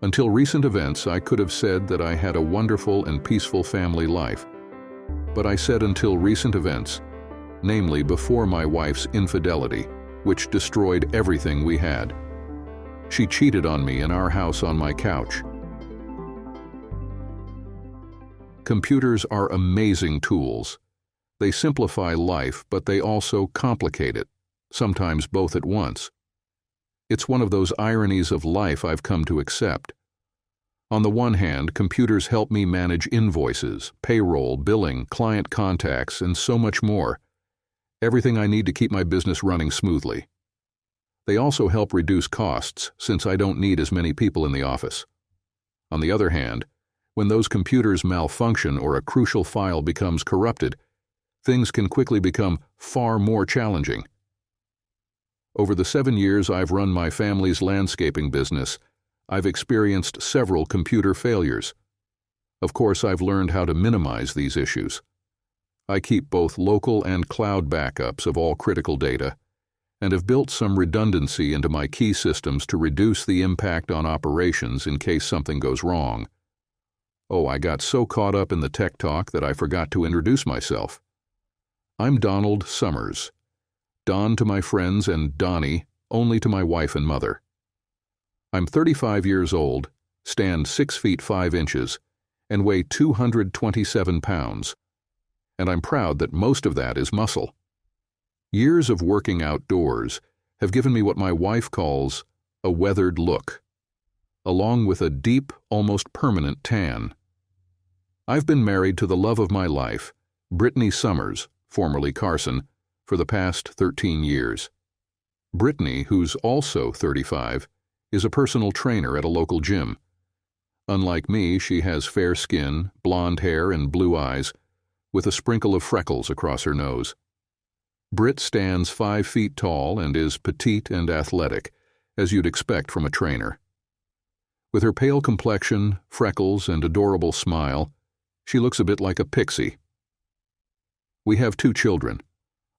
Until recent events, I could have said that I had a wonderful and peaceful family life. But I said until recent events, namely before my wife's infidelity, which destroyed everything we had. She cheated on me in our house on my couch. Computers are amazing tools. They simplify life, but they also complicate it, sometimes both at once. It's one of those ironies of life I've come to accept. On the one hand, computers help me manage invoices, payroll, billing, client contacts, and so much more. Everything I need to keep my business running smoothly. They also help reduce costs, since I don't need as many people in the office. On the other hand, when those computers malfunction or a crucial file becomes corrupted, things can quickly become far more challenging. Over the 7 years I've run my family's landscaping business, I've experienced several computer failures. Of course, I've learned how to minimize these issues. I keep both local and cloud backups of all critical data, and have built some redundancy into my key systems to reduce the impact on operations in case something goes wrong. Oh, I got so caught up in the tech talk that I forgot to introduce myself. I'm Donald Summers. Don to my friends and Donnie only to my wife and mother. I'm 35 years old, stand 6 feet 5 inches, and weigh 227 pounds. And I'm proud that most of that is muscle. Years of working outdoors have given me what my wife calls a weathered look, along with a deep, almost permanent tan. I've been married to the love of my life, Brittany Summers, formerly Carson, for the past 13 years. Brittany, who's also 35, is a personal trainer at a local gym. Unlike me, she has fair skin, blonde hair, and blue eyes, with a sprinkle of freckles across her nose. Britt stands 5 feet tall and is petite and athletic, as you'd expect from a trainer. With her pale complexion, freckles, and adorable smile, she looks a bit like a pixie. We have 2 children,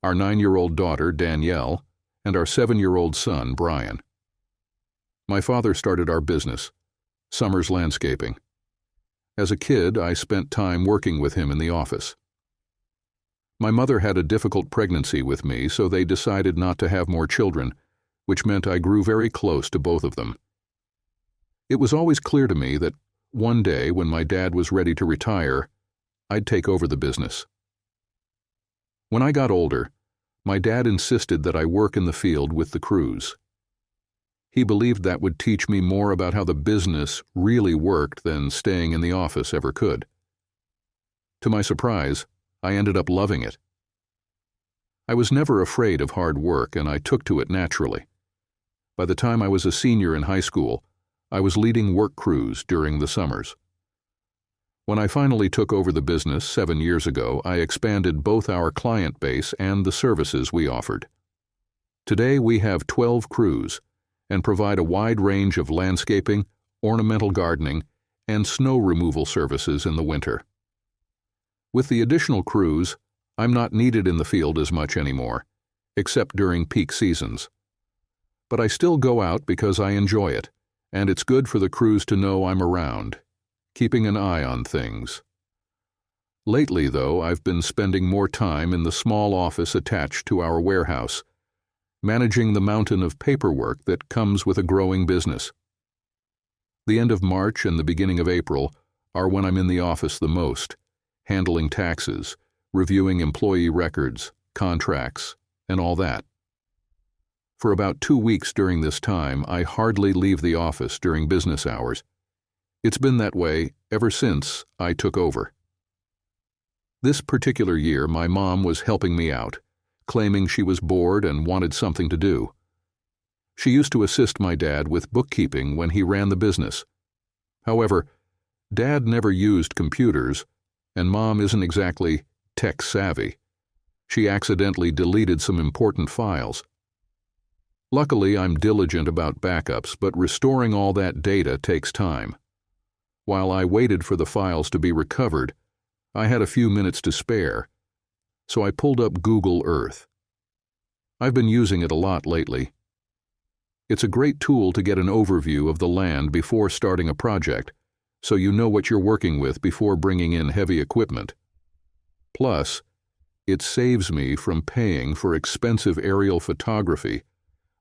our 9-year-old daughter, Danielle, and our 7-year-old son, Brian. My father started our business, Summers Landscaping. As a kid, I spent time working with him in the office. My mother had a difficult pregnancy with me, so they decided not to have more children, which meant I grew very close to both of them. It was always clear to me that one day, when my dad was ready to retire, I'd take over the business. When I got older, my dad insisted that I work in the field with the crews. He believed that would teach me more about how the business really worked than staying in the office ever could. To my surprise, I ended up loving it. I was never afraid of hard work, and I took to it naturally. By the time I was a senior in high school, I was leading work crews during the summers. When I finally took over the business 7 years ago, I expanded both our client base and the services we offered. Today we have 12 crews and provide a wide range of landscaping, ornamental gardening, and snow removal services in the winter. With the additional crews, I'm not needed in the field as much anymore, except during peak seasons. But I still go out because I enjoy it, and it's good for the crews to know I'm around, keeping an eye on things. Lately, though, I've been spending more time in the small office attached to our warehouse, managing the mountain of paperwork that comes with a growing business. The end of March and the beginning of April are when I'm in the office the most, handling taxes, reviewing employee records, contracts, and all that. For about 2 weeks during this time, I hardly leave the office during business hours. It's been that way ever since I took over. This particular year, my mom was helping me out, claiming she was bored and wanted something to do. She used to assist my dad with bookkeeping when he ran the business. However, Dad never used computers, and Mom isn't exactly tech-savvy. She accidentally deleted some important files. Luckily, I'm diligent about backups, but restoring all that data takes time. While I waited for the files to be recovered, I had a few minutes to spare, so I pulled up Google Earth. I've been using it a lot lately. It's a great tool to get an overview of the land before starting a project, so you know what you're working with before bringing in heavy equipment. Plus, it saves me from paying for expensive aerial photography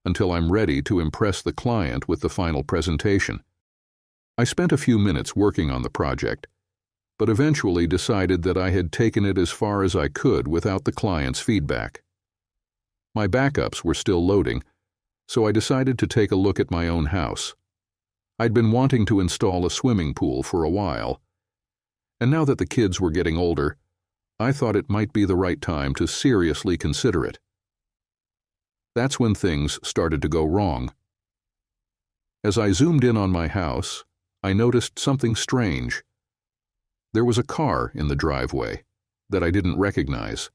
until I'm ready to impress the client with the final presentation. I spent a few minutes working on the project, but eventually decided that I had taken it as far as I could without the client's feedback. My backups were still loading, so I decided to take a look at my own house. I'd been wanting to install a swimming pool for a while, and now that the kids were getting older, I thought it might be the right time to seriously consider it. That's when things started to go wrong. As I zoomed in on my house, I noticed something strange. There was a car in the driveway that I didn't recognize.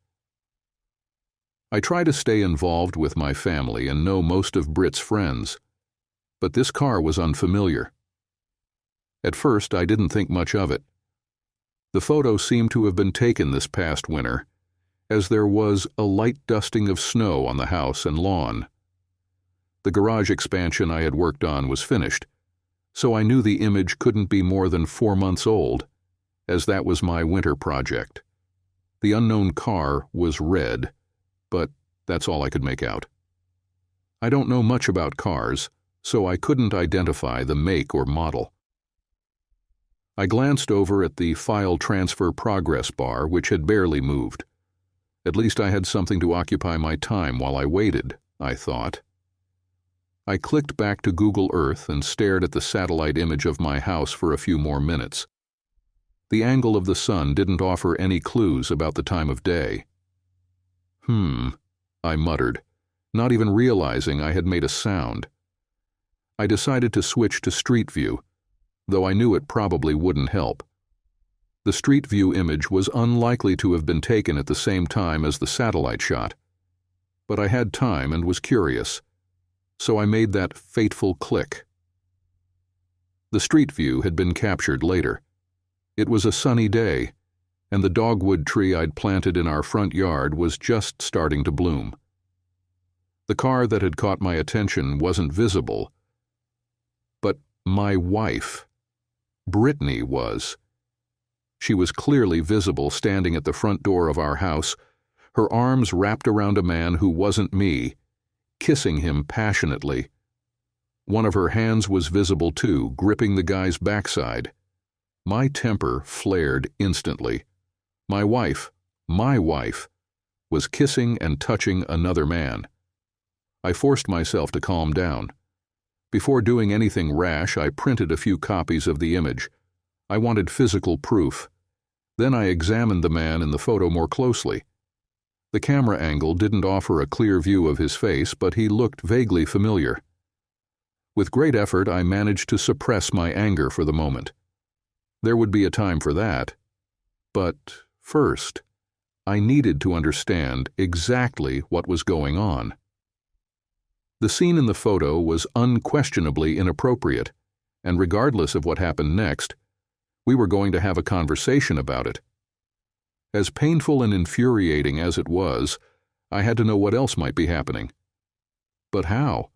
I try to stay involved with my family and know most of Britt's friends, but this car was unfamiliar. At first, I didn't think much of it. The photo seemed to have been taken this past winter, as there was a light dusting of snow on the house and lawn. The garage expansion I had worked on was finished, so I knew the image couldn't be more than 4 months old, as that was my winter project. The unknown car was red, but that's all I could make out. I don't know much about cars, so I couldn't identify the make or model. I glanced over at the file transfer progress bar, which had barely moved. At least I had something to occupy my time while I waited, I thought. I clicked back to Google Earth and stared at the satellite image of my house for a few more minutes. The angle of the sun didn't offer any clues about the time of day. I muttered, not even realizing I had made a sound. I decided to switch to Street View, though I knew it probably wouldn't help. The Street View image was unlikely to have been taken at the same time as the satellite shot, but I had time and was curious, so I made that fateful click. The Street View had been captured later. It was a sunny day, and the dogwood tree I'd planted in our front yard was just starting to bloom. The car that had caught my attention wasn't visible, but my wife, Brittany, was. She was clearly visible standing at the front door of our house, her arms wrapped around a man who wasn't me, kissing him passionately. One of her hands was visible too, gripping the guy's backside. My temper flared instantly. My wife, was kissing and touching another man. I forced myself to calm down. Before doing anything rash, I printed a few copies of the image. I wanted physical proof. Then I examined the man in the photo more closely. The camera angle didn't offer a clear view of his face, but he looked vaguely familiar. With great effort, I managed to suppress my anger for the moment. There would be a time for that. But first, I needed to understand exactly what was going on. The scene in the photo was unquestionably inappropriate, and regardless of what happened next, we were going to have a conversation about it. As painful and infuriating as it was, I had to know what else might be happening. But how?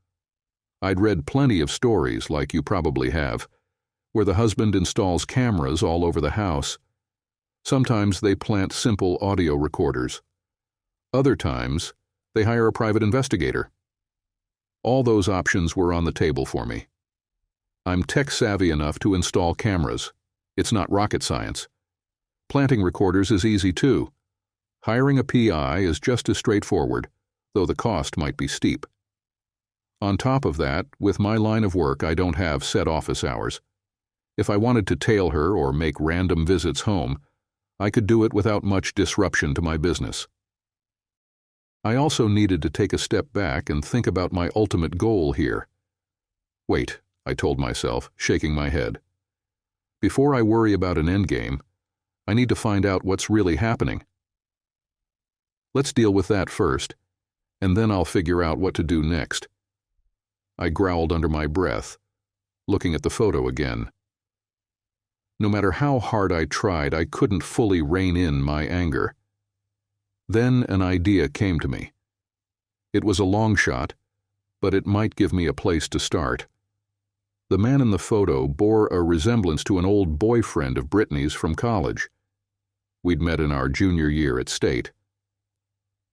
I'd read plenty of stories, like you probably have, where the husband installs cameras all over the house. Sometimes they plant simple audio recorders. Other times, they hire a private investigator. All those options were on the table for me. I'm tech-savvy enough to install cameras. It's not rocket science. Planting recorders is easy too. Hiring a PI is just as straightforward, though the cost might be steep. On top of that, with my line of work, I don't have set office hours. If I wanted to tail her or make random visits home, I could do it without much disruption to my business. I also needed to take a step back and think about my ultimate goal here. Wait, I told myself, shaking my head. Before I worry about an endgame, I need to find out what's really happening. Let's deal with that first, and then I'll figure out what to do next. I growled under my breath, looking at the photo again. No matter how hard I tried, I couldn't fully rein in my anger. Then an idea came to me. It was a long shot, but it might give me a place to start. The man in the photo bore a resemblance to an old boyfriend of Brittany's from college. We'd met in our junior year at State.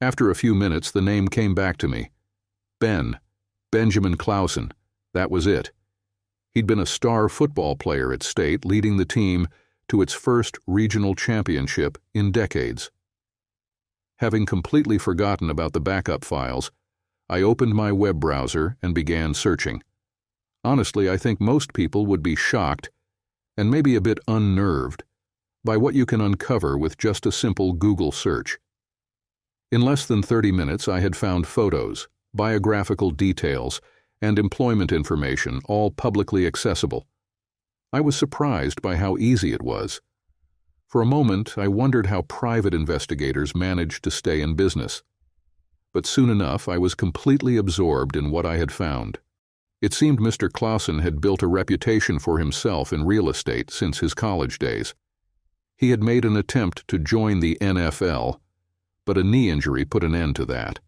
After a few minutes, the name came back to me. Benjamin Clausen. That was it. He'd been a star football player at State, leading the team to its first regional championship in decades. Having completely forgotten about the backup files, I opened my web browser and began searching. Honestly, I think most people would be shocked, and maybe a bit unnerved, by what you can uncover with just a simple Google search. In less than 30 minutes, I had found photos, biographical details, and employment information, all publicly accessible. I was surprised by how easy it was. For a moment, I wondered how private investigators managed to stay in business. But soon enough, I was completely absorbed in what I had found. It seemed Mr. Clausen had built a reputation for himself in real estate since his college days. He had made an attempt to join the NFL, but a knee injury put an end to that.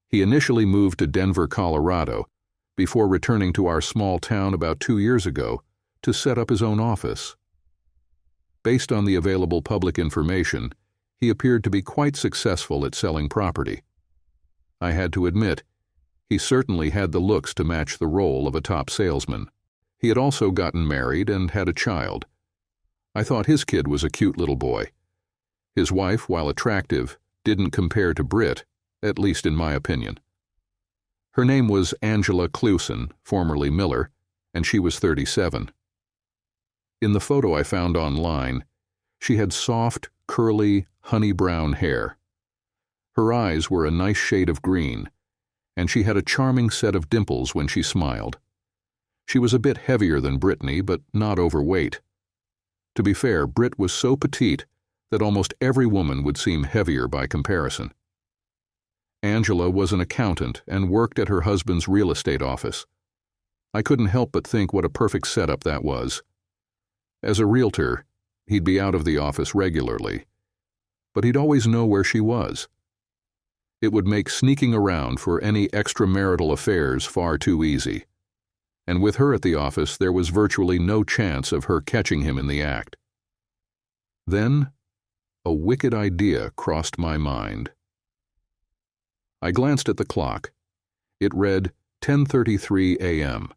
He initially moved to Denver, Colorado, before returning to our small town about 2 years ago to set up his own office. Based on the available public information, he appeared to be quite successful at selling property. I had to admit, he certainly had the looks to match the role of a top salesman. He had also gotten married and had a child. I thought his kid was a cute little boy. His wife, while attractive, didn't compare to Britt, at least in my opinion. Her name was Angela Clausen, formerly Miller, and she was 37. In the photo I found online, she had soft, curly, honey-brown hair. Her eyes were a nice shade of green, and she had a charming set of dimples when she smiled. She was a bit heavier than Brittany, but not overweight. To be fair, Britt was so petite that almost every woman would seem heavier by comparison. Angela was an accountant and worked at her husband's real estate office. I couldn't help but think what a perfect setup that was. As a realtor, he'd be out of the office regularly, but he'd always know where she was. It would make sneaking around for any extramarital affairs far too easy. And with her at the office, there was virtually no chance of her catching him in the act. Then, a wicked idea crossed my mind. I glanced at the clock. It read 10:33 a.m.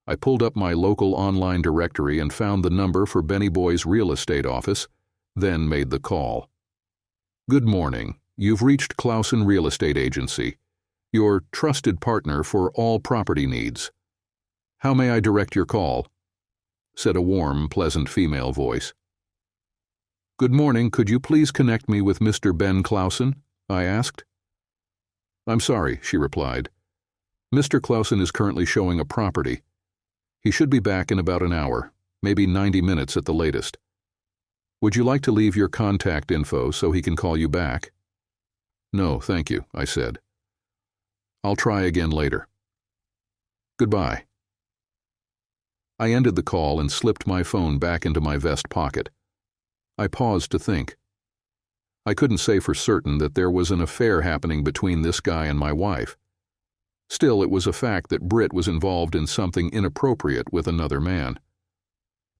I pulled up my local online directory and found the number for Benny Boy's real estate office, then made the call. "Good morning. You've reached Clausen Real Estate Agency, your trusted partner for all property needs. How may I direct your call?" said a warm, pleasant female voice. "Good morning. Could you please connect me with Mr. Ben Clausen?" I asked. "I'm sorry," she replied. "Mr. Clausen is currently showing a property. He should be back in about an hour, maybe 90 minutes at the latest. Would you like to leave your contact info so he can call you back?" "No, thank you," I said. "I'll try again later. Goodbye." I ended the call and slipped my phone back into my vest pocket. I paused to think. I couldn't say for certain that there was an affair happening between this guy and my wife. Still, it was a fact that Britt was involved in something inappropriate with another man.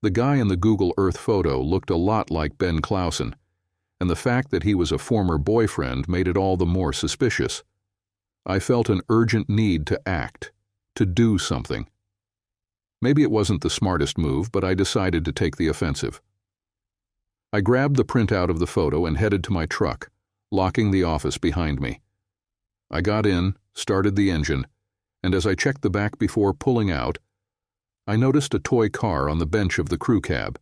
The guy in the Google Earth photo looked a lot like Ben Clausen, and the fact that he was a former boyfriend made it all the more suspicious. I felt an urgent need to act, to do something. Maybe it wasn't the smartest move, but I decided to take the offensive. I grabbed the printout of the photo and headed to my truck, locking the office behind me. I got in, started the engine, and as I checked the back before pulling out, I noticed a toy car on the bench of the crew cab.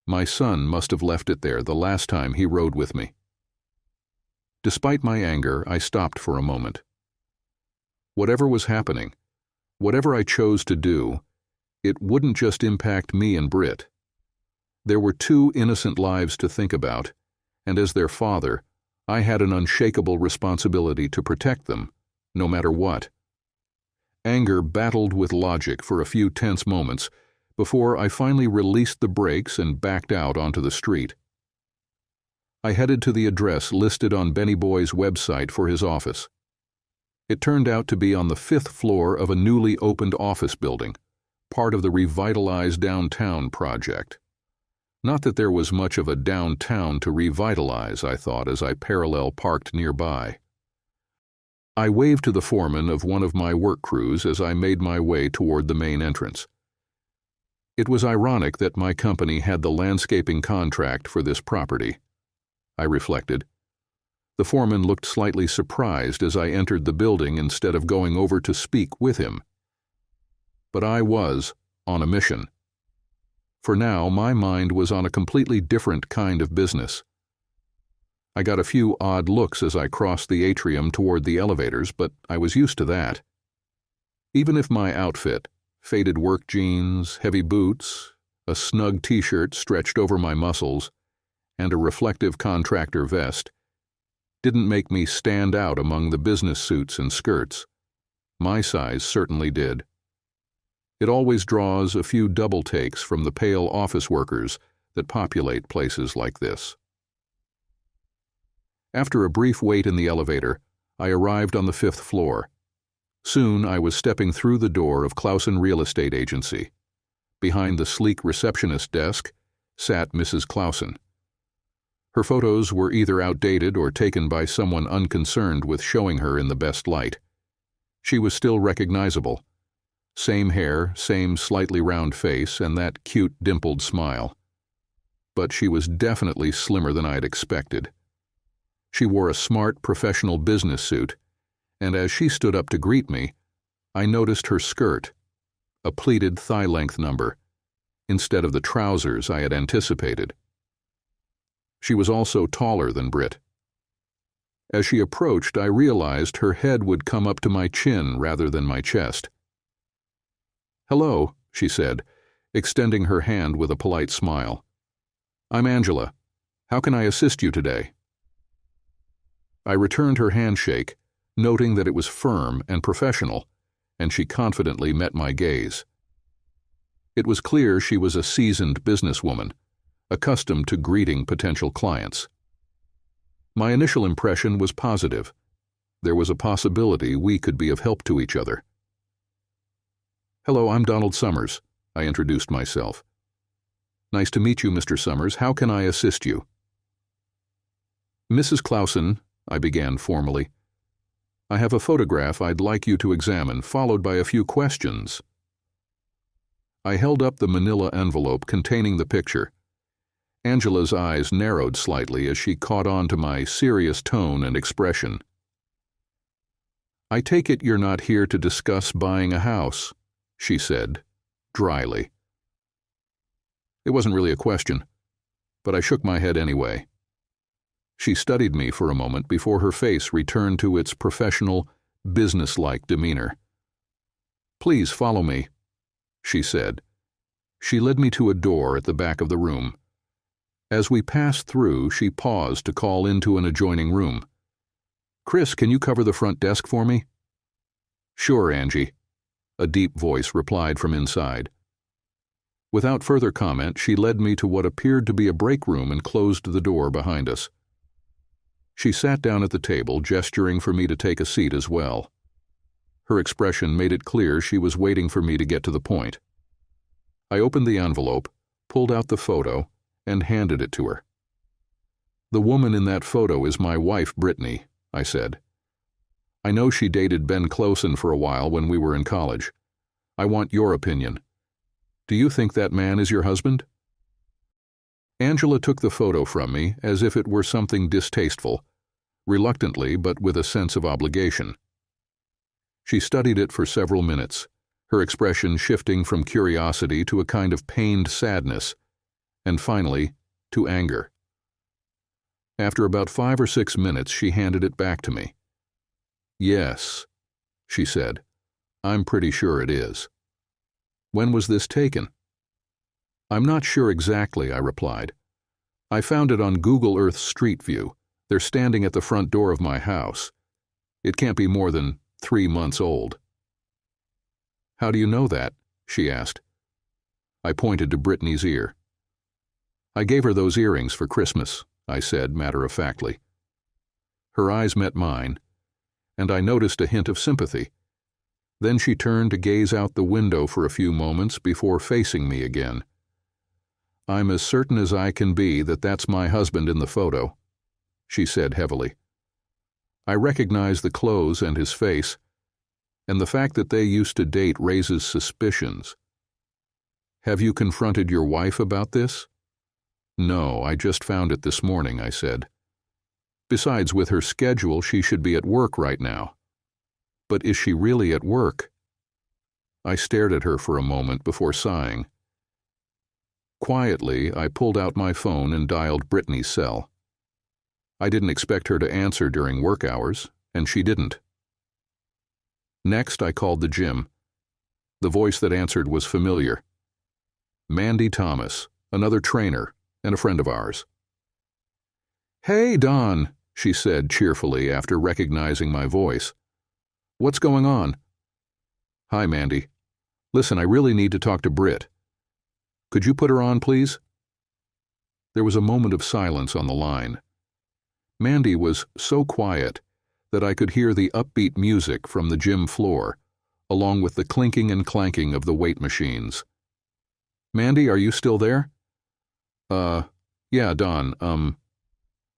My son must have left it there the last time he rode with me. Despite my anger, I stopped for a moment. Whatever was happening, whatever I chose to do, it wouldn't just impact me and Britt. There were 2 innocent lives to think about, and as their father, I had an unshakable responsibility to protect them, no matter what. Anger battled with logic for a few tense moments before I finally released the brakes and backed out onto the street. I headed to the address listed on Benny Boy's website for his office. It turned out to be on the 5th floor of a newly opened office building, part of the Revitalize Downtown project. Not that there was much of a downtown to revitalize, I thought as I parallel parked nearby. I waved to the foreman of one of my work crews as I made my way toward the main entrance. It was ironic that my company had the landscaping contract for this property. I reflected. The foreman looked slightly surprised as I entered the building instead of going over to speak with him. But I was on a mission. For now, my mind was on a completely different kind of business. I got a few odd looks as I crossed the atrium toward the elevators, but I was used to that. Even if my outfit, faded work jeans, heavy boots, a snug t-shirt stretched over my muscles, and a reflective contractor vest, didn't make me stand out among the business suits and skirts. My size certainly did. It always draws a few double takes from the pale office workers that populate places like this. After a brief wait in the elevator, I arrived on the 5th floor. Soon I was stepping through the door of Clausen Real Estate Agency. Behind the sleek receptionist desk sat Mrs. Clausen. Her photos were either outdated or taken by someone unconcerned with showing her in the best light. She was still recognizable. Same hair, same slightly round face, and that cute dimpled smile. But she was definitely slimmer than I'd expected. She wore a smart professional business suit, and as she stood up to greet me, I noticed her skirt, a pleated thigh-length number, instead of the trousers I had anticipated. She was also taller than Britt. As she approached, I realized her head would come up to my chin rather than my chest. "Hello," she said, extending her hand with a polite smile. "I'm Angela. How can I assist you today?" I returned her handshake, noting that it was firm and professional, and she confidently met my gaze. It was clear she was a seasoned businesswoman, accustomed to greeting potential clients. My initial impression was positive. There was a possibility we could be of help to each other. "Hello, I'm Donald Summers," I introduced myself. "Nice to meet you, Mr. Summers. How can I assist you?" "Mrs. Clausen," I began formally, "I have a photograph I'd like you to examine, followed by a few questions." I held up the manila envelope containing the picture. Angela's eyes narrowed slightly as she caught on to my serious tone and expression. "I take it you're not here to discuss buying a house," she said, dryly. It wasn't really a question, but I shook my head anyway. She studied me for a moment before her face returned to its professional, businesslike demeanor. "Please follow me," she said. She led me to a door at the back of the room. As we passed through, she paused to call into an adjoining room. "Chris, can you cover the front desk for me?" "Sure, Angie," a deep voice replied from inside. Without further comment, she led me to what appeared to be a break room and closed the door behind us. She sat down at the table, gesturing for me to take a seat as well. Her expression made it clear she was waiting for me to get to the point. I opened the envelope, pulled out the photo, and handed it to her. "The woman in that photo is my wife, Brittany," I said. "I know she dated Ben Clausen for a while when we were in college. I want your opinion. Do you think that man is your husband?" Angela took the photo from me as if it were something distasteful, reluctantly but with a sense of obligation. She studied it for several minutes, her expression shifting from curiosity to a kind of pained sadness, and finally to anger. After about 5 or 6 minutes, she handed it back to me. "Yes," she said, "I'm pretty sure it is." "When was this taken?" "I'm not sure exactly," I replied. "I found it on Google Earth Street View. They're standing at the front door of my house. It can't be more than 3 months old." "How do you know that?" she asked. I pointed to Brittany's ear. "I gave her those earrings for Christmas," I said matter-of-factly. Her eyes met mine. and I noticed a hint of sympathy. Then she turned to gaze out the window for a few moments before facing me again. "I'm as certain as I can be that that's my husband in the photo," she said heavily. "I recognize the clothes and his face, and the fact that they used to date raises suspicions. Have you confronted your wife about this?" "No, I just found it this morning," I said. "Besides, with her schedule, she should be at work right now." "But is she really at work?" I stared at her for a moment before sighing. Quietly, I pulled out my phone and dialed Brittany's cell. I didn't expect her to answer during work hours, and she didn't. Next, I called the gym. The voice that answered was familiar. Mandy Thomas, another trainer, and a friend of ours. "Hey, Don," she said cheerfully after recognizing my voice. "What's going on?" "Hi, Mandy. Listen, I really need to talk to Britt. Could you put her on, please?" There was a moment of silence on the line. Mandy was so quiet that I could hear the upbeat music from the gym floor, along with the clinking and clanking of the weight machines. "Mandy, are you still there?" Yeah, Don,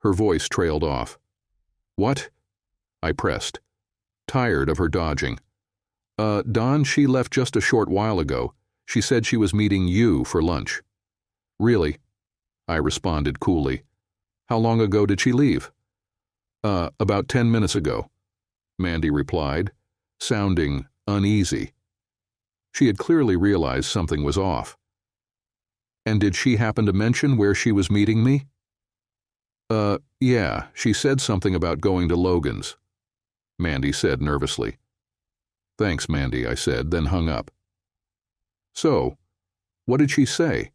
Her voice trailed off. "What?" I pressed, tired of her dodging. Don, she left just a short while ago. She said she was meeting you for lunch." "Really?" I responded coolly. "How long ago did she leave?" About 10 minutes ago," Mandy replied, sounding uneasy. She had clearly realized something was off. "And did she happen to mention where she was meeting me?" Yeah, she said something about going to Logan's," Mandy said nervously. "Thanks, Mandy," I said, then hung up. "So, what did she say?"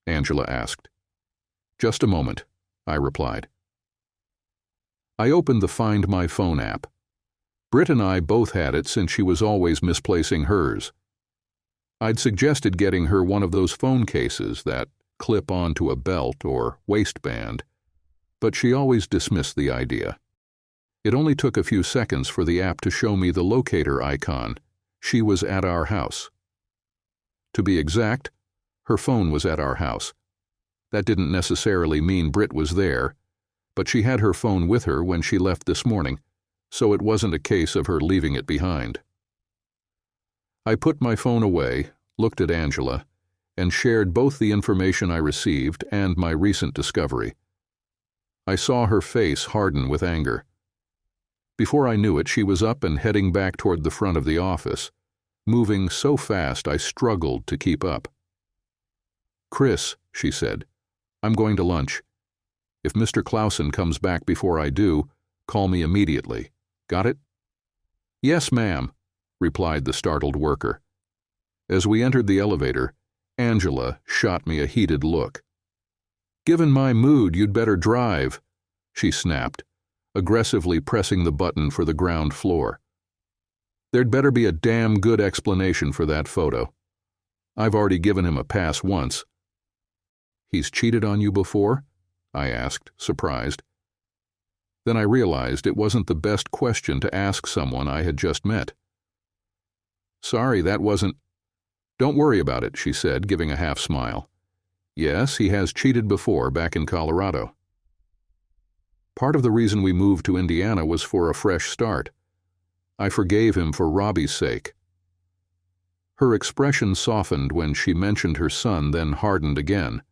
Angela asked. "Just a moment," I replied. I opened the Find My Phone app. Britt and I both had it since she was always misplacing hers. I'd suggested getting her one of those phone cases that clip onto a belt or waistband, but she always dismissed the idea. It only took a few seconds for the app to show me the locator icon. She was at our house. To be exact, her phone was at our house. That didn't necessarily mean Britt was there, but she had her phone with her when she left this morning, so it wasn't a case of her leaving it behind. I put my phone away, looked at Angela, and shared both the information I received and my recent discovery. I saw her face harden with anger. Before I knew it, she was up and heading back toward the front of the office, moving so fast I struggled to keep up. "Chris," she said, "I'm going to lunch. If Mr. Clausen comes back before I do, call me immediately. Got it?" "Yes, ma'am," replied the startled worker. As we entered the elevator, Angela shot me a heated look. "Given my mood, you'd better drive," she snapped, aggressively pressing the button for the ground floor. "There'd better be a damn good explanation for that photo. I've already given him a pass once." "He's cheated on you before?" I asked, surprised. Then I realized it wasn't the best question to ask someone I had just met. "Sorry, that wasn't—" "Don't worry about it," she said, giving a half smile. "Yes, he has cheated before back in Colorado. Part of the reason we moved to Indiana was for a fresh start. I forgave him for Robbie's sake." Her expression softened when she mentioned her son, then hardened again.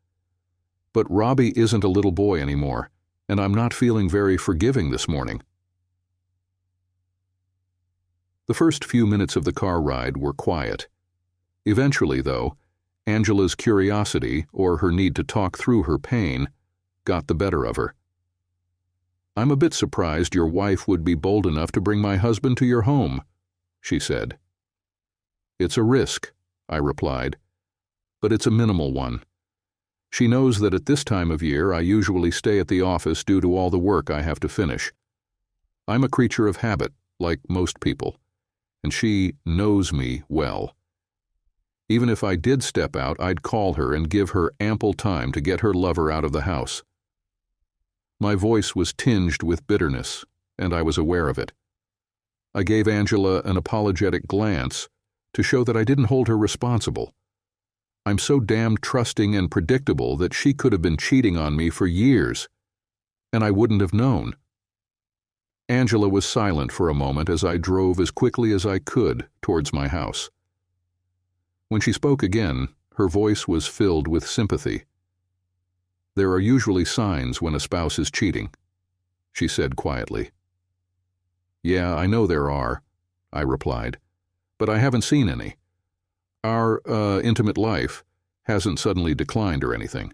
"But Robbie isn't a little boy anymore, and I'm not feeling very forgiving this morning." The first few minutes of the car ride were quiet. Eventually, though, Angela's curiosity, or her need to talk through her pain, got the better of her. "I'm a bit surprised your wife would be bold enough to bring my husband to your home," she said. "It's a risk," I replied, "but it's a minimal one. She knows that at this time of year I usually stay at the office due to all the work I have to finish. I'm a creature of habit, like most people, and she knows me well. Even if I did step out, I'd call her and give her ample time to get her lover out of the house." My voice was tinged with bitterness, and I was aware of it. I gave Angela an apologetic glance to show that I didn't hold her responsible. I'm so damn trusting and predictable that she could have been cheating on me for years, and I wouldn't have known. Angela was silent for a moment as I drove as quickly as I could towards my house. When she spoke again, her voice was filled with sympathy. "There are usually signs when a spouse is cheating," she said quietly. "Yeah, I know there are," I replied, "but I haven't seen any. Our, intimate life hasn't suddenly declined or anything.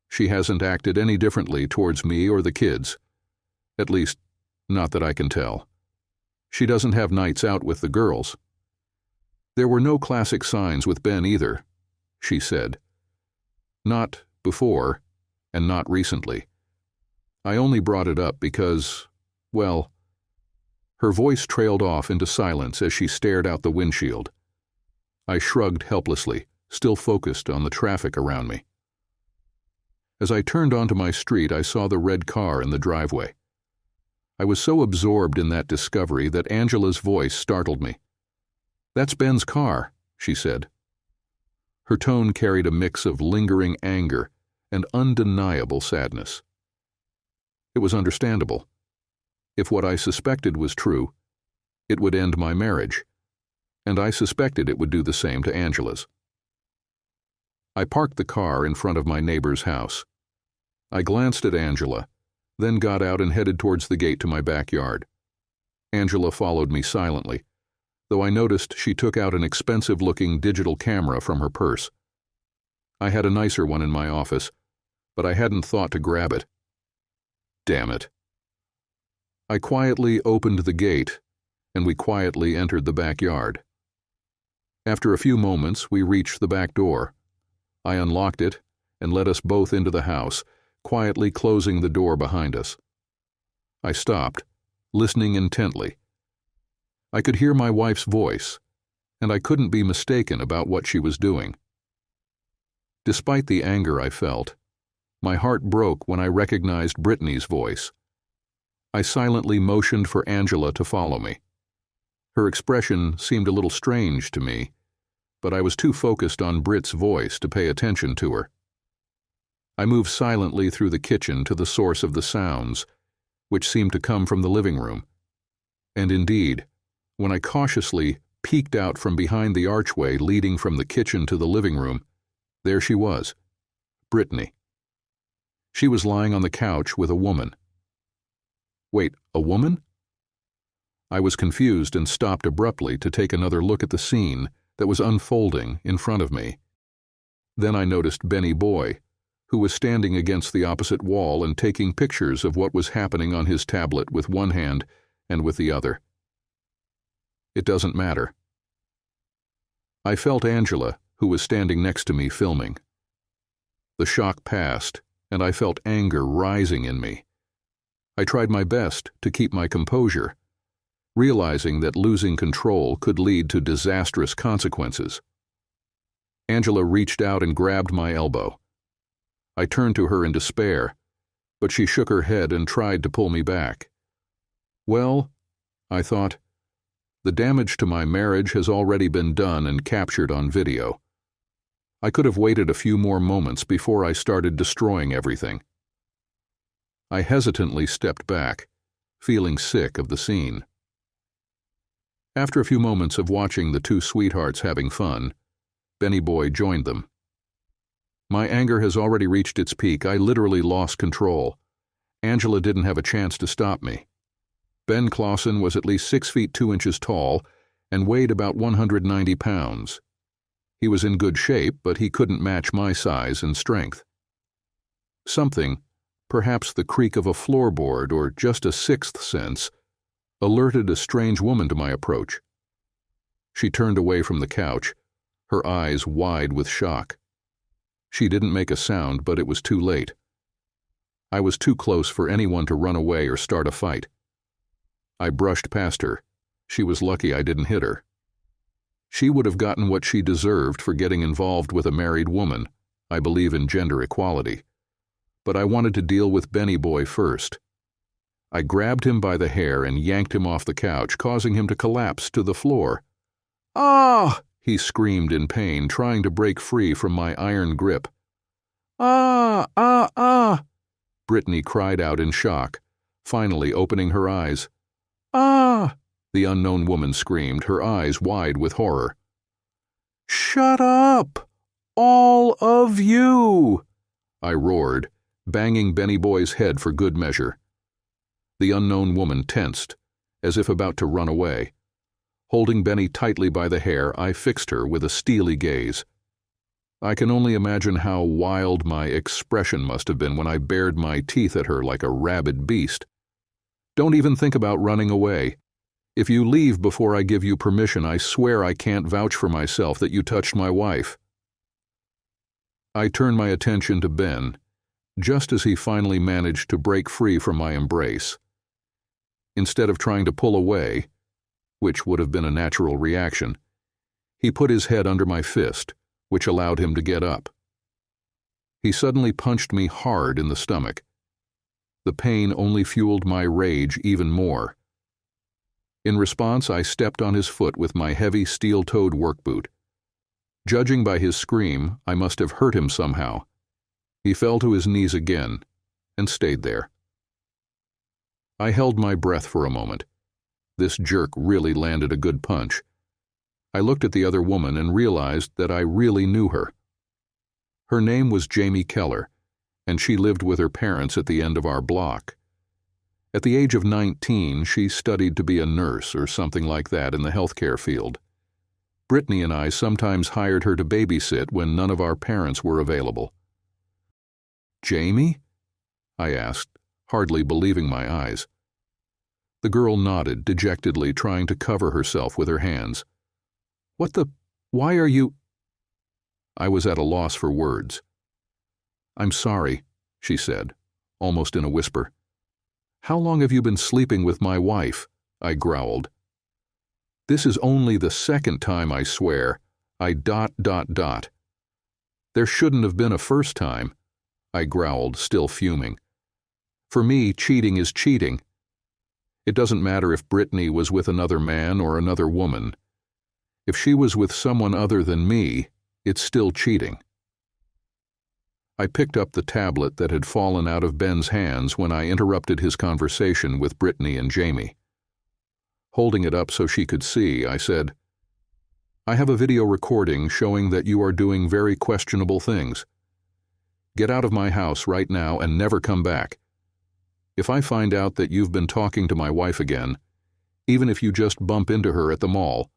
She hasn't acted any differently towards me or the kids. At least, not that I can tell. She doesn't have nights out with the girls. There were no classic signs with Ben either," she said. "Not before, and not recently. I only brought it up because, well..." Her voice trailed off into silence as she stared out the windshield. I shrugged helplessly, still focused on the traffic around me. As I turned onto my street, I saw the red car in the driveway. I was so absorbed in that discovery that Angela's voice startled me. "That's Ben's car," she said. Her tone carried a mix of lingering anger and undeniable sadness. It was understandable. If what I suspected was true, it would end my marriage, and I suspected it would do the same to Angela's. I parked the car in front of my neighbor's house. I glanced at Angela, then got out and headed towards the gate to my backyard. Angela followed me silently, though I noticed she took out an expensive-looking digital camera from her purse. I had a nicer one in my office, but I hadn't thought to grab it. Damn it. I quietly opened the gate, and we quietly entered the backyard. After a few moments, we reached the back door. I unlocked it and let us both into the house, quietly closing the door behind us. I stopped, listening intently. I could hear my wife's voice, and I couldn't be mistaken about what she was doing. Despite the anger I felt, my heart broke when I recognized Brittany's voice. I silently motioned for Angela to follow me. Her expression seemed a little strange to me, but I was too focused on Britt's voice to pay attention to her. I moved silently through the kitchen to the source of the sounds, which seemed to come from the living room. And indeed, when I cautiously peeked out from behind the archway leading from the kitchen to the living room, there she was, Brittany. She was lying on the couch with a woman. Wait, a woman? I was confused and stopped abruptly to take another look at the scene that was unfolding in front of me. Then I noticed Benny Boy, who was standing against the opposite wall and taking pictures of what was happening on his tablet with one hand and with the other. It doesn't matter. I felt Angela, who was standing next to me, filming. The shock passed, and I felt anger rising in me. I tried my best to keep my composure, realizing that losing control could lead to disastrous consequences. Angela reached out and grabbed my elbow. I turned to her in despair, but she shook her head and tried to pull me back. Well, I thought, the damage to my marriage has already been done and captured on video. I could have waited a few more moments before I started destroying everything. I hesitantly stepped back, feeling sick of the scene. After a few moments of watching the two sweethearts having fun, Benny Boy joined them. My anger has already reached its peak. I literally lost control. Angela didn't have a chance to stop me. Ben Clausen was at least 6 feet 2 inches tall and weighed about 190 pounds. He was in good shape, but he couldn't match my size and strength. Something, perhaps the creak of a floorboard or just a sixth sense, alerted a strange woman to my approach. She turned away from the couch, her eyes wide with shock. She didn't make a sound, but it was too late. I was too close for anyone to run away or start a fight. I brushed past her. She was lucky I didn't hit her. She would have gotten what she deserved for getting involved with a married woman. I believe in gender equality. But I wanted to deal with Benny Boy first. I grabbed him by the hair and yanked him off the couch, causing him to collapse to the floor. "Ah!" he screamed in pain, trying to break free from my iron grip. "Ah! Ah! Ah!" Brittany cried out in shock, finally opening her eyes. "Ah!" the unknown woman screamed, her eyes wide with horror. "Shut up! All of you!" I roared, banging Benny Boy's head for good measure. The unknown woman tensed, as if about to run away. Holding Benny tightly by the hair, I fixed her with a steely gaze. I can only imagine how wild my expression must have been when I bared my teeth at her like a rabid beast. "Don't even think about running away. If you leave before I give you permission, I swear I can't vouch for myself that you touched my wife." I turned my attention to Ben, just as he finally managed to break free from my embrace. Instead of trying to pull away, which would have been a natural reaction, he put his head under my fist, which allowed him to get up. He suddenly punched me hard in the stomach. The pain only fueled my rage even more. In response, I stepped on his foot with my heavy steel-toed work boot. Judging by his scream, I must have hurt him somehow. He fell to his knees again and stayed there. I held my breath for a moment. This jerk really landed a good punch. I looked at the other woman and realized that I really knew her. Her name was Jamie Keller, and she lived with her parents at the end of our block. At the age of 19, she studied to be a nurse or something like that in the healthcare field. Brittany and I sometimes hired her to babysit when none of our parents were available. "Jamie?" I asked, hardly believing my eyes. The girl nodded, dejectedly trying to cover herself with her hands. Why are you—" I was at a loss for words. "I'm sorry," she said, almost in a whisper. "How long have you been sleeping with my wife?" I growled. "This is only the second time, I swear. There shouldn't have been a first time," I growled, still fuming. "For me, cheating is cheating. It doesn't matter if Brittany was with another man or another woman. If she was with someone other than me, it's still cheating." I picked up the tablet that had fallen out of Ben's hands when I interrupted his conversation with Brittany and Jamie. Holding it up so she could see, I said, "I have a video recording showing that you are doing very questionable things. Get out of my house right now and never come back. If I find out that you've been talking to my wife again, even if you just bump into her at the mall,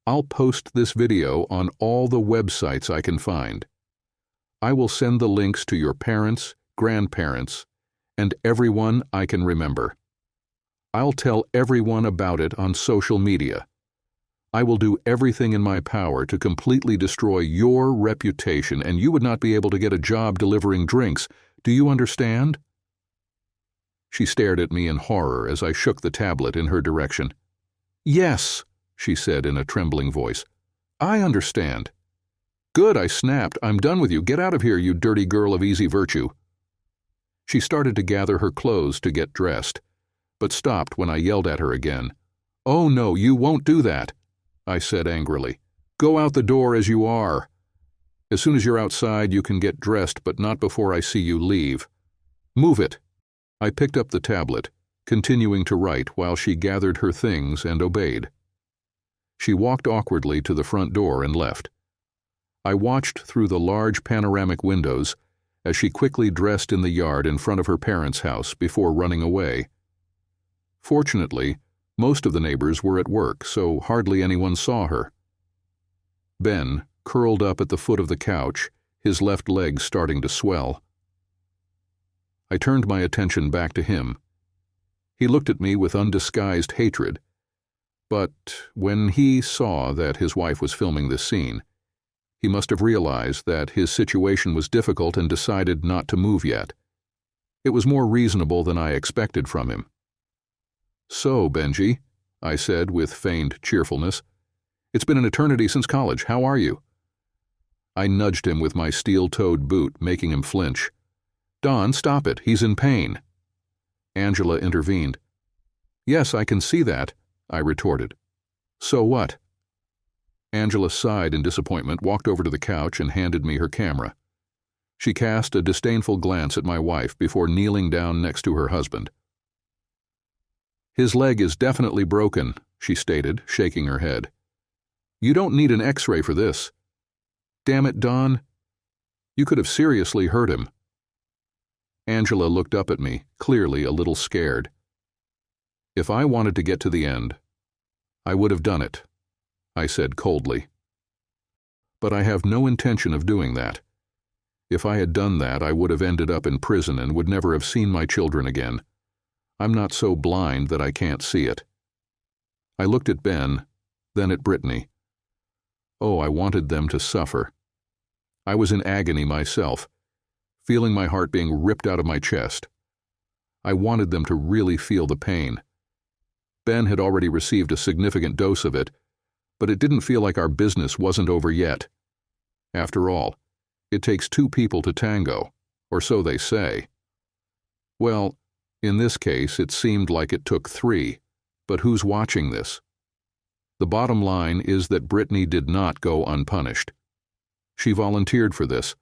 I'll post this video on all the websites I can find. I will send the links to your parents, grandparents, and everyone I can remember. I'll tell everyone about it on social media. I will do everything in my power to completely destroy your reputation, and you would not be able to get a job delivering drinks. Do you understand?" She stared at me in horror as I shook the tablet in her direction. "Yes," she said in a trembling voice. "I understand." "Good," I snapped. "I'm done with you. Get out of here, you dirty girl of easy virtue." She started to gather her clothes to get dressed, but stopped when I yelled at her again. "Oh no, you won't do that," I said angrily. "Go out the door as you are. As soon as you're outside, you can get dressed, but not before I see you leave. Move it." I picked up the tablet, continuing to write while she gathered her things and obeyed. She walked awkwardly to the front door and left. I watched through the large panoramic windows as she quickly dressed in the yard in front of her parents' house before running away. Fortunately, most of the neighbors were at work, so hardly anyone saw her. Ben curled up at the foot of the couch, his left leg starting to swell. I turned my attention back to him. He looked at me with undisguised hatred, but when he saw that his wife was filming this scene, he must have realized that his situation was difficult and decided not to move yet. It was more reasonable than I expected from him. "So, Benji," I said with feigned cheerfulness, "it's been an eternity since college. How are you?" I nudged him with my steel-toed boot, making him flinch. "Don, stop it. He's in pain." Angela intervened. Yes, I can see that, I retorted. So what? Angela sighed in disappointment, walked over to the couch, and handed me her camera. She cast a disdainful glance at my wife before kneeling down next to her husband. His leg is definitely broken, she stated, shaking her head. You don't need an X-ray for this. Damn it, Don. You could have seriously hurt him. Angela looked up at me, clearly a little scared. If I wanted to get to the end, I would have done it, I said coldly. But I have no intention of doing that. If I had done that, I would have ended up in prison and would never have seen my children again. I'm not so blind that I can't see it. I looked at Ben, then at Brittany. Oh, I wanted them to suffer. I was in agony myself, feeling my heart being ripped out of my chest. I wanted them to really feel the pain. Ben had already received a significant dose of it, but it didn't feel like our business wasn't over yet. After all, it takes two people to tango, or so they say. Well, in this case, it seemed like it took three, but who's watching this? The bottom line is that Brittany did not go unpunished. She volunteered for this,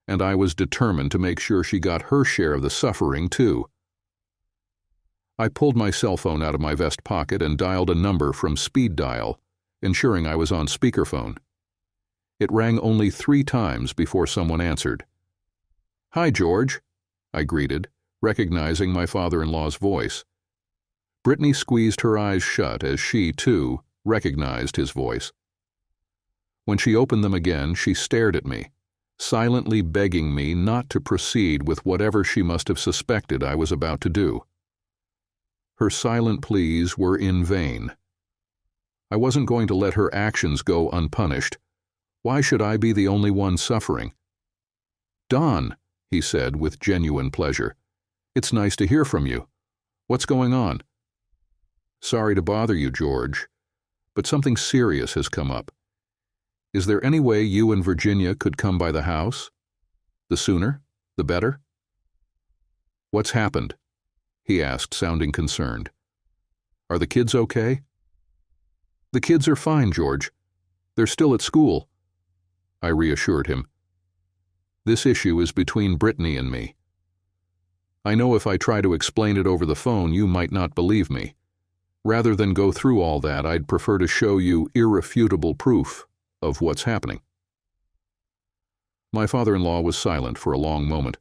and I was determined to make sure she got her share of the suffering, too. I pulled my cell phone out of my vest pocket and dialed a number from speed dial, ensuring I was on speakerphone. It rang only 3 times before someone answered. Hi, George, I greeted, recognizing my father-in-law's voice. Brittany squeezed her eyes shut as she, too, recognized his voice. When she opened them again, she stared at me, silently begging me not to proceed with whatever she must have suspected I was about to do. Her silent pleas were in vain. I wasn't going to let her actions go unpunished. Why should I be the only one suffering? Don, he said with genuine pleasure, it's nice to hear from you. What's going on? Sorry to bother you, George, but something serious has come up. Is there any way you and Virginia could come by the house? The sooner, the better. What's happened? He asked, sounding concerned. Are the kids okay? The kids are fine, George. They're still at school, I reassured him. This issue is between Brittany and me. I know if I try to explain it over the phone, you might not believe me. Rather than go through all that, I'd prefer to show you irrefutable proof of what's happening. My father-in-law was silent for a long moment.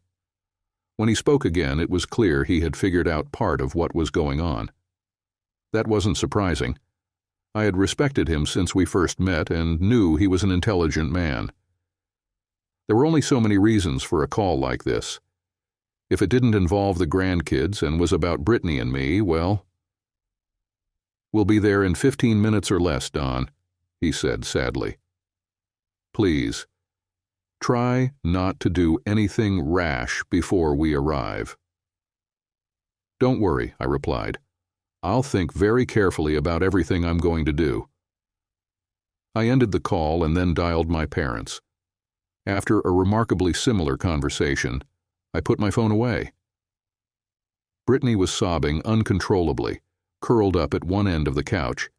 When he spoke again, it was clear he had figured out part of what was going on. That wasn't surprising. I had respected him since we first met and knew he was an intelligent man. There were only so many reasons for a call like this. If it didn't involve the grandkids and was about Brittany and me, well... We'll be there in 15 minutes or less, Don, he said sadly. Please, try not to do anything rash before we arrive. Don't worry, I replied. I'll think very carefully about everything I'm going to do. I ended the call and then dialed my parents. After a remarkably similar conversation, I put my phone away. Brittany was sobbing uncontrollably, curled up at one end of the couch.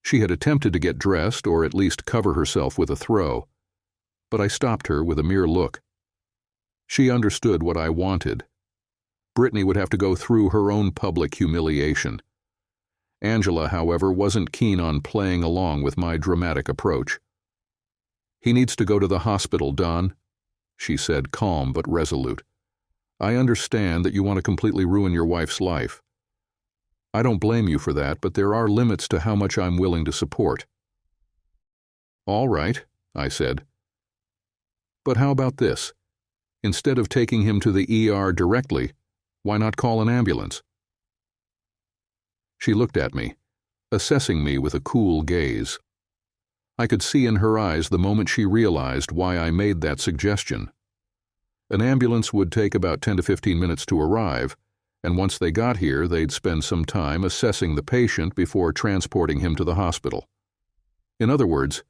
She had attempted to get dressed or at least cover herself with a throw, but I stopped her with a mere look. She understood what I wanted. Brittany would have to go through her own public humiliation. Angela, however, wasn't keen on playing along with my dramatic approach. He needs to go to the hospital, Don, she said, calm but resolute. I understand that you want to completely ruin your wife's life. I don't blame you for that, but there are limits to how much I'm willing to support. All right, I said. But how about this? Instead of taking him to the ER directly, why not call an ambulance? She looked at me, assessing me with a cool gaze. I could see in her eyes the moment she realized why I made that suggestion. An ambulance would take about 10 to 15 minutes to arrive, and once they got here, they'd spend some time assessing the patient before transporting him to the hospital. In other words,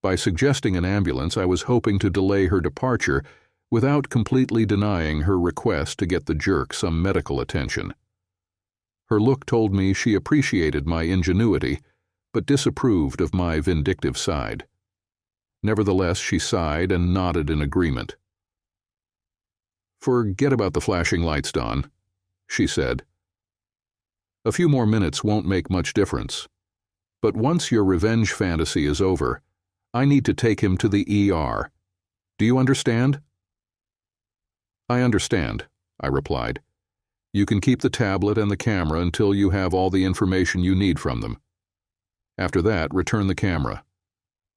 by suggesting an ambulance, I was hoping to delay her departure without completely denying her request to get the jerk some medical attention. Her look told me she appreciated my ingenuity, but disapproved of my vindictive side. Nevertheless, she sighed and nodded in agreement. "Forget about the flashing lights, Don," she said. "A few more minutes won't make much difference. But once your revenge fantasy is over, I need to take him to the ER. Do you understand?" "I understand," I replied. "You can keep the tablet and the camera until you have all the information you need from them. After that, return the camera.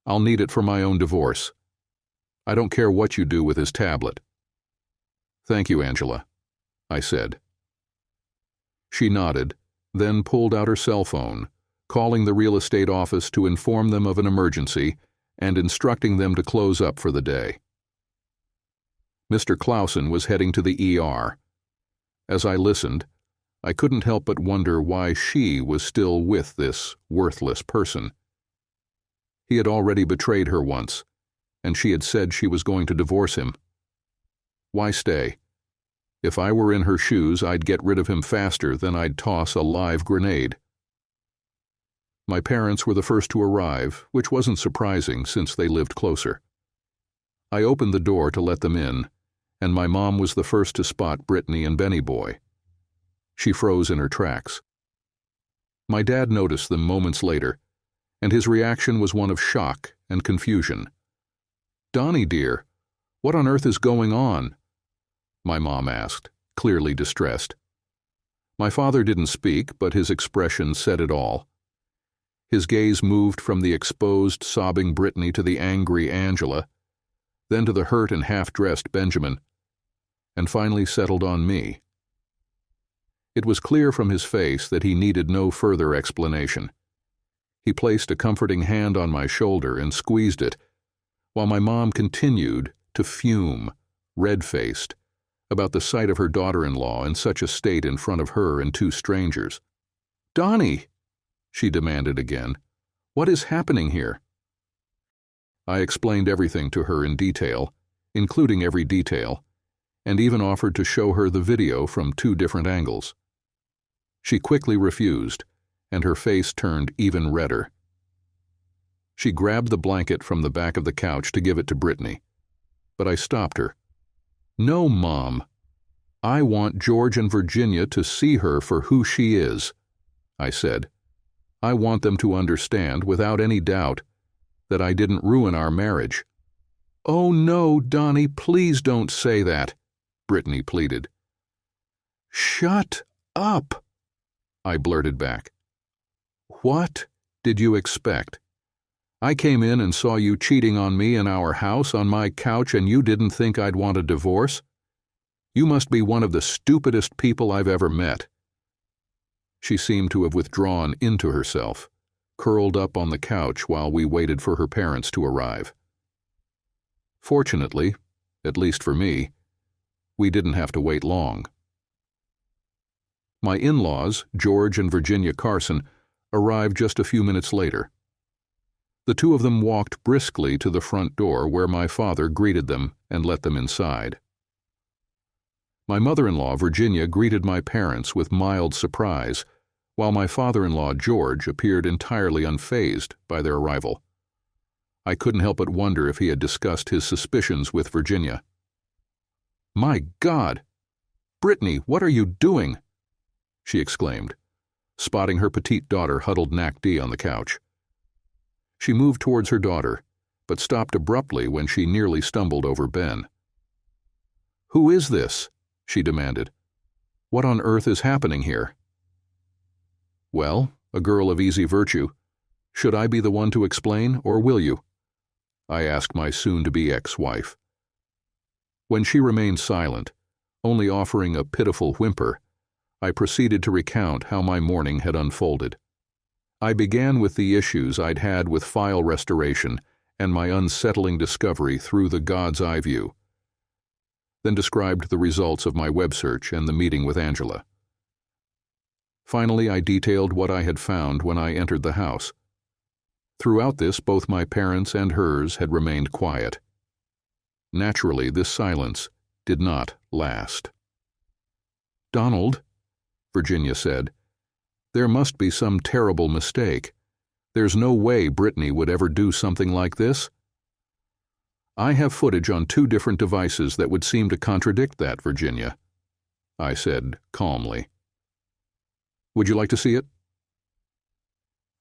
I'll need it for my own divorce. I don't care what you do with his tablet." "Thank you, Angela," I said. She nodded, then pulled out her cell phone, calling the real estate office to inform them of an emergency and instructing them to close up for the day. Mr. Clausen was heading to the ER. As I listened, I couldn't help but wonder why she was still with this worthless person. He had already betrayed her once, and she had said she was going to divorce him. Why stay? If I were in her shoes, I'd get rid of him faster than I'd toss a live grenade. My parents were the first to arrive, which wasn't surprising since they lived closer. I opened the door to let them in, and my mom was the first to spot Brittany and Benny Boy. She froze in her tracks. My dad noticed them moments later, and his reaction was one of shock and confusion. "Donnie, dear, what on earth is going on?" my mom asked, clearly distressed. My father didn't speak, but his expression said it all. His gaze moved from the exposed, sobbing Brittany to the angry Angela, then to the hurt and half-dressed Benjamin, and finally settled on me. It was clear from his face that he needed no further explanation. He placed a comforting hand on my shoulder and squeezed it, while my mom continued to fume, red-faced, about the sight of her daughter-in-law in such a state in front of her and two strangers. "Donnie," she demanded again, "what is happening here?" I explained everything to her in detail, including every detail, and even offered to show her the video from 2 different angles. She quickly refused, and her face turned even redder. She grabbed the blanket from the back of the couch to give it to Brittany, but I stopped her. "No, Mom. I want George and Virginia to see her for who she is," I said. "I want them to understand, without any doubt, that I didn't ruin our marriage." "Oh no, Donnie, please don't say that," Brittany pleaded. "Shut up," I blurted back. "What did you expect? I came in and saw you cheating on me in our house on my couch, and you didn't think I'd want a divorce? You must be one of the stupidest people I've ever met." She seemed to have withdrawn into herself, curled up on the couch while we waited for her parents to arrive. Fortunately, at least for me, we didn't have to wait long. My in-laws, George and Virginia Carson, arrived just a few minutes later. The 2 of them walked briskly to the front door where my father greeted them and let them inside. My mother-in-law, Virginia, greeted my parents with mild surprise, while my father-in-law, George, appeared entirely unfazed by their arrival. I couldn't help but wonder if he had discussed his suspicions with Virginia. "My God! Brittany, what are you doing?" she exclaimed, spotting her petite daughter huddled neck-deep on the couch. She moved towards her daughter, but stopped abruptly when she nearly stumbled over Ben. "Who is this?" she demanded. "What on earth is happening here?" "Well, a girl of easy virtue. Should I be the one to explain, or will you?" I asked my soon-to-be ex-wife. When she remained silent, only offering a pitiful whimper, I proceeded to recount how my morning had unfolded. I began with the issues I'd had with file restoration and my unsettling discovery through the God's eye view, then described the results of my web search and the meeting with Angela. Finally, I detailed what I had found when I entered the house. Throughout this, both my parents and hers had remained quiet. Naturally, this silence did not last. "Donald," Virginia said, There must be some terrible mistake. There's no way Brittany would ever do something like this. I have footage on 2 different devices that would seem to contradict that, Virginia, I said calmly. Would you like to see it?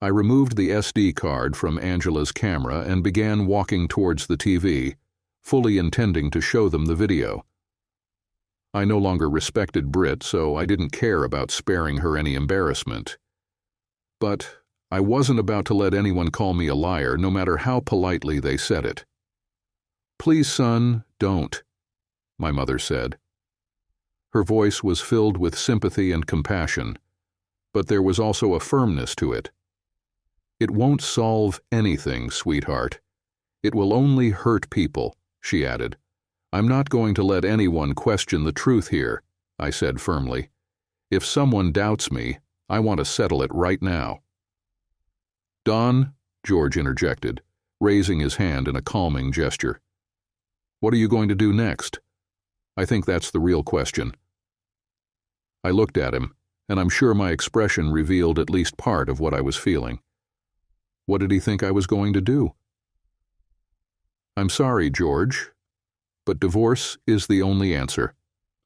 I removed the SD card from Angela's camera and began walking towards the TV, fully intending to show them the video. I no longer respected Britt, so I didn't care about sparing her any embarrassment. But I wasn't about to let anyone call me a liar, no matter how politely they said it. "Please, son, don't," my mother said. Her voice was filled with sympathy and compassion, but there was also a firmness to it. "It won't solve anything, sweetheart. It will only hurt people," she added. "I'm not going to let anyone question the truth here," I said firmly. "If someone doubts me, I want to settle it right now." "Don," George interjected, raising his hand in a calming gesture. "What are you going to do next? I think that's the real question." I looked at him, and I'm sure my expression revealed at least part of what I was feeling. What did he think I was going to do? "I'm sorry, George, but divorce is the only answer,"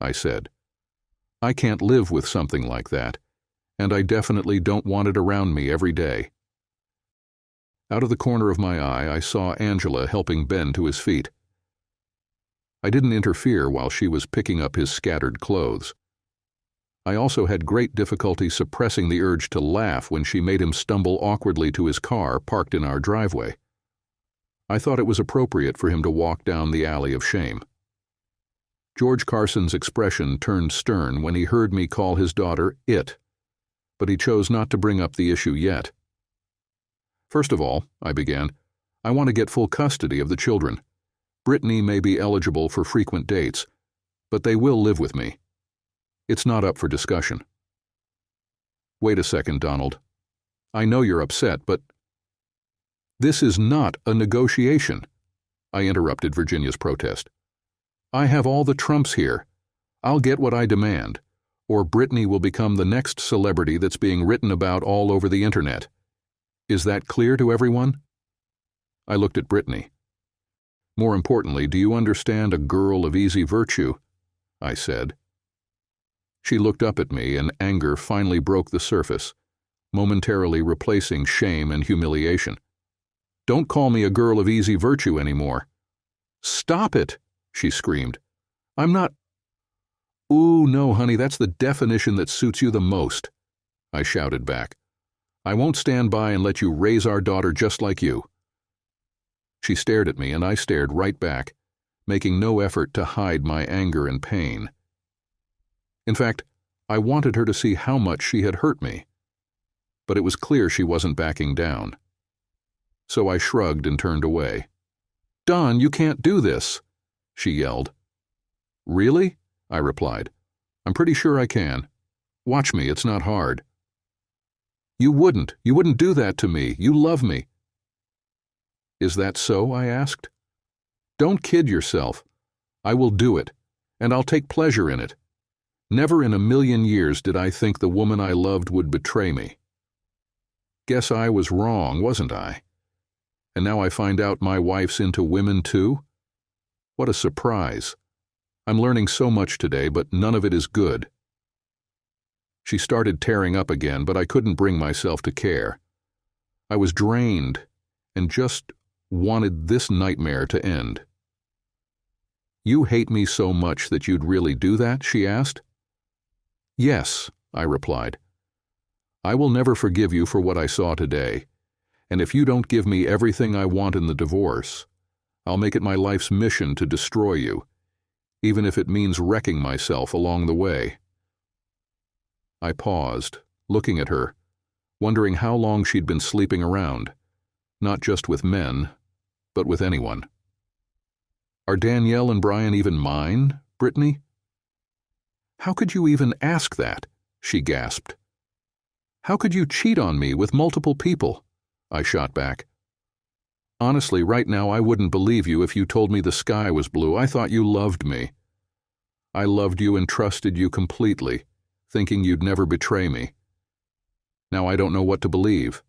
I said. "I can't live with something like that, and I definitely don't want it around me every day." Out of the corner of my eye, I saw Angela helping Ben to his feet. I didn't interfere while she was picking up his scattered clothes. I also had great difficulty suppressing the urge to laugh when she made him stumble awkwardly to his car parked in our driveway. I thought it was appropriate for him to walk down the alley of shame. George Carson's expression turned stern when he heard me call his daughter "it," but he chose not to bring up the issue yet. "First of all," I began, "I want to get full custody of the children. Brittany may be eligible for frequent dates, but they will live with me. It's not up for discussion." "Wait a second, Donald. I know you're upset, but—" "This is not a negotiation," I interrupted Virginia's protest. "I have all the trumps here. I'll get what I demand, or Brittany will become the next celebrity that's being written about all over the internet. Is that clear to everyone?" I looked at Brittany. "More importantly, do you understand a girl of easy virtue?" I said. She looked up at me, and anger finally broke the surface, momentarily replacing shame and humiliation. "Don't call me a girl of easy virtue anymore." "Stop it," she screamed. "I'm not—" "Ooh, no, honey, that's the definition that suits you the most," I shouted back. "I won't stand by and let you raise our daughter just like you." She stared at me, and I stared right back, making no effort to hide my anger and pain. In fact, I wanted her to see how much she had hurt me, but it was clear she wasn't backing down. So I shrugged and turned away. "Don, you can't do this," she yelled. "Really?" I replied. "I'm pretty sure I can. Watch me, it's not hard." You wouldn't do that to me. You love me." "Is that so?" I asked. "Don't kid yourself. I will do it, and I'll take pleasure in it. Never in a million years did I think the woman I loved would betray me. Guess I was wrong, wasn't I? And now I find out my wife's into women too? What a surprise. I'm learning so much today, but none of it is good." She started tearing up again, but I couldn't bring myself to care. I was drained and just wanted this nightmare to end. "You hate me so much that you'd really do that?" she asked. "Yes," I replied. "I will never forgive you for what I saw today, and if you don't give me everything I want in the divorce, I'll make it my life's mission to destroy you, even if it means wrecking myself along the way." I paused, looking at her, wondering how long she'd been sleeping around, not just with men, but with anyone. "Are Danielle and Brian even mine, Brittany?" "How could you even ask that?" she gasped. "How could you cheat on me with multiple people?" I shot back. "Honestly, right now I wouldn't believe you if you told me the sky was blue. I thought you loved me. I loved you and trusted you completely, thinking you'd never betray me. Now I don't know what to believe.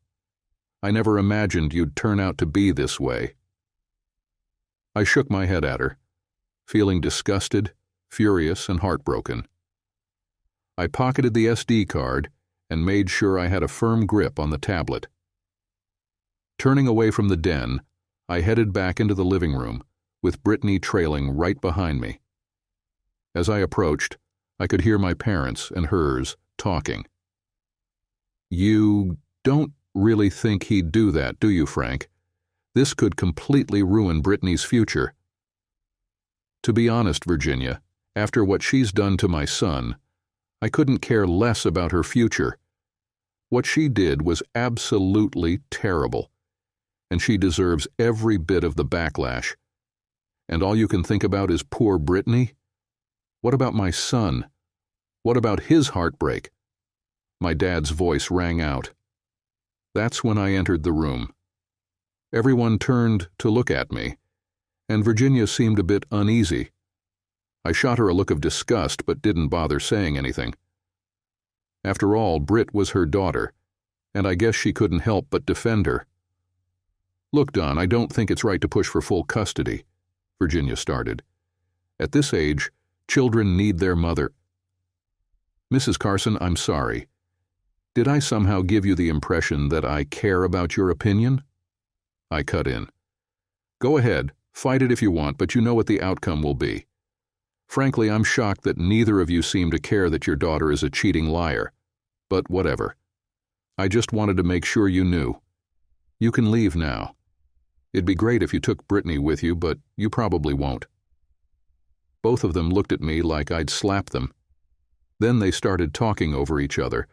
I never imagined you'd turn out to be this way." I shook my head at her, feeling disgusted, furious, and heartbroken. I pocketed the SD card and made sure I had a firm grip on the tablet. Turning away from the den, I headed back into the living room, with Brittany trailing right behind me. As I approached, I could hear my parents and hers talking. "You don't really think he'd do that, do you, Frank? This could completely ruin Brittany's future." To be honest, Virginia, after what she's done to my son, I couldn't care less about her future. What she did was absolutely terrible, and she deserves every bit of the backlash. And all you can think about is poor Brittany? What about my son? What about his heartbreak? My dad's voice rang out. That's when I entered the room. Everyone turned to look at me, and Virginia seemed a bit uneasy. I shot her a look of disgust but didn't bother saying anything. After all, Britt was her daughter, and I guess she couldn't help but defend her. "Look, Don, I don't think it's right to push for full custody," Virginia started. "At this age, children need their mother." "Mrs. Carson, I'm sorry. Did I somehow give you the impression that I care about your opinion?" I cut in. "Go ahead, fight it if you want, but you know what the outcome will be. Frankly, I'm shocked that neither of you seem to care that your daughter is a cheating liar. But whatever. I just wanted to make sure you knew. You can leave now. It'd be great if you took Brittany with you, but you probably won't." Both of them looked at me like I'd slapped them. Then they started talking over each other,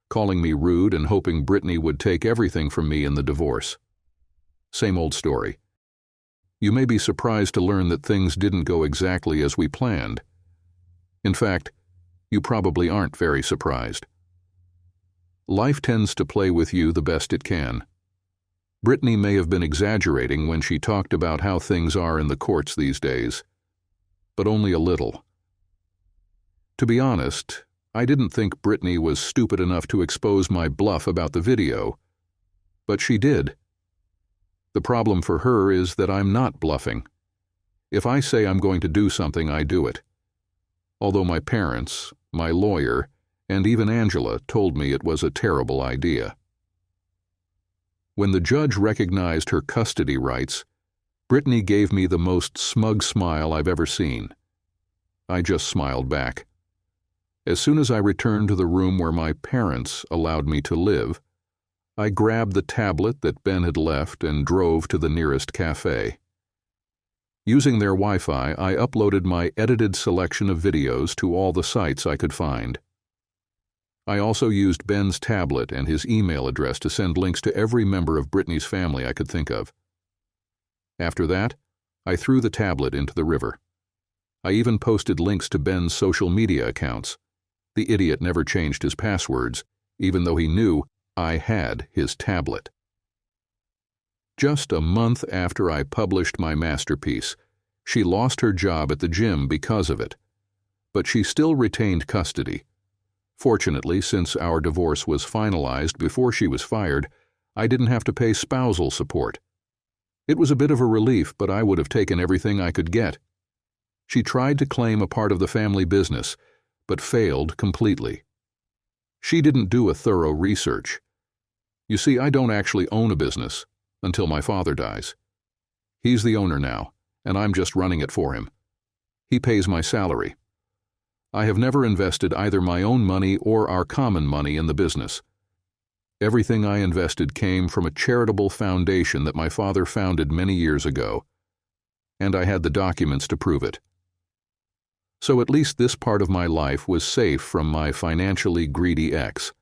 calling me rude and hoping Brittany would take everything from me in the divorce. Same old story. You may be surprised to learn that things didn't go exactly as we planned. In fact, you probably aren't very surprised. Life tends to play with you the best it can. Brittany may have been exaggerating when she talked about how things are in the courts these days, but only a little. To be honest, I didn't think Brittany was stupid enough to expose my bluff about the video, but she did. The problem for her is that I'm not bluffing. If I say I'm going to do something, I do it. Although my parents, my lawyer, and even Angela told me it was a terrible idea. When the judge recognized her custody rights, Brittany gave me the most smug smile I've ever seen. I just smiled back. As soon as I returned to the room where my parents allowed me to live, I grabbed the tablet that Ben had left and drove to the nearest cafe. Using their Wi-Fi, I uploaded my edited selection of videos to all the sites I could find. I also used Ben's tablet and his email address to send links to every member of Brittany's family I could think of. After that, I threw the tablet into the river. I even posted links to Ben's social media accounts. The idiot never changed his passwords, even though he knew I had his tablet. Just a month after I published my masterpiece, she lost her job at the gym because of it. But she still retained custody. Fortunately, since our divorce was finalized before she was fired, I didn't have to pay spousal support. It was a bit of a relief, but I would have taken everything I could get. She tried to claim a part of the family business, but failed completely. She didn't do a thorough research. You see, I don't actually own a business until my father dies. He's the owner now, and I'm just running it for him. He pays my salary. I have never invested either my own money or our common money in the business. Everything I invested came from a charitable foundation that my father founded many years ago, and I had the documents to prove it. So at least this part of my life was safe from my financially greedy ex.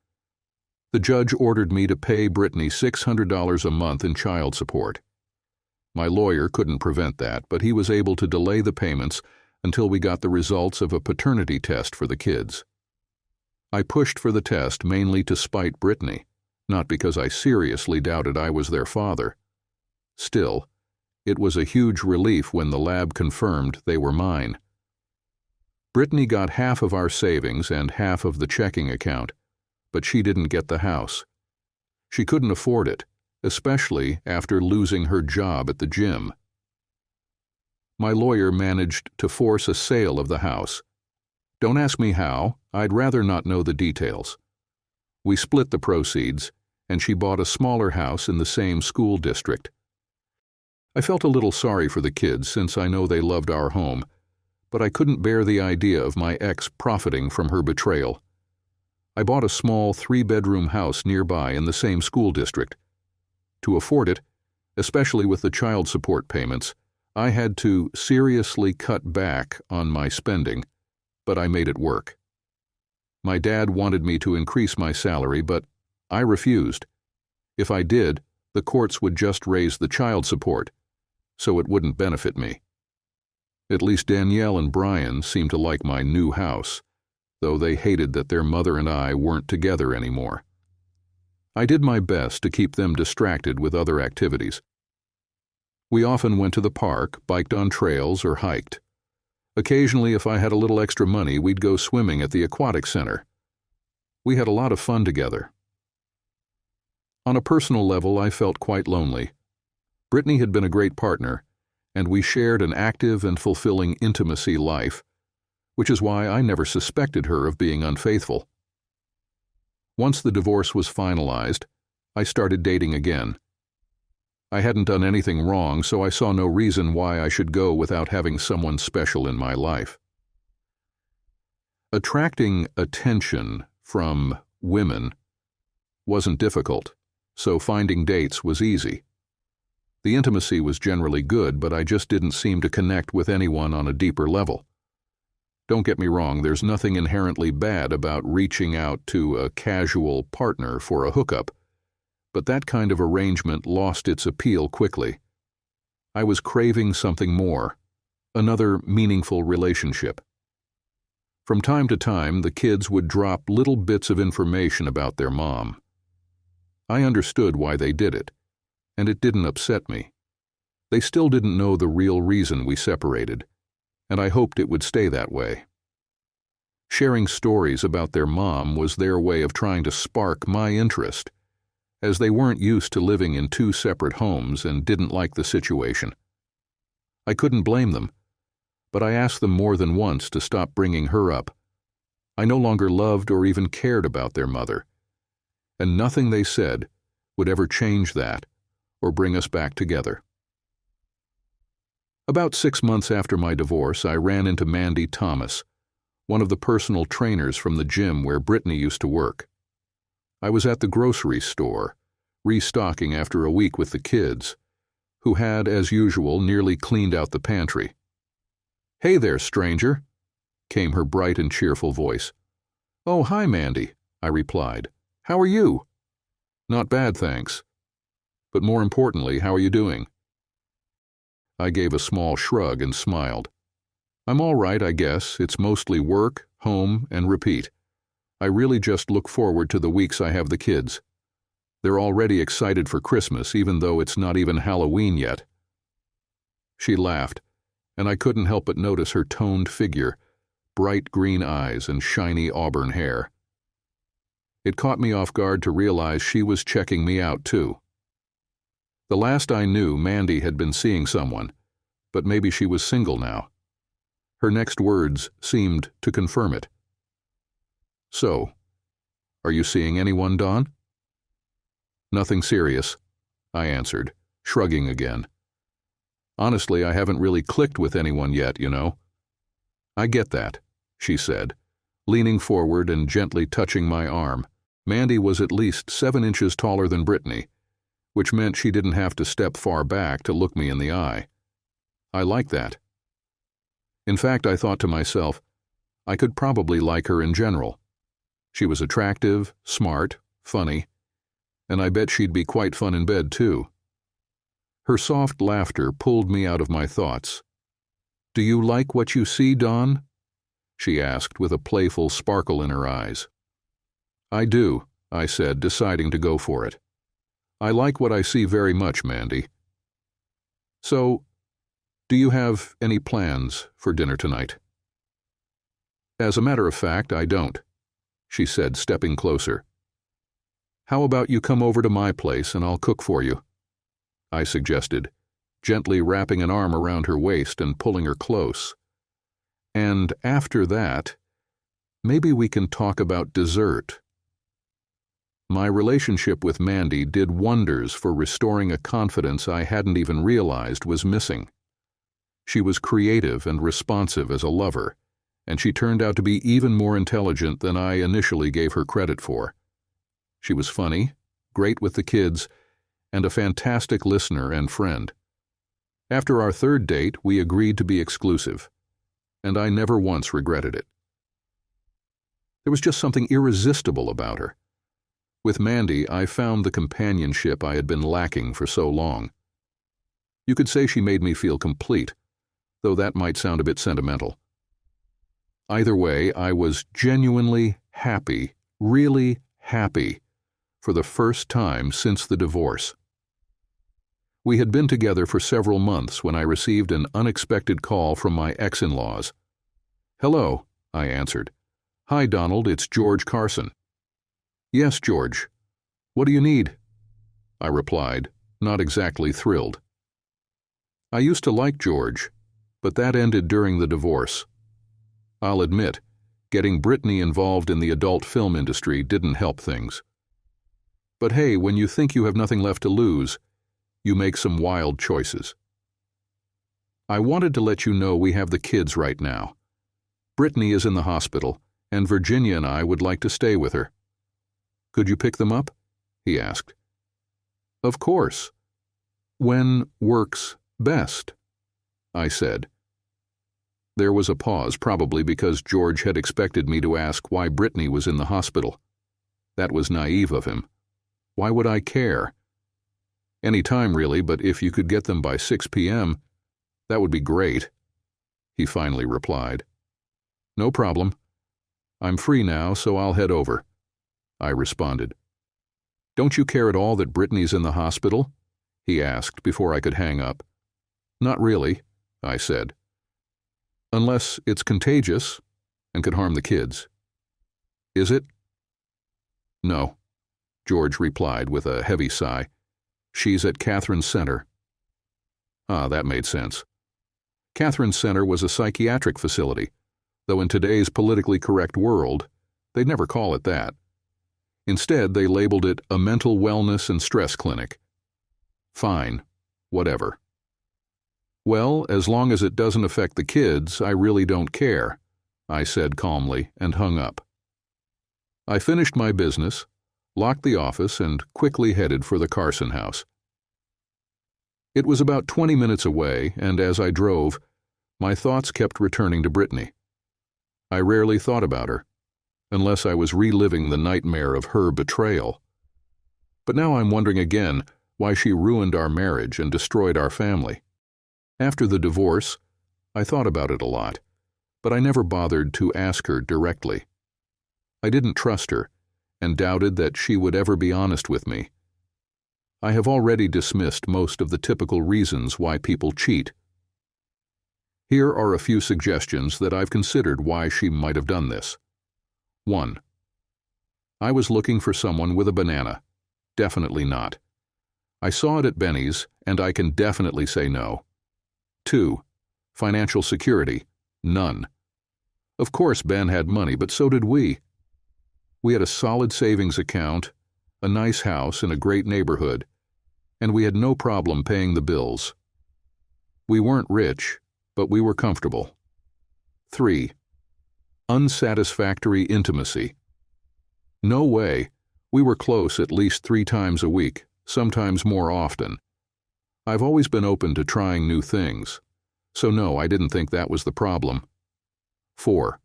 The judge ordered me to pay Brittany $600 a month in child support. My lawyer couldn't prevent that, but he was able to delay the payments until we got the results of a paternity test for the kids. I pushed for the test mainly to spite Brittany, not because I seriously doubted I was their father. Still, it was a huge relief when the lab confirmed they were mine. Brittany got half of our savings and half of the checking account, but she didn't get the house. She couldn't afford it, especially after losing her job at the gym. My lawyer managed to force a sale of the house. Don't ask me how, I'd rather not know the details. We split the proceeds, and she bought a smaller house in the same school district. I felt a little sorry for the kids since I know they loved our home, but I couldn't bear the idea of my ex profiting from her betrayal. I bought a small 3-bedroom house nearby in the same school district. To afford it, especially with the child support payments, I had to seriously cut back on my spending, but I made it work. My dad wanted me to increase my salary, but I refused. If I did, the courts would just raise the child support, so it wouldn't benefit me. At least Danielle and Brian seemed to like my new house, though they hated that their mother and I weren't together anymore. I did my best to keep them distracted with other activities. We often went to the park, biked on trails, or hiked. Occasionally, if I had a little extra money, we'd go swimming at the aquatic center. We had a lot of fun together. On a personal level, I felt quite lonely. Brittany had been a great partner, and we shared an active and fulfilling intimacy life, which is why I never suspected her of being unfaithful. Once the divorce was finalized, I started dating again. I hadn't done anything wrong, so I saw no reason why I should go without having someone special in my life. Attracting attention from women wasn't difficult, so finding dates was easy. The intimacy was generally good, but I just didn't seem to connect with anyone on a deeper level. Don't get me wrong, there's nothing inherently bad about reaching out to a casual partner for a hookup, but that kind of arrangement lost its appeal quickly. I was craving something more, another meaningful relationship. From time to time, the kids would drop little bits of information about their mom. I understood why they did it, and it didn't upset me. They still didn't know the real reason we separated, and I hoped it would stay that way. Sharing stories about their mom was their way of trying to spark my interest, as they weren't used to living in 2 separate homes and didn't like the situation. I couldn't blame them, but I asked them more than once to stop bringing her up. I no longer loved or even cared about their mother, and nothing they said would ever change that or bring us back together. About 6 months after my divorce, I ran into Mandy Thomas, one of the personal trainers from the gym where Brittany used to work. I was at the grocery store, restocking after a week with the kids, who had, as usual, nearly cleaned out the pantry. "Hey there, stranger," came her bright and cheerful voice. "Oh, hi, Mandy," I replied. "How are you?" "Not bad, thanks. But more importantly, how are you doing?" I gave a small shrug and smiled. "I'm all right, I guess. It's mostly work, home, and repeat. I really just look forward to the weeks I have the kids. They're already excited for Christmas, even though it's not even Halloween yet." She laughed, and I couldn't help but notice her toned figure, bright green eyes, and shiny auburn hair. It caught me off guard to realize she was checking me out, too. The last I knew, Mandy had been seeing someone, but maybe she was single now. Her next words seemed to confirm it. "So, are you seeing anyone, Dawn?" "Nothing serious," I answered, shrugging again. "Honestly, I haven't really clicked with anyone yet, you know." "I get that," she said, leaning forward and gently touching my arm. Mandy was at least 7 inches taller than Brittany, which meant she didn't have to step far back to look me in the eye. I liked that. In fact, I thought to myself, I could probably like her in general. She was attractive, smart, funny, and I bet she'd be quite fun in bed, too. Her soft laughter pulled me out of my thoughts. "Do you like what you see, Dawn?" she asked with a playful sparkle in her eyes. "I do," I said, deciding to go for it. "I like what I see very much, Mandy." "So, do you have any plans for dinner tonight?" "As a matter of fact, I don't," she said, stepping closer. "How about you come over to my place and I'll cook for you?" I suggested, gently wrapping an arm around her waist and pulling her close. "And after that, maybe we can talk about dessert." My relationship with Mandy did wonders for restoring a confidence I hadn't even realized was missing. She was creative and responsive as a lover, and she turned out to be even more intelligent than I initially gave her credit for. She was funny, great with the kids, and a fantastic listener and friend. After our third date, we agreed to be exclusive, and I never once regretted it. There was just something irresistible about her. With Mandy, I found the companionship I had been lacking for so long. You could say she made me feel complete, though that might sound a bit sentimental. Either way, I was genuinely happy, really happy, for the first time since the divorce. We had been together for several months when I received an unexpected call from my ex-in-laws. "Hello," I answered. "Hi, Donald, it's George Carson." "Yes, George. What do you need?" I replied, not exactly thrilled. I used to like George, but that ended during the divorce. I'll admit, getting Brittany involved in the adult film industry didn't help things. But hey, when you think you have nothing left to lose, you make some wild choices. "I wanted to let you know we have the kids right now. Brittany is in the hospital, and Virginia and I would like to stay with her. Could you pick them up?" he asked. "Of course. When works best?" I said. There was a pause, probably because George had expected me to ask why Brittany was in the hospital. That was naive of him. Why would I care? Any time, really, but if you could get them by 6 p.m., that would be great, he finally replied. "No problem. I'm free now, so I'll head over," I responded. "Don't you care at all that Brittany's in the hospital?" he asked before I could hang up. "Not really," I said. "Unless it's contagious and could harm the kids." "Is it?" "No," George replied with a heavy sigh. "She's at Catherine Center." Ah, that made sense. Catherine Center was a psychiatric facility, though in today's politically correct world, they'd never call it that. Instead, they labeled it a mental wellness and stress clinic. Fine, whatever. "Well, as long as it doesn't affect the kids, I really don't care," I said calmly and hung up. I finished my business, locked the office, and quickly headed for the Carson house. It was about 20 minutes away, and as I drove, my thoughts kept returning to Brittany. I rarely thought about her, unless I was reliving the nightmare of her betrayal. But now I'm wondering again why she ruined our marriage and destroyed our family. After the divorce, I thought about it a lot, but I never bothered to ask her directly. I didn't trust her, and doubted that she would ever be honest with me. I have already dismissed most of the typical reasons why people cheat. Here are a few suggestions that I've considered why she might have done this. 1. I was looking for someone with a banana. Definitely not. I saw it at Benny's, and I can definitely say no. 2. Financial security. None. Of course Ben had money, but so did we. We had a solid savings account, a nice house in a great neighborhood, and we had no problem paying the bills. We weren't rich, but we were comfortable. 3. Unsatisfactory intimacy. No way. We were close at least 3 times a week, sometimes more often. I've always been open to trying new things, so no, I didn't think that was the problem. 4.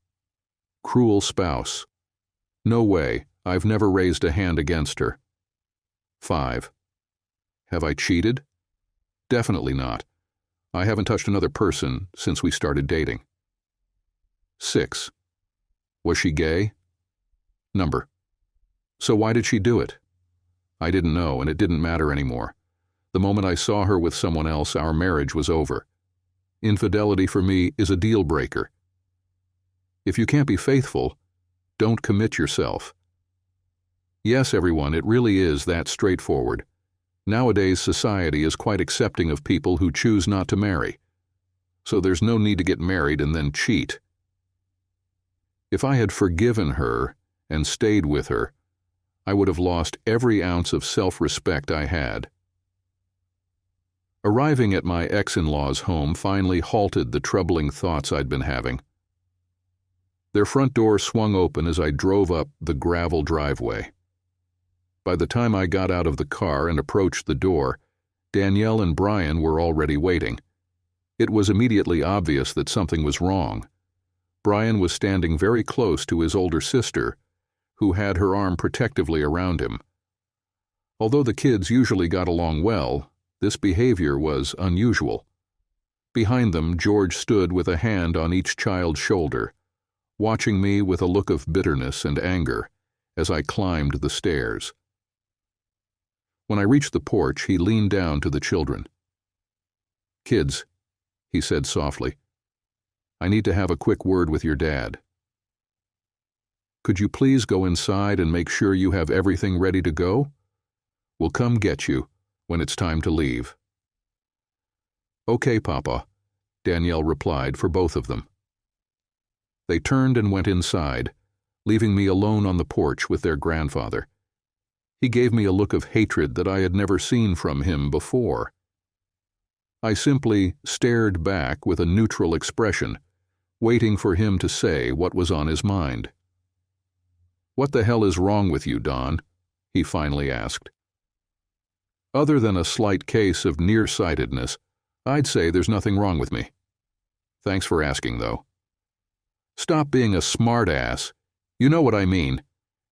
Cruel spouse. No way. I've never raised a hand against her. 5. Have I cheated? Definitely not. I haven't touched another person since we started dating. 6. Was she gay? Number. So why did she do it? I didn't know, and it didn't matter anymore. The moment I saw her with someone else, our marriage was over. Infidelity for me is a deal breaker. If you can't be faithful, don't commit yourself. Yes, everyone, it really is that straightforward. Nowadays, society is quite accepting of people who choose not to marry. So there's no need to get married and then cheat. If I had forgiven her and stayed with her, I would have lost every ounce of self-respect I had. Arriving at my ex-in-law's home finally halted the troubling thoughts I'd been having. Their front door swung open as I drove up the gravel driveway. By the time I got out of the car and approached the door, Danielle and Brian were already waiting. It was immediately obvious that something was wrong. Brian was standing very close to his older sister, who had her arm protectively around him. Although the kids usually got along well, this behavior was unusual. Behind them, George stood with a hand on each child's shoulder, watching me with a look of bitterness and anger as I climbed the stairs. When I reached the porch, he leaned down to the children. "Kids," he said softly, "I need to have a quick word with your dad. Could you please go inside and make sure you have everything ready to go? We'll come get you when it's time to leave." "Okay, Papa," Danielle replied for both of them. They turned and went inside, leaving me alone on the porch with their grandfather. He gave me a look of hatred that I had never seen from him before. I simply stared back with a neutral expression, waiting for him to say what was on his mind. "What the hell is wrong with you, Don?" he finally asked. "Other than a slight case of nearsightedness, I'd say there's nothing wrong with me. Thanks for asking, though." "Stop being a smart-ass. You know what I mean,"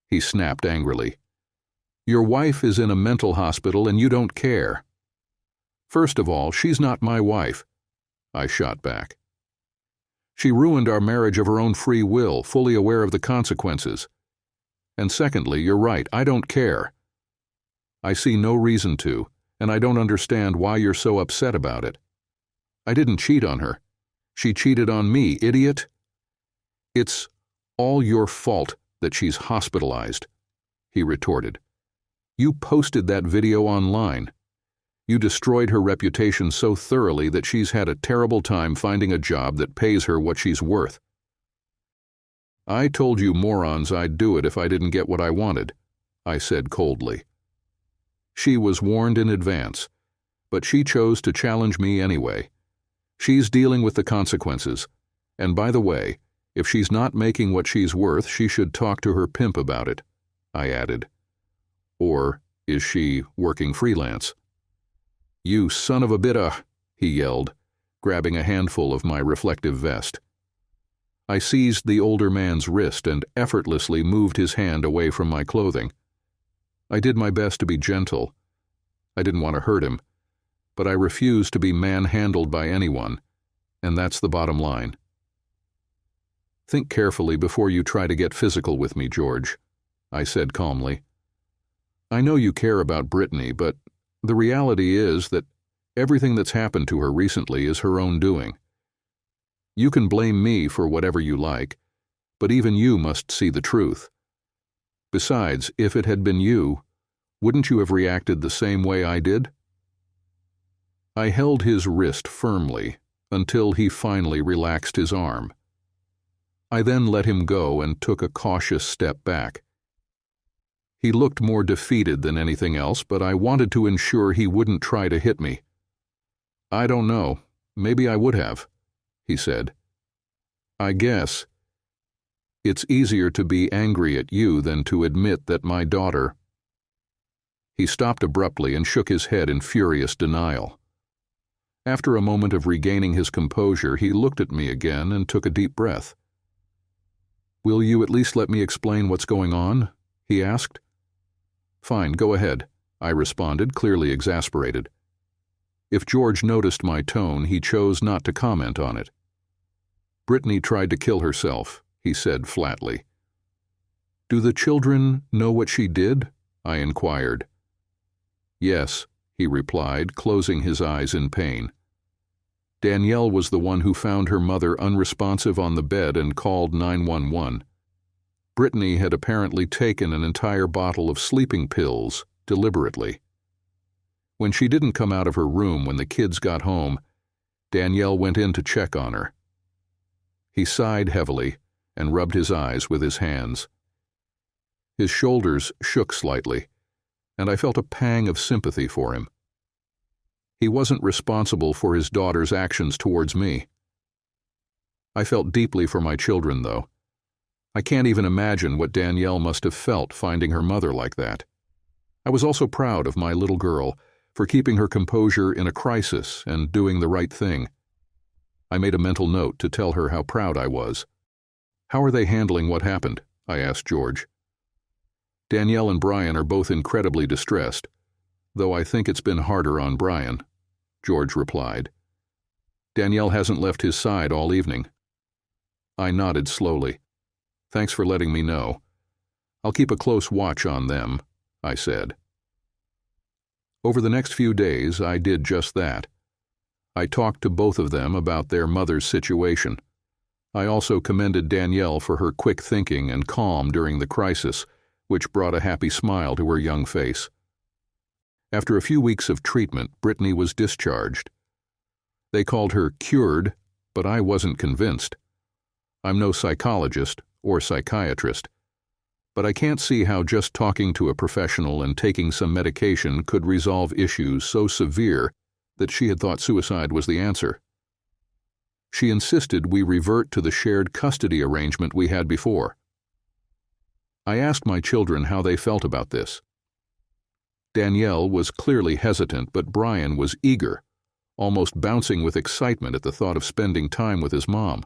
he snapped angrily. "Your wife is in a mental hospital and you don't care." "First of all, she's not my wife," I shot back. "She ruined our marriage of her own free will, fully aware of the consequences. And secondly, you're right, I don't care. I see no reason to, and I don't understand why you're so upset about it. I didn't cheat on her. She cheated on me, idiot. It's all your fault that she's hospitalized," he retorted. "You posted that video online. You destroyed her reputation so thoroughly that she's had a terrible time finding a job that pays her what she's worth. I told you morons I'd do it if I didn't get what I wanted," I said coldly. "She was warned in advance, but she chose to challenge me anyway. She's dealing with the consequences, and by the way, if she's not making what she's worth, she should talk to her pimp about it," I added. "Or is she working freelance?" "You son of a bitch," he yelled, grabbing a handful of my reflective vest. I seized the older man's wrist and effortlessly moved his hand away from my clothing. I did my best to be gentle. I didn't want to hurt him, but I refused to be manhandled by anyone, and that's the bottom line. "Think carefully before you try to get physical with me, George," I said calmly. "I know you care about Brittany, but the reality is that everything that's happened to her recently is her own doing. You can blame me for whatever you like, but even you must see the truth. Besides, if it had been you, wouldn't you have reacted the same way I did?" I held his wrist firmly until he finally relaxed his arm. I then let him go and took a cautious step back. He looked more defeated than anything else, but I wanted to ensure he wouldn't try to hit me. "I don't know. Maybe I would have," he said. "I guess it's easier to be angry at you than to admit that my daughter—" He stopped abruptly and shook his head in furious denial. After a moment of regaining his composure, he looked at me again and took a deep breath. "Will you at least let me explain what's going on?" he asked. "Fine, go ahead," I responded, clearly exasperated. If George noticed my tone, he chose not to comment on it. "Brittany tried to kill herself," he said flatly. "Do the children know what she did?" I inquired. "Yes," he replied, closing his eyes in pain. "Danielle was the one who found her mother unresponsive on the bed and called 911. Brittany had apparently taken an entire bottle of sleeping pills deliberately. When she didn't come out of her room when the kids got home, Danielle went in to check on her. He sighed heavily and rubbed his eyes with his hands. His shoulders shook slightly, and I felt a pang of sympathy for him. He wasn't responsible for his daughter's actions towards me. I felt deeply for my children, though. I can't even imagine what Danielle must have felt finding her mother like that. I was also proud of my little girl for keeping her composure in a crisis and doing the right thing. I made a mental note to tell her how proud I was. "How are they handling what happened?" I asked George. "Danielle and Brian are both incredibly distressed, though I think it's been harder on Brian," George replied. "Danielle hasn't left his side all evening." I nodded slowly. "Thanks for letting me know. I'll keep a close watch on them," I said. Over the next few days, I did just that. I talked to both of them about their mother's situation. I also commended Danielle for her quick thinking and calm during the crisis, which brought a happy smile to her young face. After a few weeks of treatment, Brittany was discharged. They called her cured, but I wasn't convinced. I'm no psychologist or psychiatrist, but I can't see how just talking to a professional and taking some medication could resolve issues so severe that she had thought suicide was the answer. She insisted we revert to the shared custody arrangement we had before. I asked my children how they felt about this. Danielle was clearly hesitant, but Brian was eager, almost bouncing with excitement at the thought of spending time with his mom.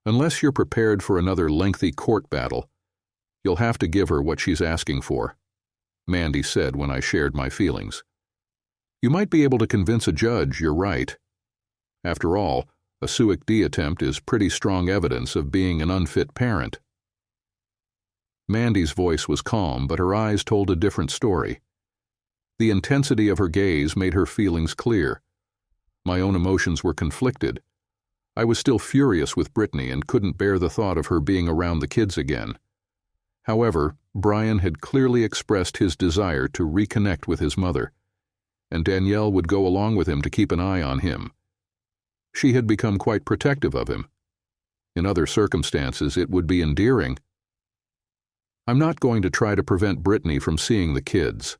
"Unless you're prepared for another lengthy court battle, you'll have to give her what she's asking for," Mandy said when I shared my feelings. "You might be able to convince a judge you're right. After all, a SUIC-D attempt is pretty strong evidence of being an unfit parent." Mandy's voice was calm, but her eyes told a different story. The intensity of her gaze made her feelings clear. My own emotions were conflicted. I was still furious with Brittany and couldn't bear the thought of her being around the kids again. However, Brian had clearly expressed his desire to reconnect with his mother, and Danielle would go along with him to keep an eye on him. She had become quite protective of him. In other circumstances, it would be endearing. "I'm not going to try to prevent Brittany from seeing the kids,"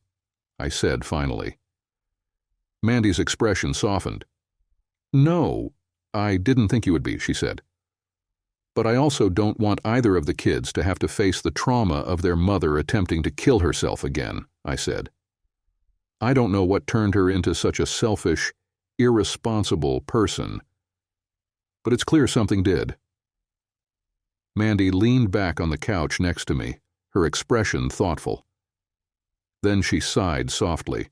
I said finally. Mandy's expression softened. "No, I didn't think you would be," she said. "But I also don't want either of the kids to have to face the trauma of their mother attempting to kill herself again," I said. "I don't know what turned her into such a selfish, irresponsible person, but it's clear something did." Mandy leaned back on the couch next to me, her expression thoughtful. Then she sighed softly.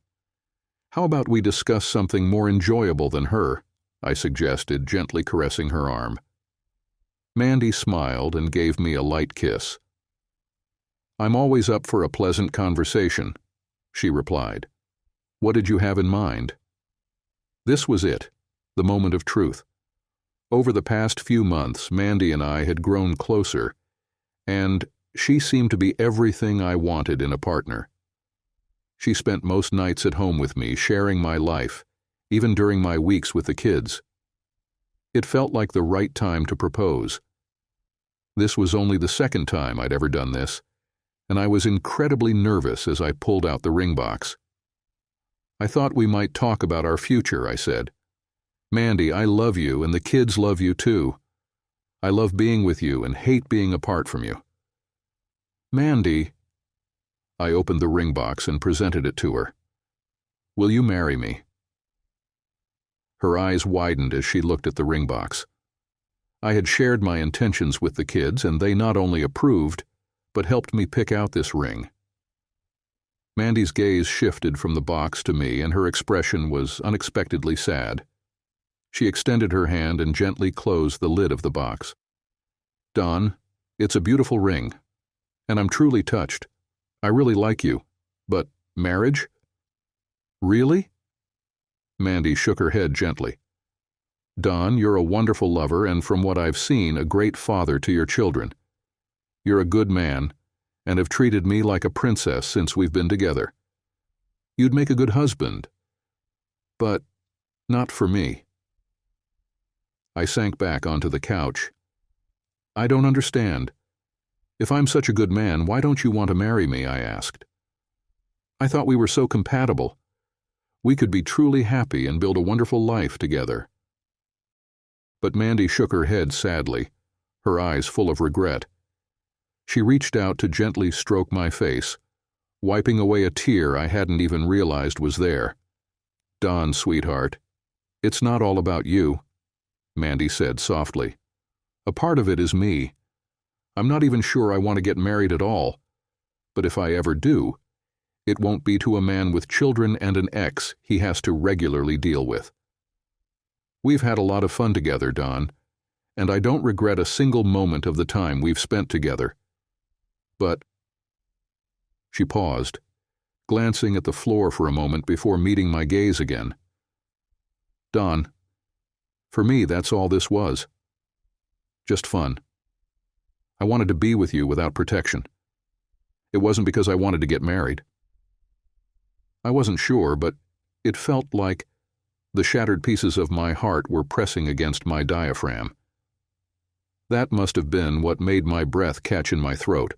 "How about we discuss something more enjoyable than her?" I suggested, gently caressing her arm. Mandy smiled and gave me a light kiss. "I'm always up for a pleasant conversation," she replied. "What did you have in mind?" This was it, the moment of truth. Over the past few months, Mandy and I had grown closer, and she seemed to be everything I wanted in a partner. She spent most nights at home with me, sharing my life, even during my weeks with the kids. It felt like the right time to propose. This was only the second time I'd ever done this, and I was incredibly nervous as I pulled out the ring box. "I thought we might talk about our future," I said. "Mandy, I love you, and the kids love you too. I love being with you and hate being apart from you." "Mandy," I opened the ring box and presented it to her. "Will you marry me?" Her eyes widened as she looked at the ring box. I had shared my intentions with the kids, and they not only approved, but helped me pick out this ring. Mandy's gaze shifted from the box to me, and her expression was unexpectedly sad. She extended her hand and gently closed the lid of the box. "Don, it's a beautiful ring, and I'm truly touched. I really like you, but marriage? Really?" Mandy shook her head gently. "Don, you're a wonderful lover and, from what I've seen, a great father to your children. You're a good man, and have treated me like a princess since we've been together. You'd make a good husband, but not for me." I sank back onto the couch. "I don't understand. If I'm such a good man, why don't you want to marry me?" I asked. "I thought we were so compatible. We could be truly happy and build a wonderful life together." But Mandy shook her head sadly, her eyes full of regret. She reached out to gently stroke my face, wiping away a tear I hadn't even realized was there. "Don, sweetheart, it's not all about you," Mandy said softly. "A part of it is me. I'm not even sure I want to get married at all, but if I ever do, it won't be to a man with children and an ex he has to regularly deal with. We've had a lot of fun together, Don, and I don't regret a single moment of the time we've spent together. But—" She paused, glancing at the floor for a moment before meeting my gaze again. "Don, for me that's all this was. Just fun. I wanted to be with you without protection. It wasn't because I wanted to get married." I wasn't sure, but it felt like the shattered pieces of my heart were pressing against my diaphragm. That must have been what made my breath catch in my throat.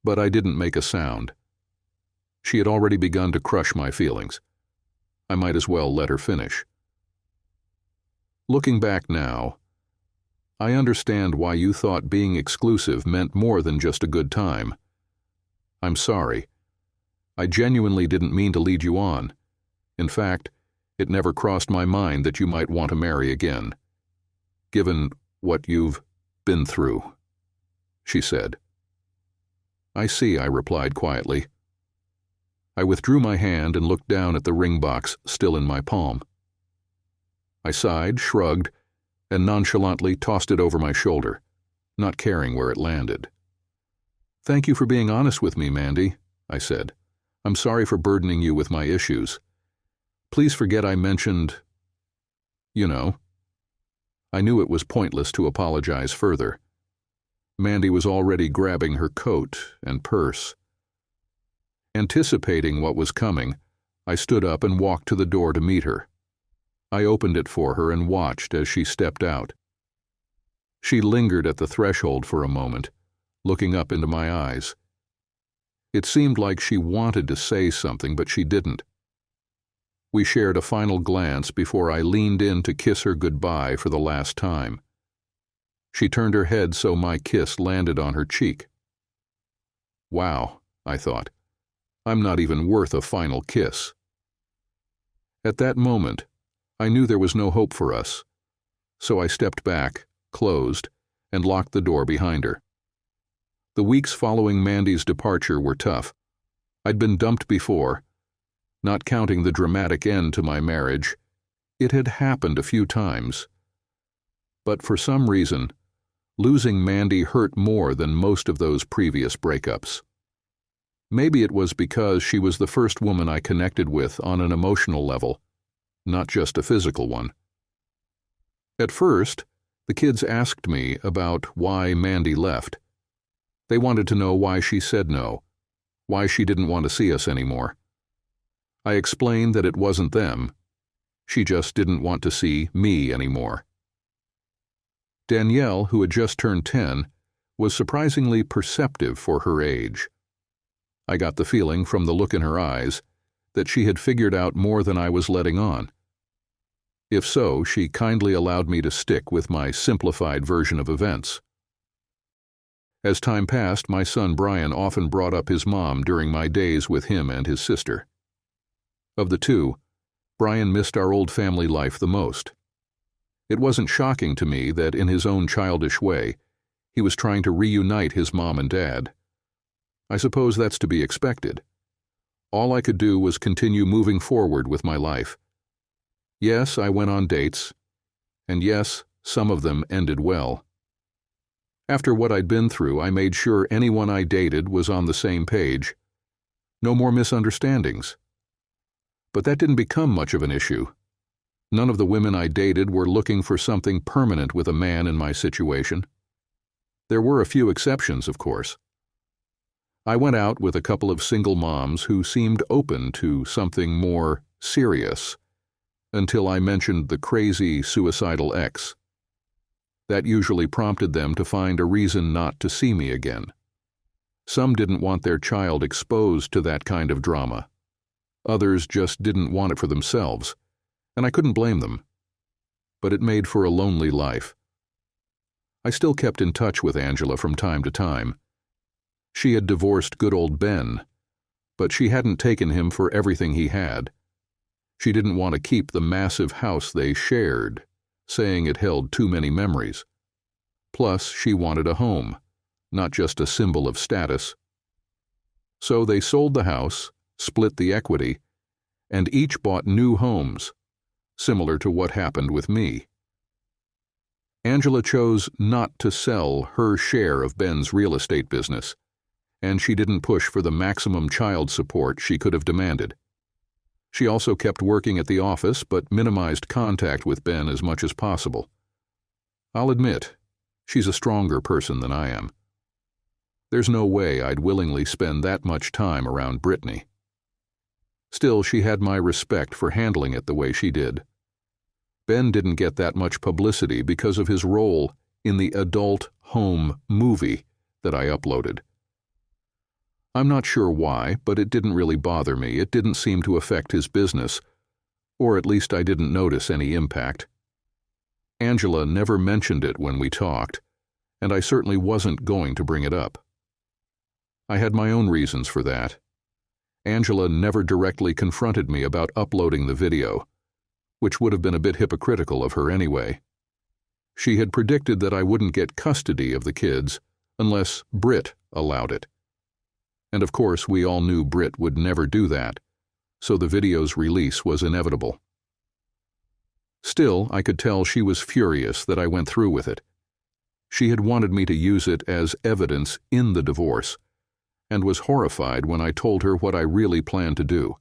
But I didn't make a sound. She had already begun to crush my feelings. I might as well let her finish. "Looking back now, I understand why you thought being exclusive meant more than just a good time. I'm sorry. I genuinely didn't mean to lead you on. In fact, it never crossed my mind that you might want to marry again, given what you've been through," she said. "I see," I replied quietly. I withdrew my hand and looked down at the ring box still in my palm. I sighed, shrugged, and nonchalantly tossed it over my shoulder, not caring where it landed. "Thank you for being honest with me, Mandy," I said. "I'm sorry for burdening you with my issues. Please forget I mentioned, you know." I knew it was pointless to apologize further. Mandy was already grabbing her coat and purse. Anticipating what was coming, I stood up and walked to the door to meet her. I opened it for her and watched as she stepped out. She lingered at the threshold for a moment, looking up into my eyes. It seemed like she wanted to say something, but she didn't. We shared a final glance before I leaned in to kiss her goodbye for the last time. She turned her head so my kiss landed on her cheek. Wow, I thought. I'm not even worth a final kiss. At that moment, I knew there was no hope for us, so I stepped back, closed, and locked the door behind her. The weeks following Mandy's departure were tough. I'd been dumped before. Not counting the dramatic end to my marriage, it had happened a few times. But for some reason, losing Mandy hurt more than most of those previous breakups. Maybe it was because she was the first woman I connected with on an emotional level, not just a physical one. At first, the kids asked me about why Mandy left. They wanted to know why she said no, why she didn't want to see us anymore. I explained that it wasn't them. She just didn't want to see me anymore. Danielle, who had just turned 10, was surprisingly perceptive for her age. I got the feeling from the look in her eyes that she had figured out more than I was letting on. If so, she kindly allowed me to stick with my simplified version of events. As time passed, my son Brian often brought up his mom during my days with him and his sister. Of the two, Brian missed our old family life the most. It wasn't shocking to me that in his own childish way, he was trying to reunite his mom and dad. I suppose that's to be expected. All I could do was continue moving forward with my life. Yes, I went on dates, and yes, some of them ended well. After what I'd been through, I made sure anyone I dated was on the same page. No more misunderstandings. But that didn't become much of an issue. None of the women I dated were looking for something permanent with a man in my situation. There were a few exceptions, of course. I went out with a couple of single moms who seemed open to something more serious until I mentioned the crazy, suicidal ex. That usually prompted them to find a reason not to see me again. Some didn't want their child exposed to that kind of drama. Others just didn't want it for themselves, and I couldn't blame them. But it made for a lonely life. I still kept in touch with Angela from time to time. She had divorced good old Ben, but she hadn't taken him for everything he had. She didn't want to keep the massive house they shared, saying it held too many memories. Plus, she wanted a home, not just a symbol of status. So they sold the house, split the equity, and each bought new homes, similar to what happened with me. Angela chose not to sell her share of Ben's real estate business, and she didn't push for the maximum child support she could have demanded. She also kept working at the office but minimized contact with Ben as much as possible. I'll admit, she's a stronger person than I am. There's no way I'd willingly spend that much time around Brittany. Still, she had my respect for handling it the way she did. Ben didn't get that much publicity because of his role in the adult home movie that I uploaded. I'm not sure why, but it didn't really bother me. It didn't seem to affect his business, or at least I didn't notice any impact. Angela never mentioned it when we talked, and I certainly wasn't going to bring it up. I had my own reasons for that. Angela never directly confronted me about uploading the video, which would have been a bit hypocritical of her anyway. She had predicted that I wouldn't get custody of the kids unless Britt allowed it. And of course, we all knew Britt would never do that, so the video's release was inevitable. Still, I could tell she was furious that I went through with it. She had wanted me to use it as evidence in the divorce, and was horrified when I told her what I really planned to do.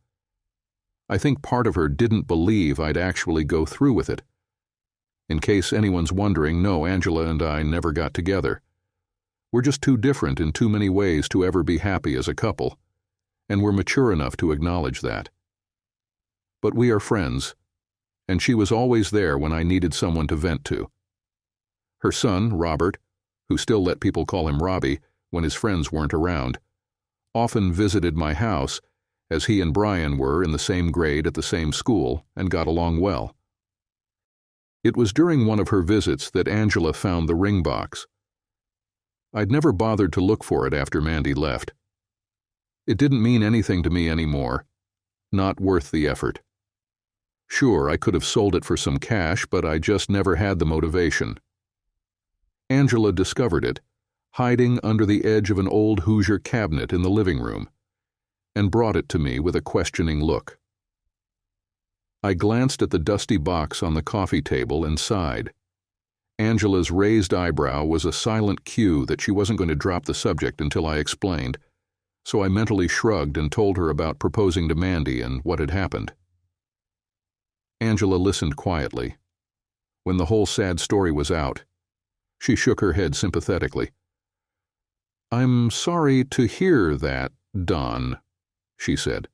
I think part of her didn't believe I'd actually go through with it. In case anyone's wondering, no, Angela and I never got together. We're just too different in too many ways to ever be happy as a couple, and we're mature enough to acknowledge that. But we are friends, and she was always there when I needed someone to vent to. Her son, Robert, who still let people call him Robbie when his friends weren't around, often visited my house, as he and Brian were in the same grade at the same school and got along well. It was during one of her visits that Angela found the ring box. I'd never bothered to look for it after Mandy left. It didn't mean anything to me anymore, not worth the effort. Sure, I could have sold it for some cash, but I just never had the motivation. Angela discovered it, hiding under the edge of an old Hoosier cabinet in the living room, and brought it to me with a questioning look. I glanced at the dusty box on the coffee table and sighed. Angela's raised eyebrow was a silent cue that she wasn't going to drop the subject until I explained, so I mentally shrugged and told her about proposing to Mandy and what had happened. Angela listened quietly. When the whole sad story was out, she shook her head sympathetically. "I'm sorry to hear that, Don," she said.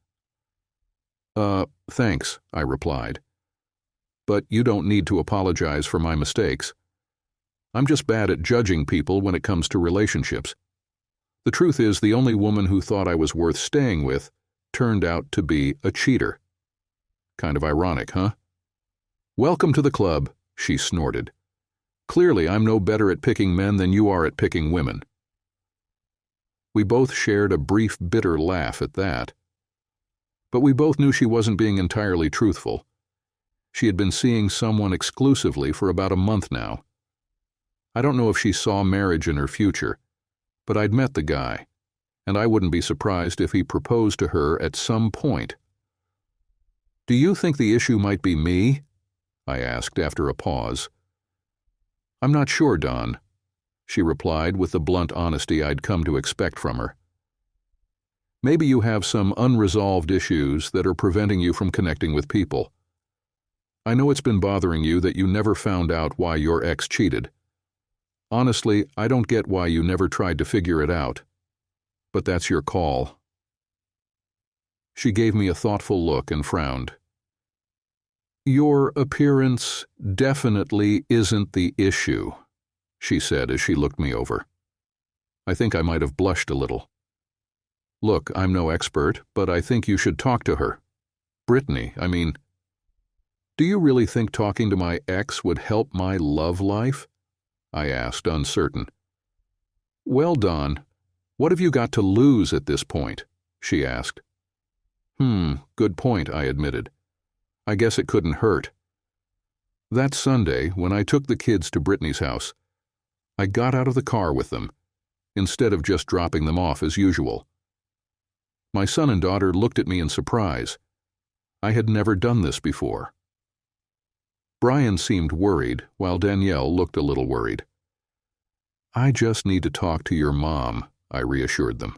Thanks," I replied. "But you don't need to apologize for my mistakes. I'm just bad at judging people when it comes to relationships. The truth is, the only woman who thought I was worth staying with turned out to be a cheater. Kind of ironic, huh?" "Welcome to the club," she snorted. "Clearly, I'm no better at picking men than you are at picking women." We both shared a brief, bitter laugh at that. But we both knew she wasn't being entirely truthful. She had been seeing someone exclusively for about a month now. I don't know if she saw marriage in her future, but I'd met the guy, and I wouldn't be surprised if he proposed to her at some point. "Do you think the issue might be me?" I asked after a pause. "I'm not sure, Don," she replied with the blunt honesty I'd come to expect from her. "Maybe you have some unresolved issues that are preventing you from connecting with people. I know it's been bothering you that you never found out why your ex cheated. Honestly, I don't get why you never tried to figure it out. But that's your call." She gave me a thoughtful look and frowned. "Your appearance definitely isn't the issue," she said as she looked me over. I think I might have blushed a little. "Look, I'm no expert, but I think you should talk to her. Brittany, I mean, do you really think talking to my ex would help my love life?" I asked, uncertain. "Well, Dawn, what have you got to lose at this point?" she asked. Good point," I admitted. "I guess it couldn't hurt." That Sunday, when I took the kids to Brittany's house, I got out of the car with them, instead of just dropping them off as usual. My son and daughter looked at me in surprise. I had never done this before. Brian seemed worried, while Danielle looked a little worried. "I just need to talk to your mom," I reassured them.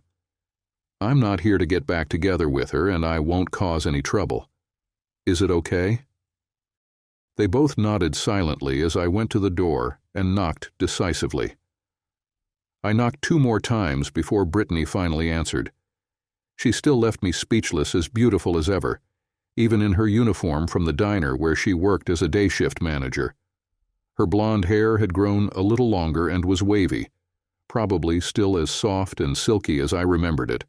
"I'm not here to get back together with her, and I won't cause any trouble. Is it okay?" They both nodded silently as I went to the door and knocked decisively. I knocked 2 more times before Brittany finally answered. She still left me speechless, as beautiful as ever, even in her uniform from the diner where she worked as a day shift manager. Her blonde hair had grown a little longer and was wavy, probably still as soft and silky as I remembered it,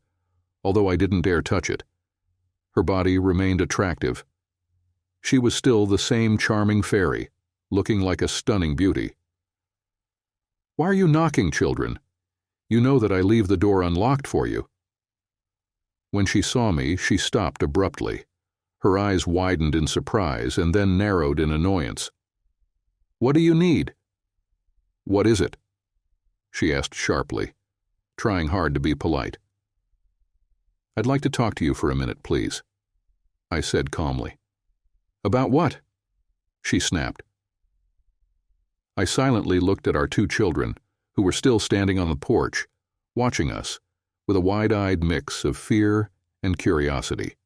although I didn't dare touch it. Her body remained attractive. She was still the same charming fairy, looking like a stunning beauty. "Why are you knocking, children? You know that I leave the door unlocked for you." When she saw me, she stopped abruptly. Her eyes widened in surprise and then narrowed in annoyance. "What do you need?" "What is it?" she asked sharply, trying hard to be polite. "I'd like to talk to you for a minute, please," I said calmly. "About what?" she snapped. I silently looked at our 2 children, who were still standing on the porch, watching us, with a wide-eyed mix of fear and curiosity.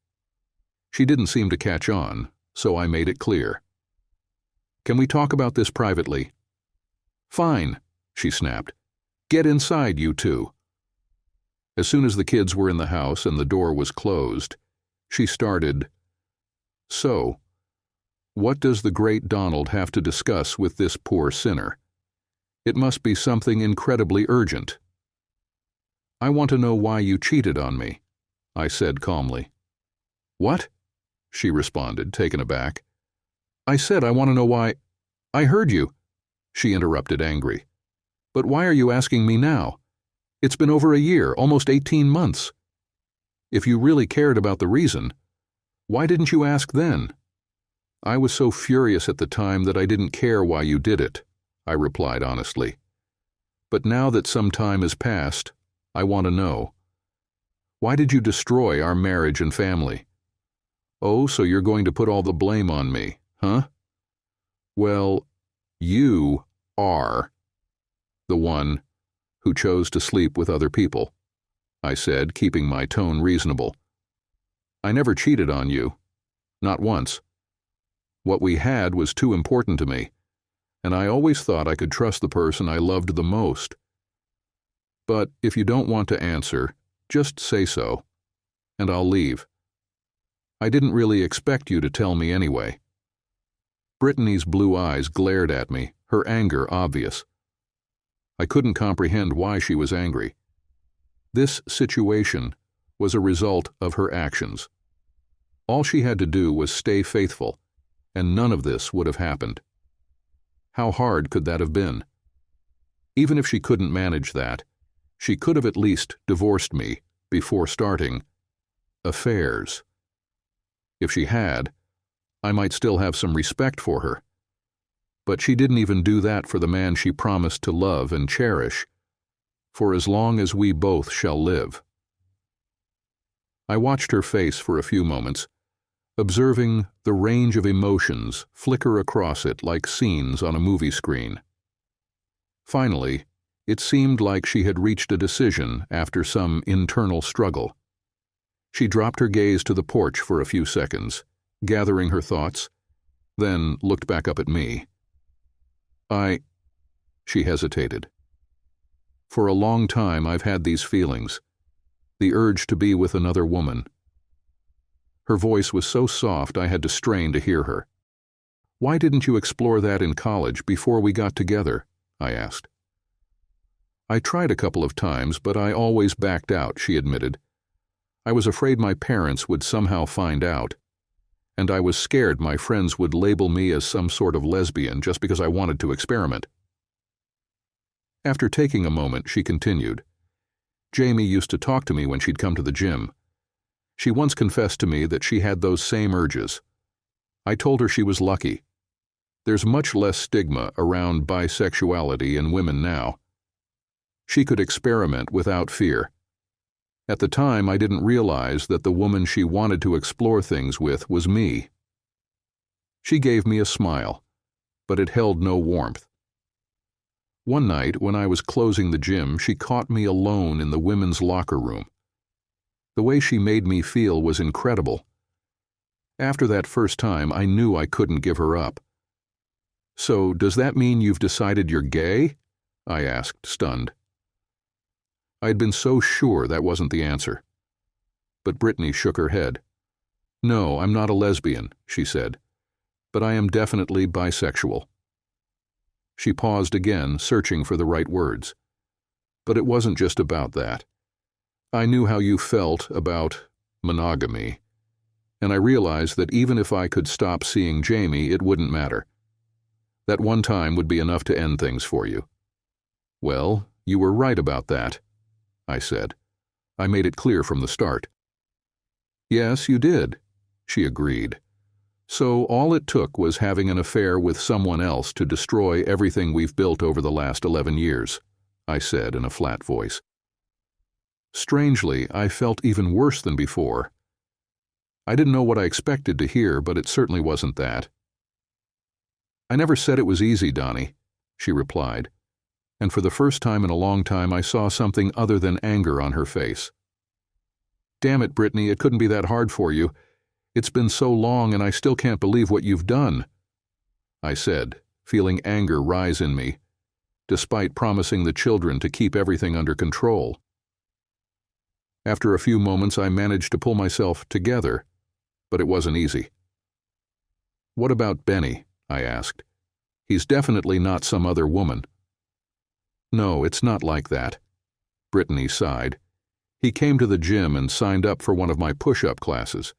She didn't seem to catch on, so I made it clear. "Can we talk about this privately?" "Fine," she snapped. "Get inside, you 2. As soon as the kids were in the house and the door was closed, she started, "So, what does the great Donald have to discuss with this poor sinner? It must be something incredibly urgent." "I want to know why you cheated on me," I said calmly. "What?" she responded, taken aback. "I said I want to know why—" "I heard you," she interrupted, angry. "But why are you asking me now? It's been over a year, almost 18 months. If you really cared about the reason, why didn't you ask then?" "I was so furious at the time that I didn't care why you did it," I replied honestly. "But now that some time has passed, I want to know. Why did you destroy our marriage and family? Oh, so you're going to put all the blame on me, huh? Well, you are the one who chose to sleep with other people," I said, keeping my tone reasonable. "I never cheated on you. Not once. What we had was too important to me, and I always thought I could trust the person I loved the most. But if you don't want to answer, just say so, and I'll leave. I didn't really expect you to tell me anyway." Brittany's blue eyes glared at me, her anger obvious. I couldn't comprehend why she was angry. This situation was a result of her actions. All she had to do was stay faithful, and none of this would have happened. How hard could that have been? Even if she couldn't manage that, she could have at least divorced me before starting affairs. If she had, I might still have some respect for her. But she didn't even do that for the man she promised to love and cherish, for as long as we both shall live. I watched her face for a few moments, observing the range of emotions flicker across it like scenes on a movie screen. Finally, it seemed like she had reached a decision after some internal struggle. She dropped her gaze to the porch for a few seconds, gathering her thoughts, then looked back up at me. She hesitated. For a long time I've had these feelings, the urge to be with another woman. Her voice was so soft I had to strain to hear her. Why didn't you explore that in college before we got together? I asked. I tried a couple of times, but I always backed out, she admitted. I was afraid my parents would somehow find out, and I was scared my friends would label me as some sort of lesbian just because I wanted to experiment. After taking a moment, she continued. Jamie used to talk to me when she'd come to the gym. She once confessed to me that she had those same urges. I told her she was lucky. There's much less stigma around bisexuality in women now. She could experiment without fear. At the time, I didn't realize that the woman she wanted to explore things with was me. She gave me a smile, but it held no warmth. One night, when I was closing the gym, she caught me alone in the women's locker room. The way she made me feel was incredible. After that first time, I knew I couldn't give her up. So, does that mean you've decided you're gay? I asked, stunned. I'd been so sure that wasn't the answer. But Brittany shook her head. No, I'm not a lesbian, she said, but I am definitely bisexual. She paused again, searching for the right words. But it wasn't just about that. I knew how you felt about monogamy, and I realized that even if I could stop seeing Jamie, it wouldn't matter. That one time would be enough to end things for you. Well, you were right about that, I said. I made it clear from the start. Yes, you did, she agreed. So all it took was having an affair with someone else to destroy everything we've built over the last 11 years, I said in a flat voice. Strangely, I felt even worse than before. I didn't know what I expected to hear, but it certainly wasn't that. I never said it was easy, Donnie, she replied, and for the first time in a long time I saw something other than anger on her face. Damn it, Brittany, it couldn't be that hard for you. It's been so long and I still can't believe what you've done, I said, feeling anger rise in me, despite promising the children to keep everything under control. After a few moments, I managed to pull myself together, but it wasn't easy. What about Benny? I asked. He's definitely not some other woman. No, it's not like that, Brittany sighed. He came to the gym and signed up for one of my push-up classes.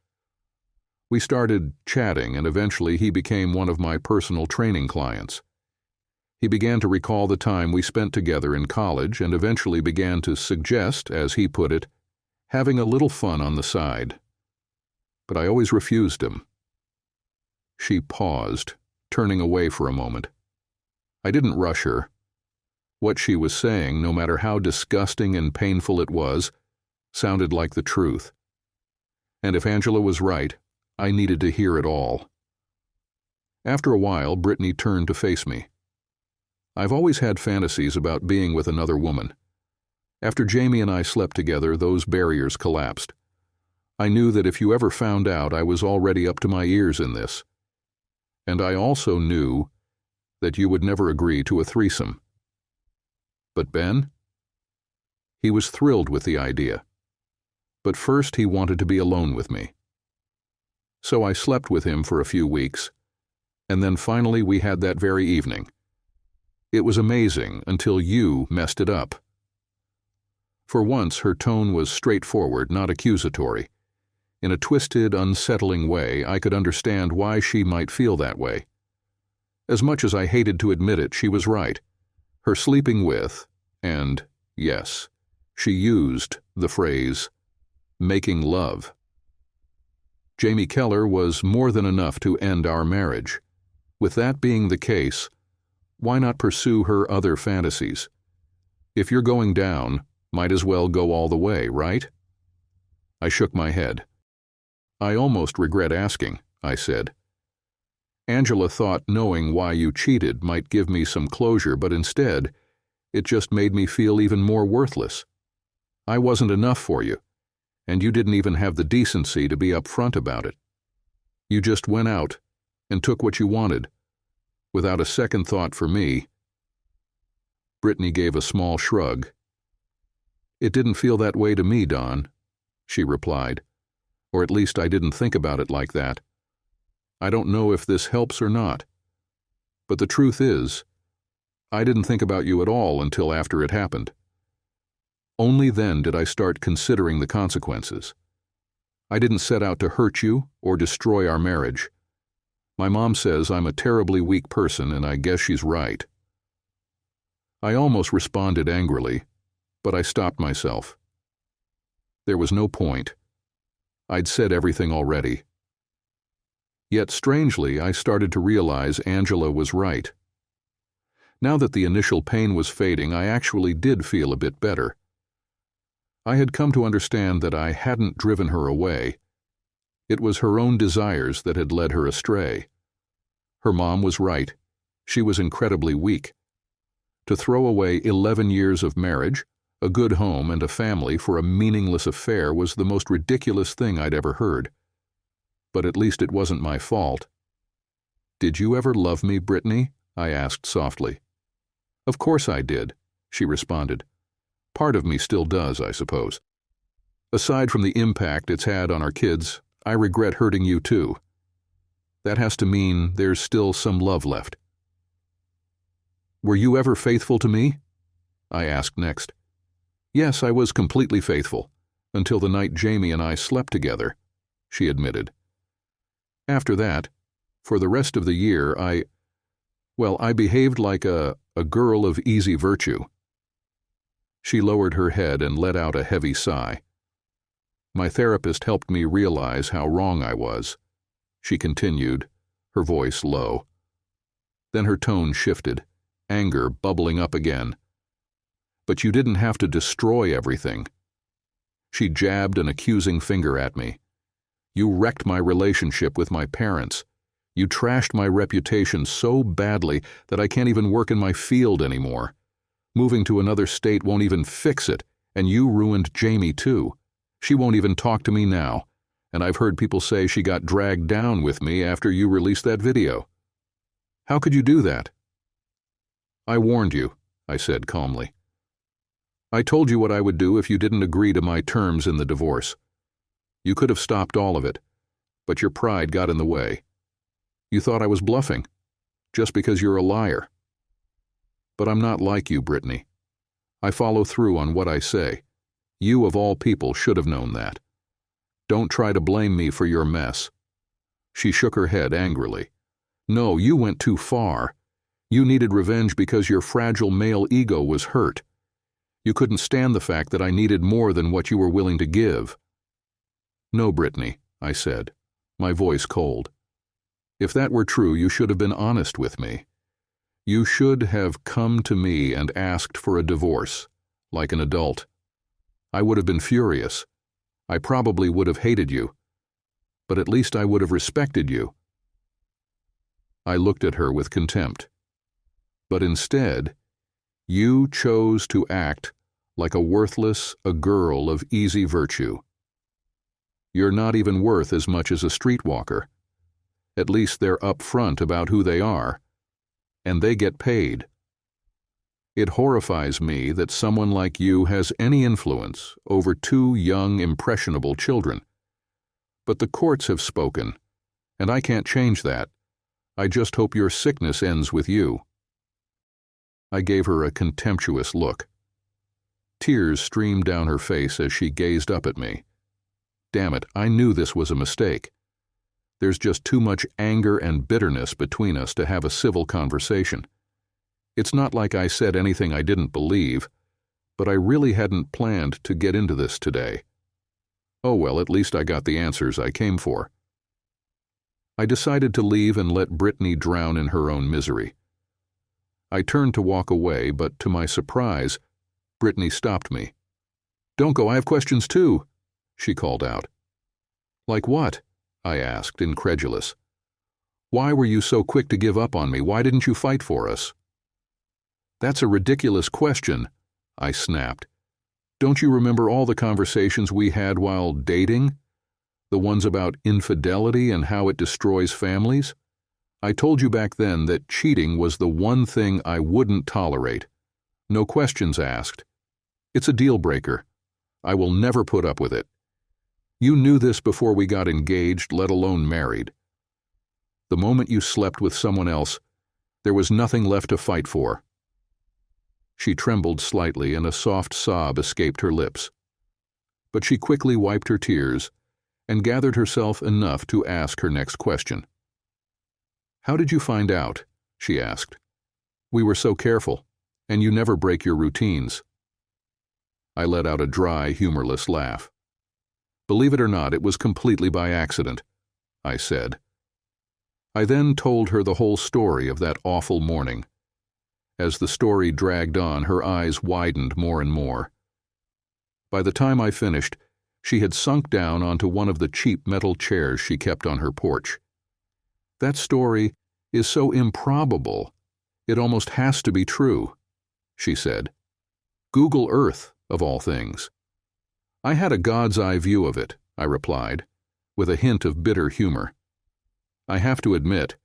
We started chatting, and eventually he became one of my personal training clients. He began to recall the time we spent together in college and eventually began to suggest, as he put it, having a little fun on the side. But I always refused him. She paused, turning away for a moment. I didn't rush her. What she was saying, no matter how disgusting and painful it was, sounded like the truth. And if Angela was right, I needed to hear it all. After a while, Brittany turned to face me. I've always had fantasies about being with another woman. After Jamie and I slept together, those barriers collapsed. I knew that if you ever found out, I was already up to my ears in this. And I also knew that you would never agree to a threesome. But Ben? He was thrilled with the idea. But first he wanted to be alone with me. So I slept with him for a few weeks, and then finally we had that very evening. It was amazing until you messed it up. For once, her tone was straightforward, not accusatory. In a twisted, unsettling way, I could understand why she might feel that way. As much as I hated to admit it, she was right. Her sleeping with, and, yes, she used the phrase, making love. Jamie Keller was more than enough to end our marriage. With that being the case, why not pursue her other fantasies? If you're going down, might as well go all the way, right? I shook my head. I almost regret asking, I said. Angela thought knowing why you cheated might give me some closure, but instead, it just made me feel even more worthless. I wasn't enough for you, and you didn't even have the decency to be upfront about it. You just went out and took what you wanted, without a second thought for me. Brittany gave a small shrug. "It didn't feel that way to me, Don," she replied. "Or at least I didn't think about it like that. I don't know if this helps or not. But the truth is, I didn't think about you at all until after it happened. Only then did I start considering the consequences. I didn't set out to hurt you or destroy our marriage. My mom says I'm a terribly weak person, and I guess she's right." I almost responded angrily, but I stopped myself. There was no point. I'd said everything already. Yet strangely, I started to realize Angela was right. Now that the initial pain was fading, I actually did feel a bit better. I had come to understand that I hadn't driven her away. It was her own desires that had led her astray. Her mom was right. She was incredibly weak. To throw away 11 years of marriage, a good home, and a family for a meaningless affair was the most ridiculous thing I'd ever heard. But at least it wasn't my fault. "Did you ever love me, Brittany?" I asked softly. "Of course I did," she responded. "Part of me still does, I suppose. Aside from the impact it's had on our kids, I regret hurting you too. That has to mean there's still some love left." "Were you ever faithful to me?" I asked next. "Yes, I was completely faithful, until the night Jamie and I slept together," she admitted. "After that, for the rest of the year, I behaved like a girl of easy virtue." She lowered her head and let out a heavy sigh. "My therapist helped me realize how wrong I was," she continued, her voice low. Then her tone shifted, anger bubbling up again. "But you didn't have to destroy everything." She jabbed an accusing finger at me. "You wrecked my relationship with my parents. You trashed my reputation so badly that I can't even work in my field anymore. Moving to another state won't even fix it, and you ruined Jamie too. She won't even talk to me now, and I've heard people say she got dragged down with me after you released that video. How could you do that?" "I warned you," I said calmly. "I told you what I would do if you didn't agree to my terms in the divorce. You could have stopped all of it, but your pride got in the way. You thought I was bluffing, just because you're a liar. But I'm not like you, Brittany. I follow through on what I say. You, of all people, should have known that. Don't try to blame me for your mess." She shook her head angrily. "No, you went too far. You needed revenge because your fragile male ego was hurt. You couldn't stand the fact that I needed more than what you were willing to give." "No, Brittany," I said, my voice cold. "If that were true, you should have been honest with me. You should have come to me and asked for a divorce, like an adult. I would have been furious. I probably would have hated you. But at least I would have respected you." I looked at her with contempt. "But instead, you chose to act like a girl of easy virtue. You're not even worth as much as a streetwalker. At least they're upfront about who they are, and they get paid. It horrifies me that someone like you has any influence over two young, impressionable children. But the courts have spoken, and I can't change that. I just hope your sickness ends with you." I gave her a contemptuous look. Tears streamed down her face as she gazed up at me. Damn it, I knew this was a mistake. There's just too much anger and bitterness between us to have a civil conversation. It's not like I said anything I didn't believe, but I really hadn't planned to get into this today. Oh well, at least I got the answers I came for. I decided to leave and let Brittany drown in her own misery. I turned to walk away, but to my surprise, Brittany stopped me. "Don't go, I have questions too," she called out. "Like what?" I asked, incredulous. "Why were you so quick to give up on me? Why didn't you fight for us?" "That's a ridiculous question," I snapped. "Don't you remember all the conversations we had while dating? The ones about infidelity and how it destroys families? I told you back then that cheating was the one thing I wouldn't tolerate. No questions asked. It's a deal breaker. I will never put up with it. You knew this before we got engaged, let alone married. The moment you slept with someone else, there was nothing left to fight for. She trembled slightly and a soft sob escaped her lips. But she quickly wiped her tears and gathered herself enough to ask her next question. How did you find out? She asked. We were so careful, and you never break your routines. I let out a dry, humorless laugh. Believe it or not, it was completely by accident, I said. I then told her the whole story of that awful morning. As the story dragged on, her eyes widened more and more. By the time I finished, she had sunk down onto one of the cheap metal chairs she kept on her porch. That story is so improbable, it almost has to be true, she said. Google Earth, of all things. I had a God's eye view of it, I replied, with a hint of bitter humor. I have to admit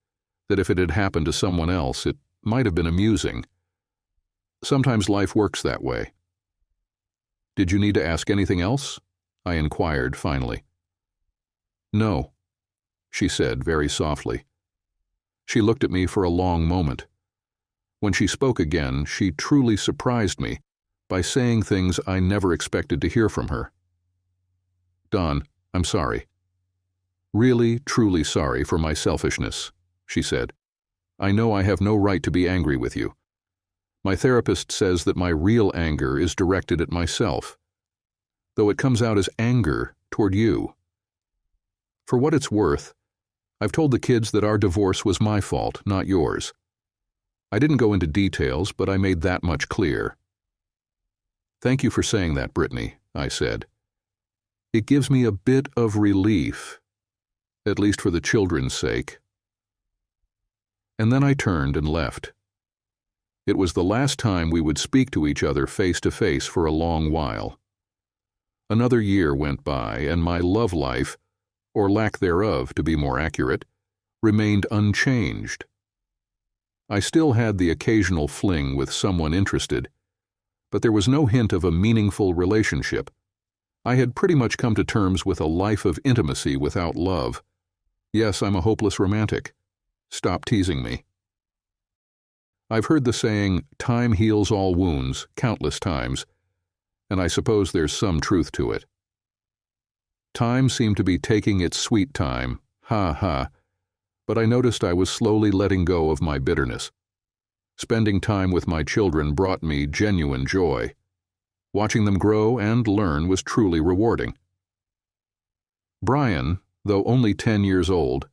that if it had happened to someone else, it might have been amusing. Sometimes life works that way. Did you need to ask anything else? I inquired finally. No, she said very softly. She looked at me for a long moment. When she spoke again, she truly surprised me by saying things I never expected to hear from her. Don, I'm sorry. Really, truly sorry for my selfishness, she said. I know I have no right to be angry with you. My therapist says that my real anger is directed at myself, though it comes out as anger toward you. For what it's worth, I've told the kids that our divorce was my fault, not yours. I didn't go into details, but I made that much clear. Thank you for saying that, Brittany, I said. It gives me a bit of relief, at least for the children's sake. And then I turned and left. It was the last time we would speak to each other face to face for a long while. Another year went by, and my love life, or lack thereof to be more accurate, remained unchanged. I still had the occasional fling with someone interested, but there was no hint of a meaningful relationship. I had pretty much come to terms with a life of intimacy without love. Yes, I'm a hopeless romantic. Stop teasing me. I've heard the saying, time heals all wounds, countless times, and I suppose there's some truth to it. Time seemed to be taking its sweet time, but I noticed I was slowly letting go of my bitterness. Spending time with my children brought me genuine joy. Watching them grow and learn was truly rewarding. Brian, though only 10 years old,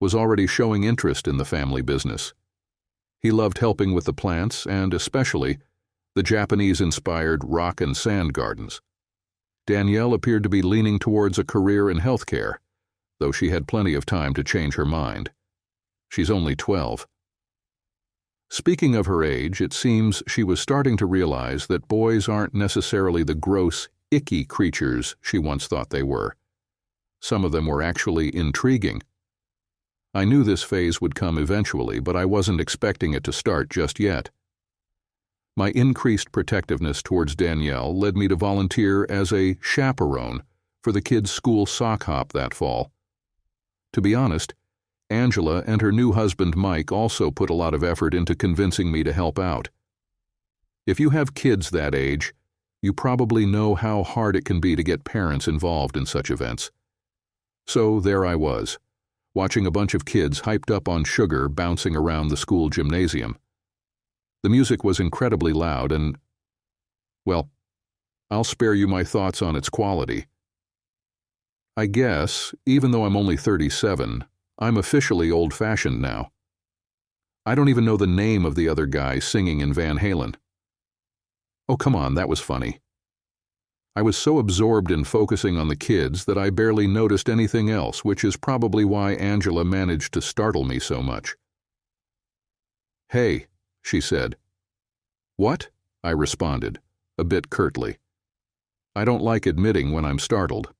was already showing interest in the family business. He loved helping with the plants and, especially, the Japanese-inspired rock and sand gardens. Danielle appeared to be leaning towards a career in healthcare, though she had plenty of time to change her mind. She's only 12. Speaking of her age, it seems she was starting to realize that boys aren't necessarily the gross, icky creatures she once thought they were. Some of them were actually intriguing. I knew this phase would come eventually, but I wasn't expecting it to start just yet. My increased protectiveness towards Danielle led me to volunteer as a chaperone for the kids' school sock hop that fall. To be honest, Angela and her new husband Mike also put a lot of effort into convincing me to help out. If you have kids that age, you probably know how hard it can be to get parents involved in such events. So there I was, watching a bunch of kids hyped up on sugar bouncing around the school gymnasium. The music was incredibly loud and, well, I'll spare you my thoughts on its quality. I guess, even though I'm only 37, I'm officially old-fashioned now. I don't even know the name of the other guy singing in Van Halen. Oh, come on, that was funny. I was so absorbed in focusing on the kids that I barely noticed anything else, which is probably why Angela managed to startle me so much. Hey, she said. What? I responded, a bit curtly. I don't like admitting when I'm startled.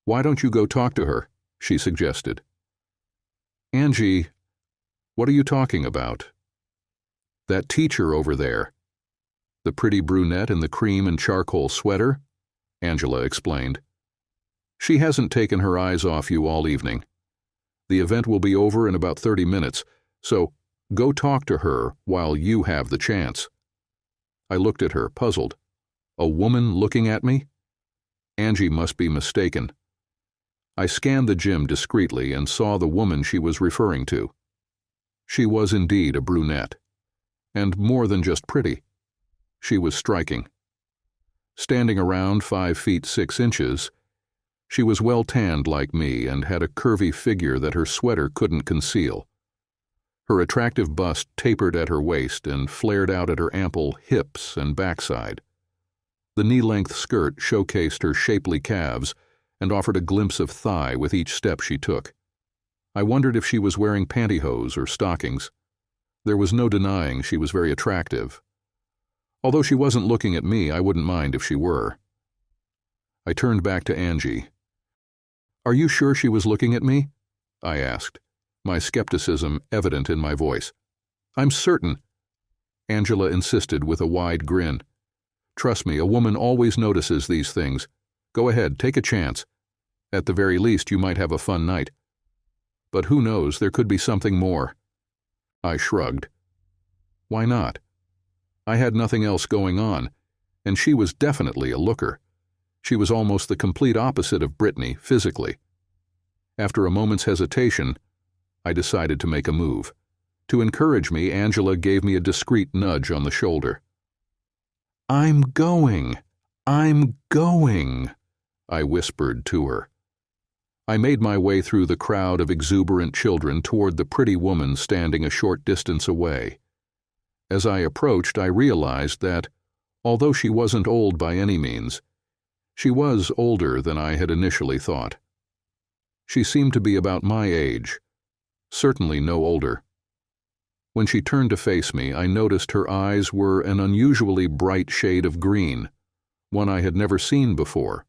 Why don't you go talk to her? She suggested. Angie, what are you talking about? That teacher over there. The pretty brunette in the cream and charcoal sweater? Angela explained. She hasn't taken her eyes off you all evening. The event will be over in about 30 minutes, so go talk to her while you have the chance. I looked at her, puzzled. A woman looking at me? Angie must be mistaken. I scanned the gym discreetly and saw the woman she was referring to. She was indeed a brunette. And more than just pretty. She was striking. Standing around 5 feet 6 inches, she was well tanned like me and had a curvy figure that her sweater couldn't conceal. Her attractive bust tapered at her waist and flared out at her ample hips and backside. The knee-length skirt showcased her shapely calves and offered a glimpse of thigh with each step she took. I wondered if she was wearing pantyhose or stockings. There was no denying she was very attractive. Although she wasn't looking at me, I wouldn't mind if she were. I turned back to Angie. "Are you sure she was looking at me?" I asked, my skepticism evident in my voice. "I'm certain," Angela insisted with a wide grin. "Trust me, a woman always notices these things. Go ahead, take a chance. At the very least, you might have a fun night. But who knows, there could be something more." I shrugged. Why not? I had nothing else going on, and she was definitely a looker. She was almost the complete opposite of Brittany, physically. After a moment's hesitation, I decided to make a move. To encourage me, Angela gave me a discreet nudge on the shoulder. I'm going," I whispered to her. I made my way through the crowd of exuberant children toward the pretty woman standing a short distance away. As I approached, I realized that, although she wasn't old by any means, she was older than I had initially thought. She seemed to be about my age, certainly no older. When she turned to face me, I noticed her eyes were an unusually bright shade of green, one I had never seen before.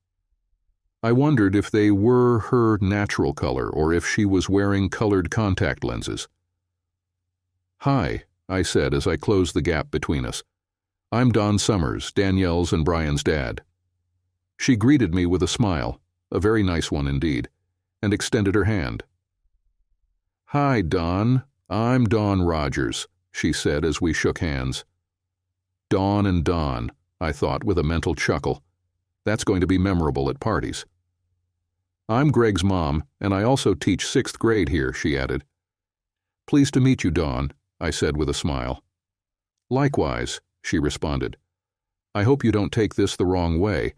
I wondered if they were her natural color or if she was wearing colored contact lenses. "Hi," I said as I closed the gap between us. "I'm Don Summers, Danielle's and Brian's dad." She greeted me with a smile, a very nice one indeed, and extended her hand. "Hi, Don. I'm Dawn Rogers," she said as we shook hands. Dawn and Don, I thought with a mental chuckle. That's going to be memorable at parties. "I'm Greg's mom, and I also teach 6th grade here," she added. "Pleased to meet you, Dawn," I said with a smile. "Likewise," she responded. "I hope you don't take this the wrong way,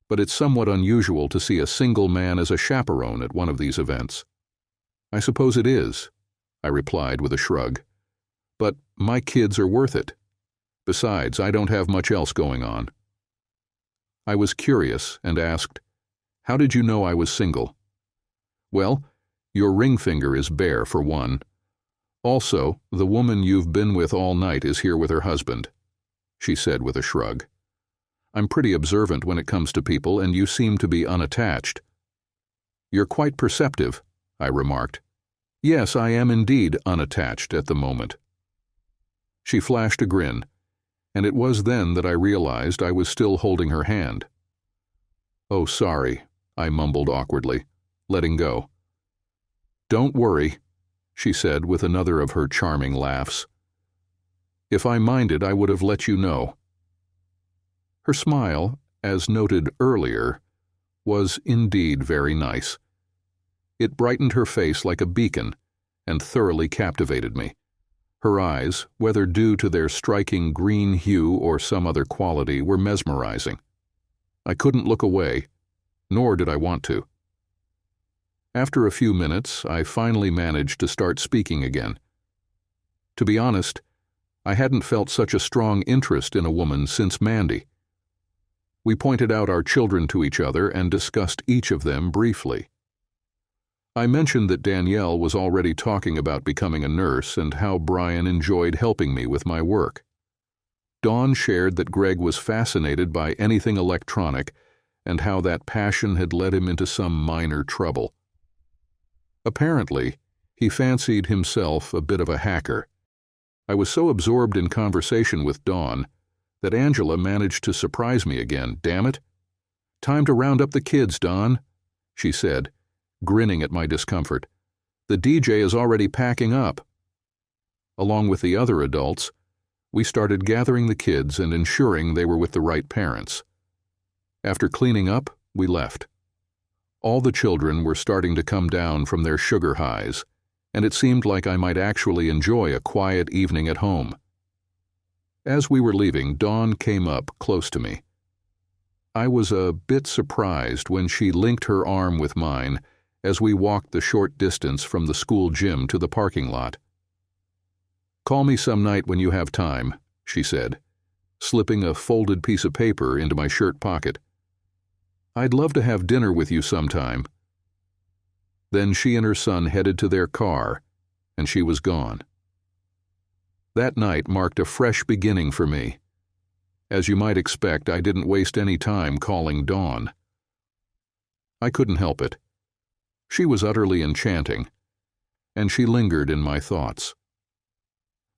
but it's somewhat unusual to see a single man as a chaperone at one of these events." "I suppose it is," I replied with a shrug. "But my kids are worth it. Besides, I don't have much else going on." I was curious and asked, "How did you know I was single?" "Well, your ring finger is bare, for one. Also, the woman you've been with all night is here with her husband," she said with a shrug. "I'm pretty observant when it comes to people, and you seem to be unattached." "You're quite perceptive," I remarked. "Yes, I am indeed unattached at the moment." She flashed a grin, and it was then that I realized I was still holding her hand. "Oh, sorry," I mumbled awkwardly, letting go. "Don't worry," she said with another of her charming laughs. "If I minded, I would have let you know." Her smile, as noted earlier, was indeed very nice. It brightened her face like a beacon and thoroughly captivated me. Her eyes, whether due to their striking green hue or some other quality, were mesmerizing. I couldn't look away, nor did I want to. After a few minutes, I finally managed to start speaking again. To be honest, I hadn't felt such a strong interest in a woman since Mandy. We pointed out our children to each other and discussed each of them briefly. I mentioned that Danielle was already talking about becoming a nurse and how Brian enjoyed helping me with my work. Dawn shared that Greg was fascinated by anything electronic and how that passion had led him into some minor trouble. Apparently, he fancied himself a bit of a hacker. I was so absorbed in conversation with Dawn that Angela managed to surprise me again, damn it. "Time to round up the kids, Don," she said, grinning at my discomfort. "The DJ is already packing up." Along with the other adults, we started gathering the kids and ensuring they were with the right parents. After cleaning up, we left. All the children were starting to come down from their sugar highs, and it seemed like I might actually enjoy a quiet evening at home. As we were leaving, Dawn came up close to me. I was a bit surprised when she linked her arm with mine as we walked the short distance from the school gym to the parking lot. "Call me some night when you have time," she said, slipping a folded piece of paper into my shirt pocket. "I'd love to have dinner with you sometime." Then she and her son headed to their car, and she was gone. That night marked a fresh beginning for me. As you might expect, I didn't waste any time calling Dawn. I couldn't help it. She was utterly enchanting, and she lingered in my thoughts.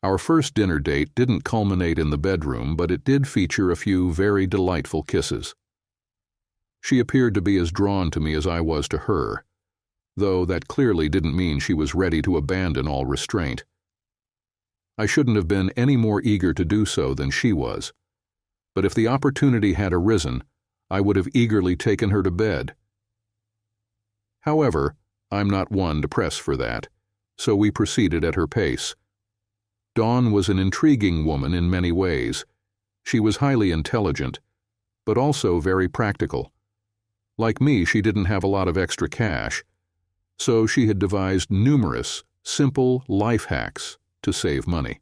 Our first dinner date didn't culminate in the bedroom, but it did feature a few very delightful kisses. She appeared to be as drawn to me as I was to her, though that clearly didn't mean she was ready to abandon all restraint. I shouldn't have been any more eager to do so than she was, but if the opportunity had arisen, I would have eagerly taken her to bed. However, I'm not one to press for that, so we proceeded at her pace. Dawn was an intriguing woman in many ways. She was highly intelligent, but also very practical. Like me, she didn't have a lot of extra cash, so she had devised numerous, simple life hacks to save money.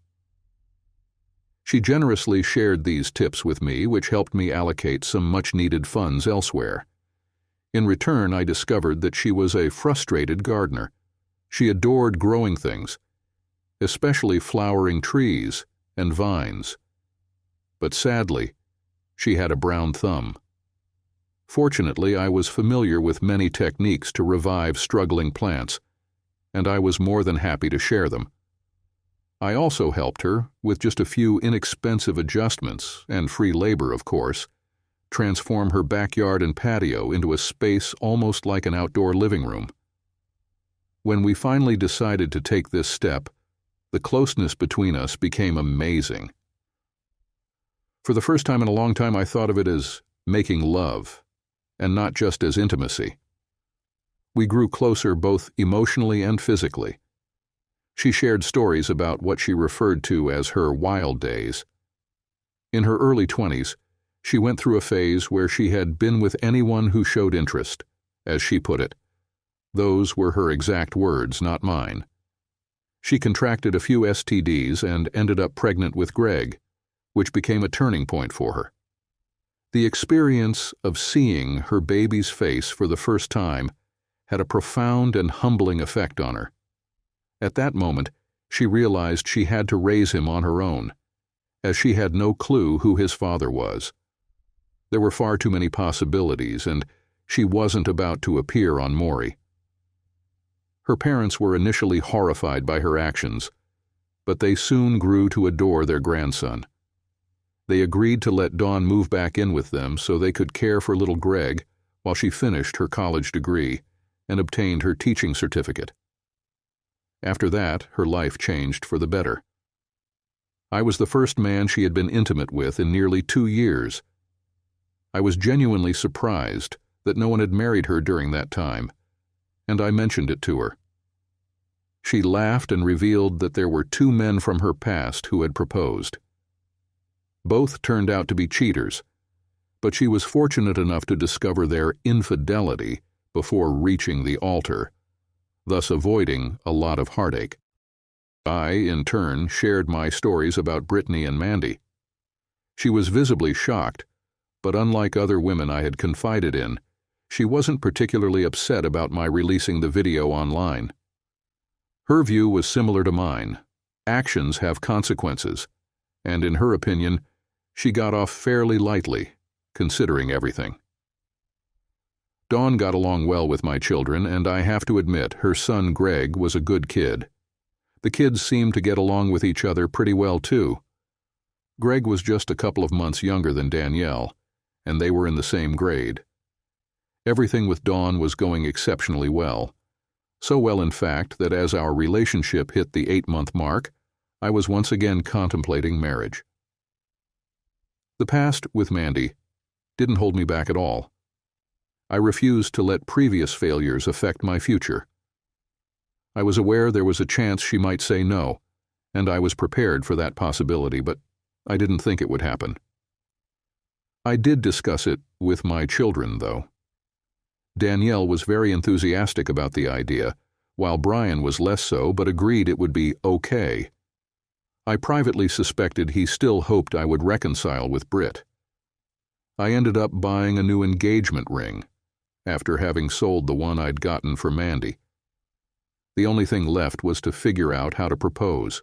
She generously shared these tips with me, which helped me allocate some much-needed funds elsewhere. In return, I discovered that she was a frustrated gardener. She adored growing things, especially flowering trees and vines. But sadly, she had a brown thumb. Fortunately, I was familiar with many techniques to revive struggling plants, and I was more than happy to share them. I also helped her, with just a few inexpensive adjustments, and free labor, of course, transform her backyard and patio into a space almost like an outdoor living room. When we finally decided to take this step, the closeness between us became amazing. For the first time in a long time, I thought of it as making love, and not just as intimacy. We grew closer both emotionally and physically. She shared stories about what she referred to as her wild days. In her early 20s, she went through a phase where she had been with anyone who showed interest, as she put it. Those were her exact words, not mine. She contracted a few STDs and ended up pregnant with Greg, which became a turning point for her. The experience of seeing her baby's face for the first time had a profound and humbling effect on her. At that moment, she realized she had to raise him on her own, as she had no clue who his father was. There were far too many possibilities, and she wasn't about to appear on Maury. Her parents were initially horrified by her actions, but they soon grew to adore their grandson. They agreed to let Dawn move back in with them so they could care for little Greg while she finished her college degree and obtained her teaching certificate. After that, her life changed for the better. I was the first man she had been intimate with in nearly 2 years. I was genuinely surprised that no one had married her during that time, and I mentioned it to her. She laughed and revealed that there were 2 men from her past who had proposed. Both turned out to be cheaters, but she was fortunate enough to discover their infidelity before reaching the altar, thus avoiding a lot of heartache. I, in turn, shared my stories about Brittany and Mandy. She was visibly shocked, but unlike other women I had confided in, she wasn't particularly upset about my releasing the video online. Her view was similar to mine. Actions have consequences, and in her opinion, she got off fairly lightly, considering everything. Dawn got along well with my children, and I have to admit her son Greg was a good kid. The kids seemed to get along with each other pretty well too. Greg was just a couple of months younger than Danielle, and they were in the same grade. Everything with Dawn was going exceptionally well. So well, in fact, that as our relationship hit the 8-month mark, I was once again contemplating marriage. The past with Mandy didn't hold me back at all. I refused to let previous failures affect my future. I was aware there was a chance she might say no, and I was prepared for that possibility, but I didn't think it would happen. I did discuss it with my children, though. Danielle was very enthusiastic about the idea, while Brian was less so, but agreed it would be okay. I privately suspected he still hoped I would reconcile with Britt. I ended up buying a new engagement ring, after having sold the one I'd gotten for Mandy. The only thing left was to figure out how to propose.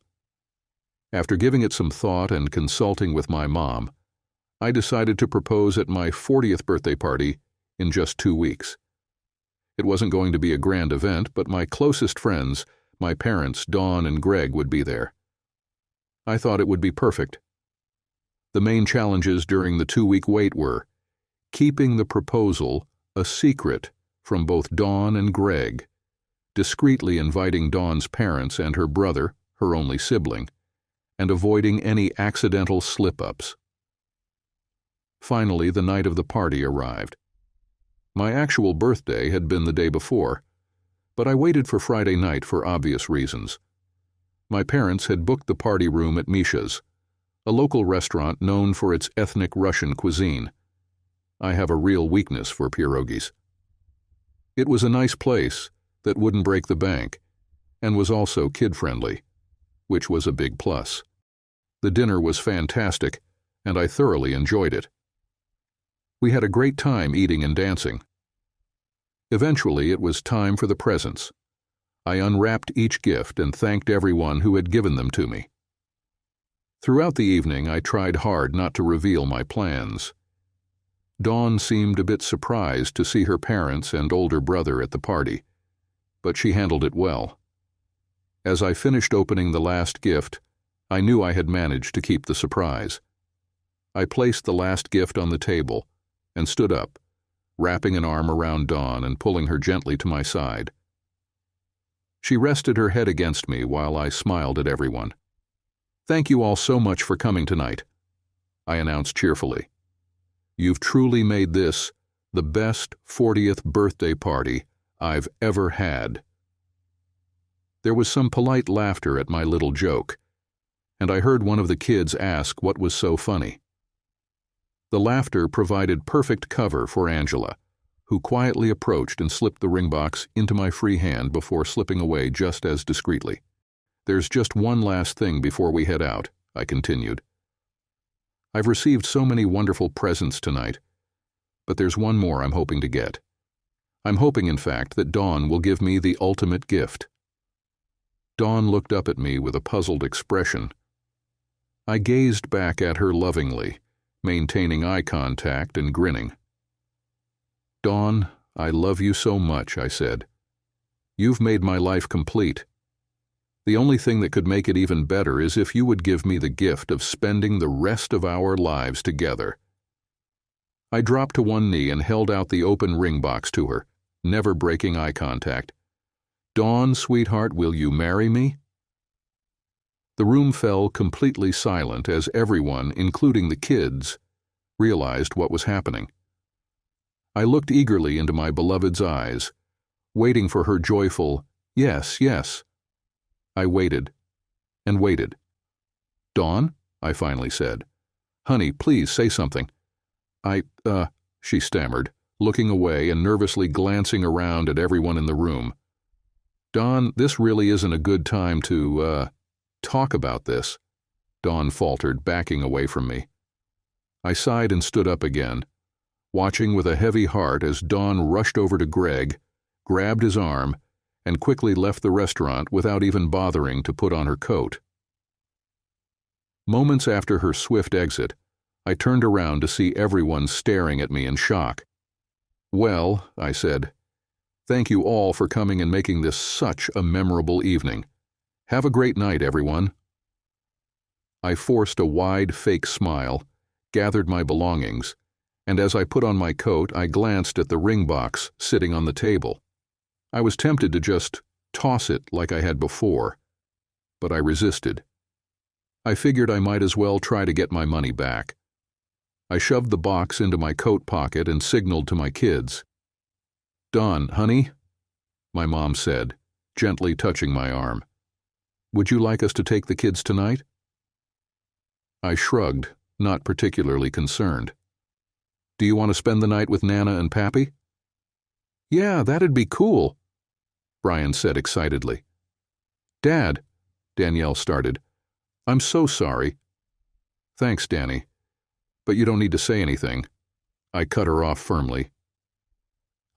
After giving it some thought and consulting with my mom, I decided to propose at my 40th birthday party in just 2 weeks. It wasn't going to be a grand event, but my closest friends, my parents, Dawn and Greg, would be there. I thought it would be perfect. The main challenges during the 2-week wait were keeping the proposal a secret from both Dawn and Greg, discreetly inviting Dawn's parents and her brother, her only sibling, and avoiding any accidental slip-ups. Finally, the night of the party arrived. My actual birthday had been the day before, but I waited for Friday night for obvious reasons. My parents had booked the party room at Misha's, a local restaurant known for its ethnic Russian cuisine. I have a real weakness for pierogies. It was a nice place that wouldn't break the bank, and was also kid-friendly, which was a big plus. The dinner was fantastic, and I thoroughly enjoyed it. We had a great time eating and dancing. Eventually, it was time for the presents. I unwrapped each gift and thanked everyone who had given them to me. Throughout the evening, I tried hard not to reveal my plans. Dawn seemed a bit surprised to see her parents and older brother at the party, but she handled it well. As I finished opening the last gift, I knew I had managed to keep the surprise. I placed the last gift on the table and stood up, wrapping an arm around Dawn and pulling her gently to my side. She rested her head against me while I smiled at everyone. "Thank you all so much for coming tonight," I announced cheerfully. "You've truly made this the best 40th birthday party I've ever had." There was some polite laughter at my little joke, and I heard one of the kids ask what was so funny. The laughter provided perfect cover for Angela, who quietly approached and slipped the ring box into my free hand before slipping away just as discreetly. "There's just one last thing before we head out," I continued. "I've received so many wonderful presents tonight, but there's one more I'm hoping to get. I'm hoping, in fact, that Dawn will give me the ultimate gift." Dawn looked up at me with a puzzled expression. I gazed back at her lovingly, maintaining eye contact and grinning. "Dawn, I love you so much," I said. "You've made my life complete. The only thing that could make it even better is if you would give me the gift of spending the rest of our lives together." I dropped to one knee and held out the open ring box to her, never breaking eye contact. "Dawn, sweetheart, will you marry me?" The room fell completely silent as everyone, including the kids, realized what was happening. I looked eagerly into my beloved's eyes, waiting for her joyful, "Yes, yes." I waited and waited. "Dawn?" I finally said. "Honey, please say something." She stammered, looking away and nervously glancing around at everyone in the room. "Dawn, this really isn't a good time to, talk about this," Dawn faltered, backing away from me. I sighed and stood up again, watching with a heavy heart as Dawn rushed over to Greg, grabbed his arm, and quickly left the restaurant without even bothering to put on her coat. Moments after her swift exit, I turned around to see everyone staring at me in shock. "Well," I said, "thank you all for coming and making this such a memorable evening. Have a great night, everyone." I forced a wide, fake smile, gathered my belongings, and as I put on my coat, I glanced at the ring box sitting on the table. I was tempted to just toss it like I had before, but I resisted. I figured I might as well try to get my money back. I shoved the box into my coat pocket and signaled to my kids. "Dawn, honey," my mom said, gently touching my arm. "Would you like us to take the kids tonight?" I shrugged, not particularly concerned. "Do you want to spend the night with Nana and Pappy?" "Yeah, that'd be cool," Brian said excitedly. "Dad," Danielle started, "I'm so sorry." "Thanks, Danny. But you don't need to say anything." I cut her off firmly.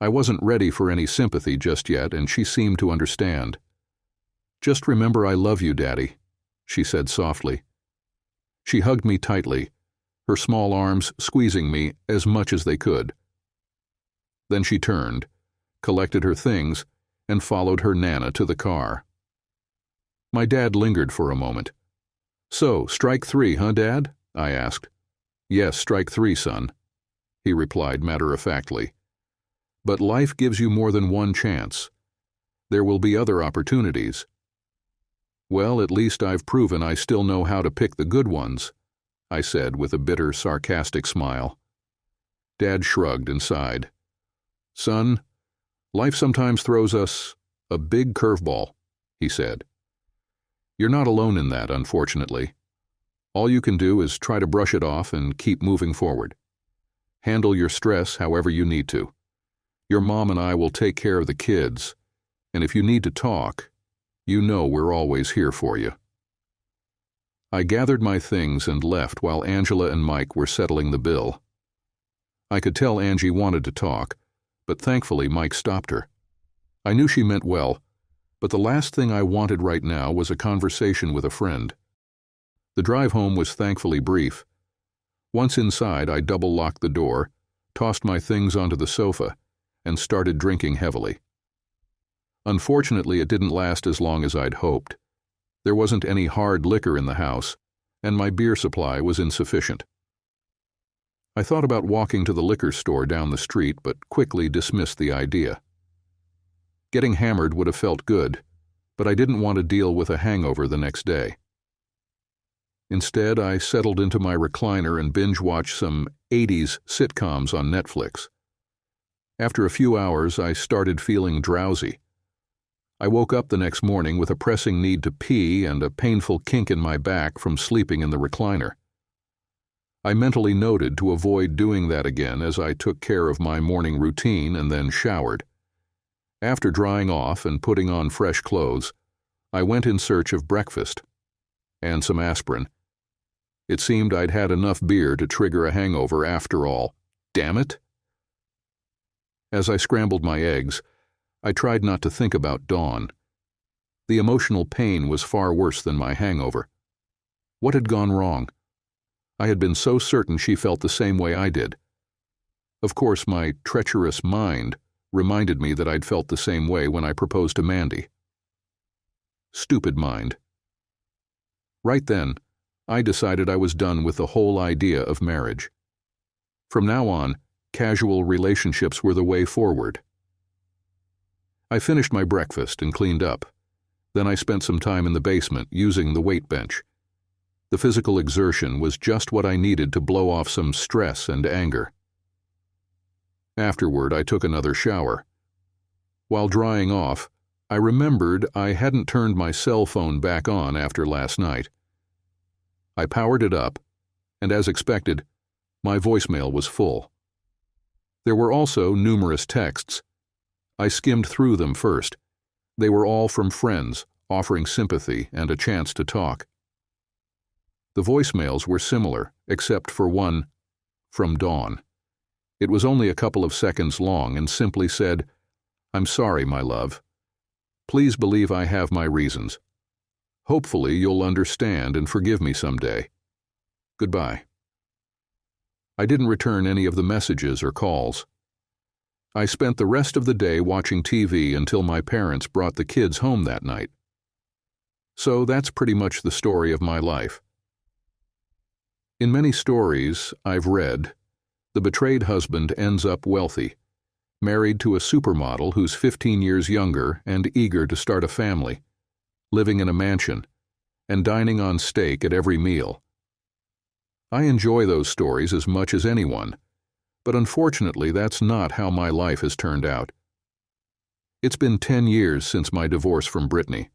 I wasn't ready for any sympathy just yet, and she seemed to understand. "Just remember I love you, Daddy," she said softly. She hugged me tightly, her small arms squeezing me as much as they could. Then she turned, collected her things, and followed her Nana to the car. My dad lingered for a moment. "So, strike three, huh, Dad?" I asked. "Yes, strike three, son," he replied matter-of-factly. "But life gives you more than one chance. There will be other opportunities." "Well, at least I've proven I still know how to pick the good ones," I said with a bitter, sarcastic smile. Dad shrugged and sighed. "Son, life sometimes throws us a big curveball," he said. "You're not alone in that, unfortunately. All you can do is try to brush it off and keep moving forward. Handle your stress however you need to. Your mom and I will take care of the kids, and if you need to talk, you know we're always here for you." I gathered my things and left while Angela and Mike were settling the bill. I could tell Angie wanted to talk, but thankfully Mike stopped her. I knew she meant well, but the last thing I wanted right now was a conversation with a friend. The drive home was thankfully brief. Once inside, I double-locked the door, tossed my things onto the sofa, and started drinking heavily. Unfortunately, it didn't last as long as I'd hoped. There wasn't any hard liquor in the house, and my beer supply was insufficient. I thought about walking to the liquor store down the street, but quickly dismissed the idea. Getting hammered would have felt good, but I didn't want to deal with a hangover the next day. Instead, I settled into my recliner and binge-watched some 80s sitcoms on Netflix. After a few hours, I started feeling drowsy. I woke up the next morning with a pressing need to pee and a painful kink in my back from sleeping in the recliner. I mentally noted to avoid doing that again as I took care of my morning routine and then showered. After drying off and putting on fresh clothes, I went in search of breakfast and some aspirin. It seemed I'd had enough beer to trigger a hangover after all. Damn it! As I scrambled my eggs, I tried not to think about Dawn. The emotional pain was far worse than my hangover. What had gone wrong? I had been so certain she felt the same way I did. Of course, my treacherous mind reminded me that I'd felt the same way when I proposed to Mandy. Stupid mind. Right then, I decided I was done with the whole idea of marriage. From now on, casual relationships were the way forward. I finished my breakfast and cleaned up. Then I spent some time in the basement using the weight bench. The physical exertion was just what I needed to blow off some stress and anger. Afterward, I took another shower. While drying off, I remembered I hadn't turned my cell phone back on after last night. I powered it up, and as expected, my voicemail was full. There were also numerous texts. I skimmed through them first. They were all from friends, offering sympathy and a chance to talk. The voicemails were similar, except for one from Dawn. It was only a couple of seconds long and simply said, "I'm sorry, my love. Please believe I have my reasons. Hopefully you'll understand and forgive me someday. Goodbye." I didn't return any of the messages or calls. I spent the rest of the day watching TV until my parents brought the kids home that night. So that's pretty much the story of my life. In many stories I've read, the betrayed husband ends up wealthy, married to a supermodel who's 15 years younger and eager to start a family, living in a mansion, and dining on steak at every meal. I enjoy those stories as much as anyone, but unfortunately that's not how my life has turned out. It's been 10 years since my divorce from Brittany.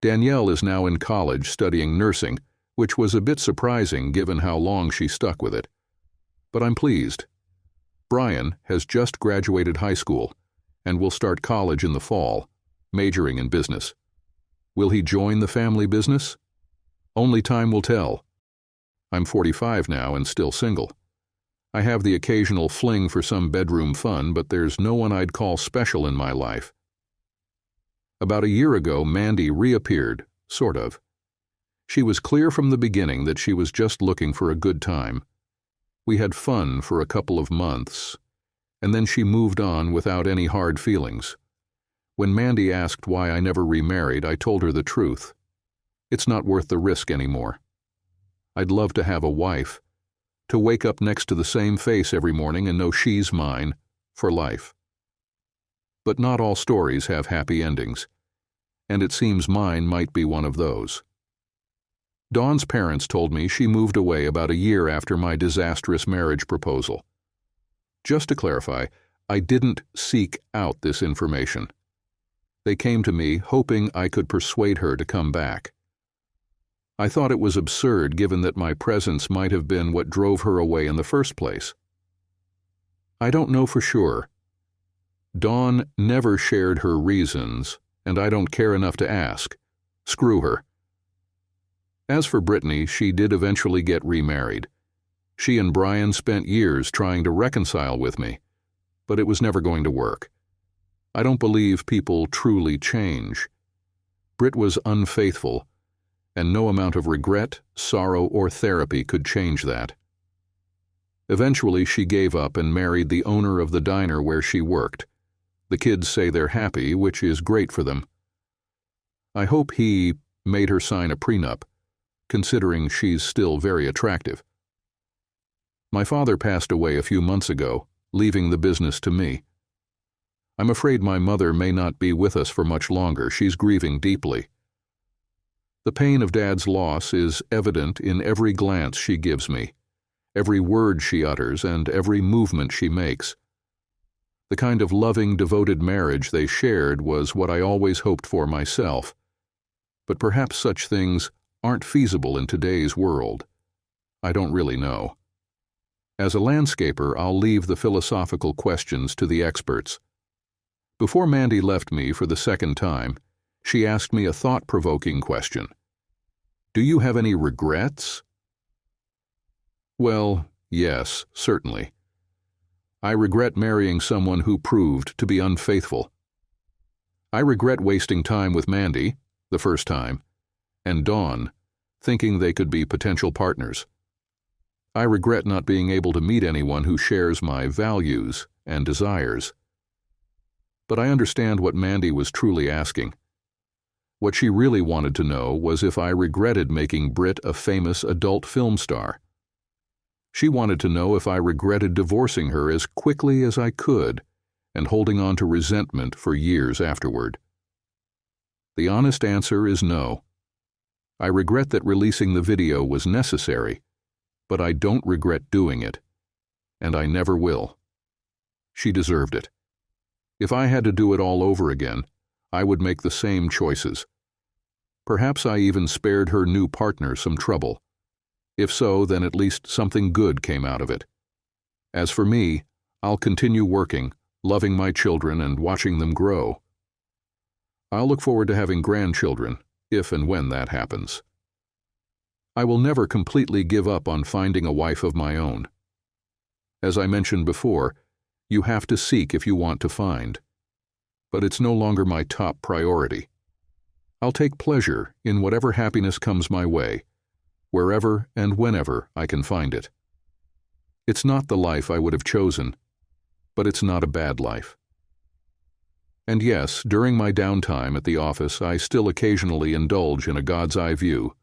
Danielle is now in college studying nursing, which was a bit surprising given how long she stuck with it. But I'm pleased. Brian has just graduated high school and will start college in the fall, majoring in business. Will he join the family business? Only time will tell. I'm 45 now and still single. I have the occasional fling for some bedroom fun, but there's no one I'd call special in my life. About a year ago, Mandy reappeared, sort of. She was clear from the beginning that she was just looking for a good time. We had fun for a couple of months, and then she moved on without any hard feelings. When Mandy asked why I never remarried, I told her the truth. It's not worth the risk anymore. I'd love to have a wife, to wake up next to the same face every morning and know she's mine for life. But not all stories have happy endings, and it seems mine might be one of those. Dawn's parents told me she moved away about a year after my disastrous marriage proposal. Just to clarify, I didn't seek out this information. They came to me hoping I could persuade her to come back. I thought it was absurd given that my presence might have been what drove her away in the first place. I don't know for sure. Dawn never shared her reasons, and I don't care enough to ask. Screw her. As for Brittany, she did eventually get remarried. She and Brian spent years trying to reconcile with me, but it was never going to work. I don't believe people truly change. Britt was unfaithful, and no amount of regret, sorrow, or therapy could change that. Eventually, she gave up and married the owner of the diner where she worked. The kids say they're happy, which is great for them. I hope he made her sign a prenup, considering she's still very attractive. My father passed away a few months ago, leaving the business to me. I'm afraid my mother may not be with us for much longer. She's grieving deeply. The pain of Dad's loss is evident in every glance she gives me, every word she utters, and every movement she makes. The kind of loving, devoted marriage they shared was what I always hoped for myself. But perhaps such things aren't feasible in today's world. I don't really know. As a landscaper, I'll leave the philosophical questions to the experts. Before Mandy left me for the second time, she asked me a thought-provoking question. Do you have any regrets? Well, yes, certainly. I regret marrying someone who proved to be unfaithful. I regret wasting time with Mandy, the first time, and Dawn, thinking they could be potential partners. I regret not being able to meet anyone who shares my values and desires. But I understand what Mandy was truly asking. What she really wanted to know was if I regretted making Britt a famous adult film star. She wanted to know if I regretted divorcing her as quickly as I could and holding on to resentment for years afterward. The honest answer is no. I regret that releasing the video was necessary, but I don't regret doing it, and I never will. She deserved it. If I had to do it all over again, I would make the same choices. Perhaps I even spared her new partner some trouble. If so, then at least something good came out of it. As for me, I'll continue working, loving my children and watching them grow. I'll look forward to having grandchildren, if and when that happens. I will never completely give up on finding a wife of my own. As I mentioned before, you have to seek if you want to find. But it's no longer my top priority. I'll take pleasure in whatever happiness comes my way, wherever and whenever I can find it. It's not the life I would have chosen, but it's not a bad life. And yes, during my downtime at the office, I still occasionally indulge in a God's eye view,